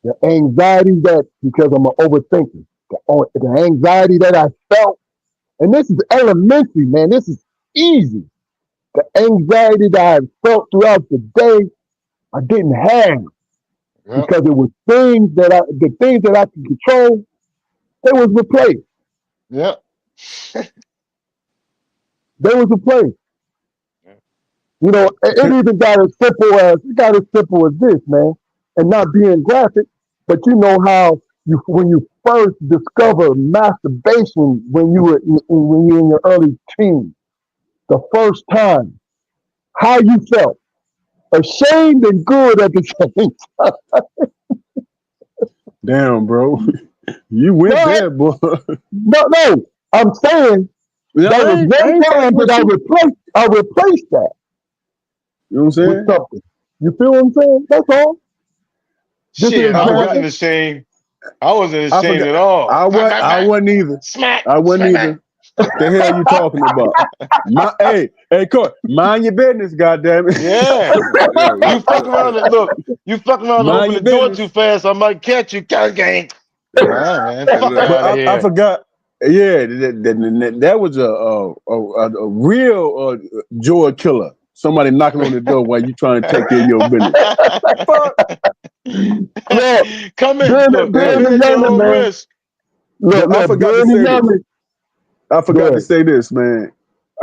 Speaker 6: the anxiety that, because I'm an overthinker, the anxiety that I felt, and this is elementary, man, this is easy. The anxiety that I felt throughout the day, I didn't have
Speaker 5: Yeah.
Speaker 6: because it was the things that I could control, they was replaced.
Speaker 5: Yeah.
Speaker 6: They was replaced.
Speaker 5: Yeah.
Speaker 6: You know, it even got as simple as this, man, and not being graphic, but you know how when you first discover masturbation when you're in your early teens, the first time, how you felt, ashamed and good at the same time.
Speaker 3: Damn, bro. You went
Speaker 6: No,
Speaker 3: there, boy.
Speaker 6: no, I'm saying
Speaker 3: No,
Speaker 6: there was
Speaker 3: I
Speaker 6: one
Speaker 3: ain't
Speaker 6: time
Speaker 3: fucking
Speaker 6: that
Speaker 3: with you.
Speaker 6: I replaced that
Speaker 3: You know what I'm
Speaker 6: with
Speaker 3: saying?
Speaker 6: something. You feel what I'm saying? That's all. This is
Speaker 5: Shit,
Speaker 6: an
Speaker 3: I
Speaker 5: I
Speaker 3: forgot.
Speaker 5: wasn't
Speaker 6: example.
Speaker 5: ashamed. I wasn't
Speaker 3: I
Speaker 5: ashamed
Speaker 3: forgot.
Speaker 5: at all. Bang, bang,
Speaker 3: I
Speaker 5: bang.
Speaker 3: wasn't either.
Speaker 5: Smack.
Speaker 3: I wasn't
Speaker 5: Smack, bang.
Speaker 3: either. The hell you talking about? Hey, Court, mind your business, goddamn
Speaker 5: Yeah. You fuck around and look, you fuck around and
Speaker 3: Mind
Speaker 5: open the
Speaker 3: your
Speaker 5: door too
Speaker 3: business.
Speaker 5: fast, I might catch you. Gang, gang. Nah, man.
Speaker 2: Hey,
Speaker 5: Fuck
Speaker 2: look.
Speaker 3: But
Speaker 5: out of
Speaker 3: I
Speaker 5: here.
Speaker 3: forgot. Yeah, that was a real joy killer. Somebody knocking on the door while you trying to take care of your business. Fuck.
Speaker 6: Look,
Speaker 5: Come in. Look,
Speaker 6: being
Speaker 5: come
Speaker 3: Hey,
Speaker 5: in
Speaker 6: the
Speaker 5: at your
Speaker 6: youngin',
Speaker 5: own
Speaker 6: man.
Speaker 5: risk.
Speaker 3: I
Speaker 6: Look,
Speaker 3: forgot to
Speaker 6: being the
Speaker 3: say this.
Speaker 6: youngin'.
Speaker 3: I
Speaker 6: Go
Speaker 3: forgot to
Speaker 6: ahead.
Speaker 3: say this, man.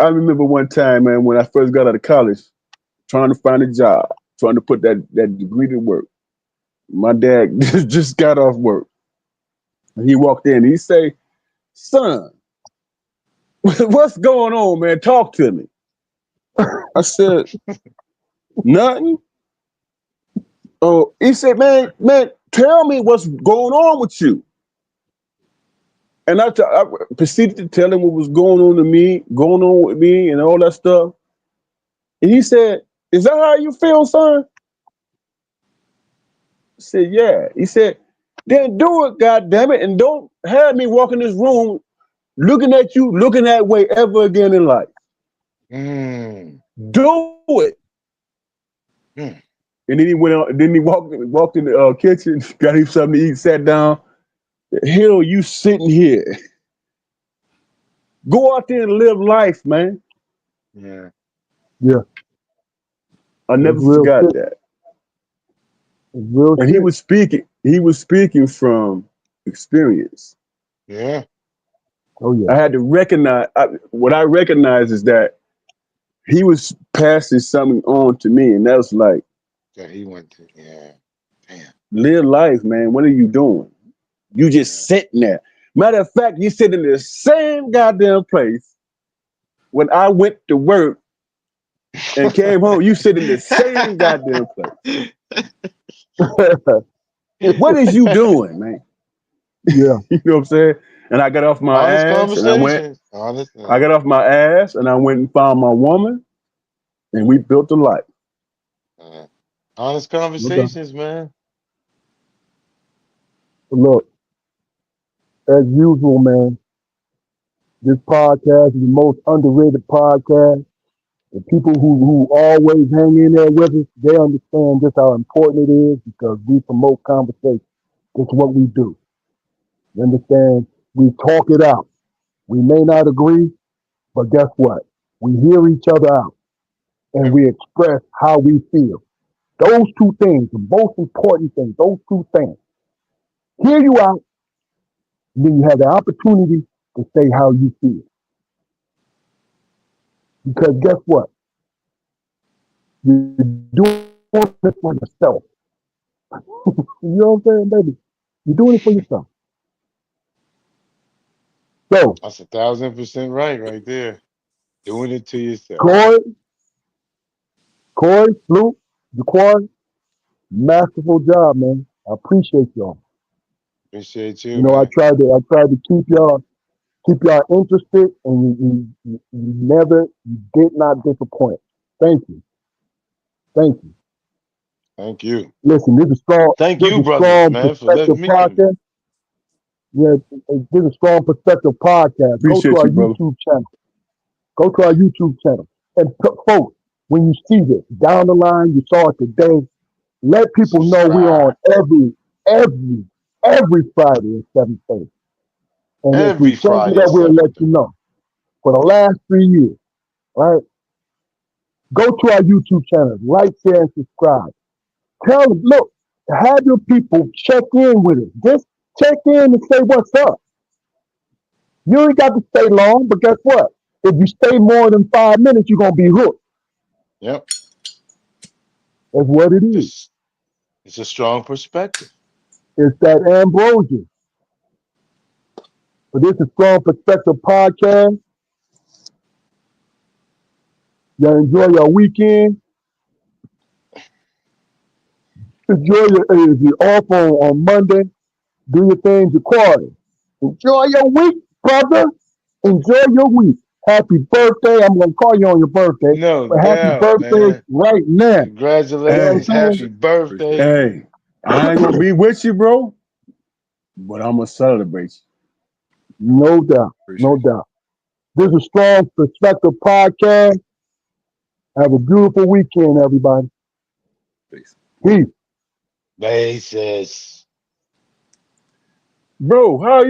Speaker 3: I remember one time, man, when I first got out of college, trying to find a job, trying to put that degree to work. My dad just got off work. And he walked in. He say, "Son, what's going on, man? Talk to me." I said, "Nothing." Oh, he said, "Man, tell me what's going on with you." And I proceeded to tell him what was going on with me, and all that stuff. And he said, "Is that how you feel, son?" I said, "Yeah." He said, "Then do it, goddamn it, and don't have me walk in this room looking at you, looking that way ever again in life.
Speaker 5: Mm,
Speaker 3: Do it."
Speaker 5: mm.
Speaker 3: And then he went out. Then he walked in the kitchen, got him something to eat, sat down. The hell, you sitting here? Go out there and live life, man.
Speaker 5: Yeah.
Speaker 6: Yeah,
Speaker 3: I
Speaker 6: it's
Speaker 3: never
Speaker 6: real
Speaker 3: forgot
Speaker 6: shit.
Speaker 3: that.
Speaker 6: It's real
Speaker 3: And he
Speaker 6: shit.
Speaker 3: was speaking. He was speaking from experience.
Speaker 5: Yeah.
Speaker 6: Oh yeah.
Speaker 3: I had to recognize. What I recognize is that he was passing something on to me, and that was like,
Speaker 5: That he went to. Yeah. Damn.
Speaker 3: live life, man. What are you doing? You
Speaker 5: Yeah.
Speaker 3: just sitting there. Matter of fact, you sit in the same goddamn place when I went to work and came home. You sit in the same goddamn place. What is you doing, man?
Speaker 6: Yeah.
Speaker 3: You know what I'm saying? And I got off my
Speaker 5: Honest
Speaker 3: ass and I went.
Speaker 5: conversations. Honest.
Speaker 3: I got off my ass and I went and found my woman and we built a life.
Speaker 5: Honest
Speaker 6: Okay.
Speaker 5: conversations, man.
Speaker 6: Look, as usual, man, this podcast is the most underrated podcast. The people who always hang in there with us, they understand just how important it is because we promote conversation. That's what we do. You understand? We talk it out. We may not agree, but guess what? We hear each other out and
Speaker 5: Yep.
Speaker 6: we express how we feel. Those two things, the most important things, those two things. Hear you out, and then you have the opportunity to say how you feel. Because guess what? You're doing it for yourself. You know what I'm saying, baby? You're doing it for yourself. So,
Speaker 5: That's 1,000% right there. Doing it to yourself.
Speaker 6: Corey, Corey, Luke, Jaquan, masterful job, man. I appreciate y'all.
Speaker 5: Appreciate you,
Speaker 6: You know, I
Speaker 5: man.
Speaker 6: tried to keep y'all interested, and you did not disappoint. Thank you. Thank you.
Speaker 5: Thank you.
Speaker 6: Listen, this is strong.
Speaker 5: Thank
Speaker 6: This
Speaker 5: you,
Speaker 6: is
Speaker 5: brothers,
Speaker 6: strong
Speaker 5: man, for
Speaker 6: perspective
Speaker 5: letting me come.
Speaker 6: podcast. Yeah, this is strong perspective podcast. Go to
Speaker 3: Appreciate
Speaker 6: our
Speaker 3: you, brother.
Speaker 6: YouTube channel. Go to our YouTube channel. And folks, when you see this down the line, you saw it today. Let people know we're on
Speaker 5: Subscribe
Speaker 6: every Friday at 7:30. And if we
Speaker 5: every
Speaker 6: change it
Speaker 5: Friday
Speaker 6: up,
Speaker 5: at
Speaker 6: we'll let
Speaker 5: 7:30.
Speaker 6: you know. For the last 3 years, all right? Go to our YouTube channel, like, share, and subscribe. Tell them, look, have your people check in with us. Just check in and say what's up. You ain't got to stay long, but guess what? If you stay more than 5 minutes, you're gonna be hooked.
Speaker 5: Yep.
Speaker 6: That's what it is.
Speaker 5: It's a strong perspective.
Speaker 6: It's that ambrosia. But this is Strong Perspective Podcast. Y'all enjoy your weekend. Enjoy your if you're off on Monday. Do your thing, Jaquari. Enjoy your week, brother. Enjoy your week. Happy birthday. I'm gonna call you on your birthday.
Speaker 5: No
Speaker 6: But happy
Speaker 5: doubt,
Speaker 6: birthday
Speaker 5: man.
Speaker 6: right now. You know what I'm
Speaker 5: Congratulations.
Speaker 6: saying?
Speaker 5: Happy birthday.
Speaker 3: Hey, I ain't gonna be with you, bro, but I'm gonna celebrate you.
Speaker 6: No doubt.
Speaker 2: Appreciate
Speaker 6: No doubt. This is Strong Perspective Podcast. Have a beautiful weekend, everybody.
Speaker 2: you. Peace.
Speaker 6: Peace.
Speaker 5: Basis.
Speaker 3: Bro, how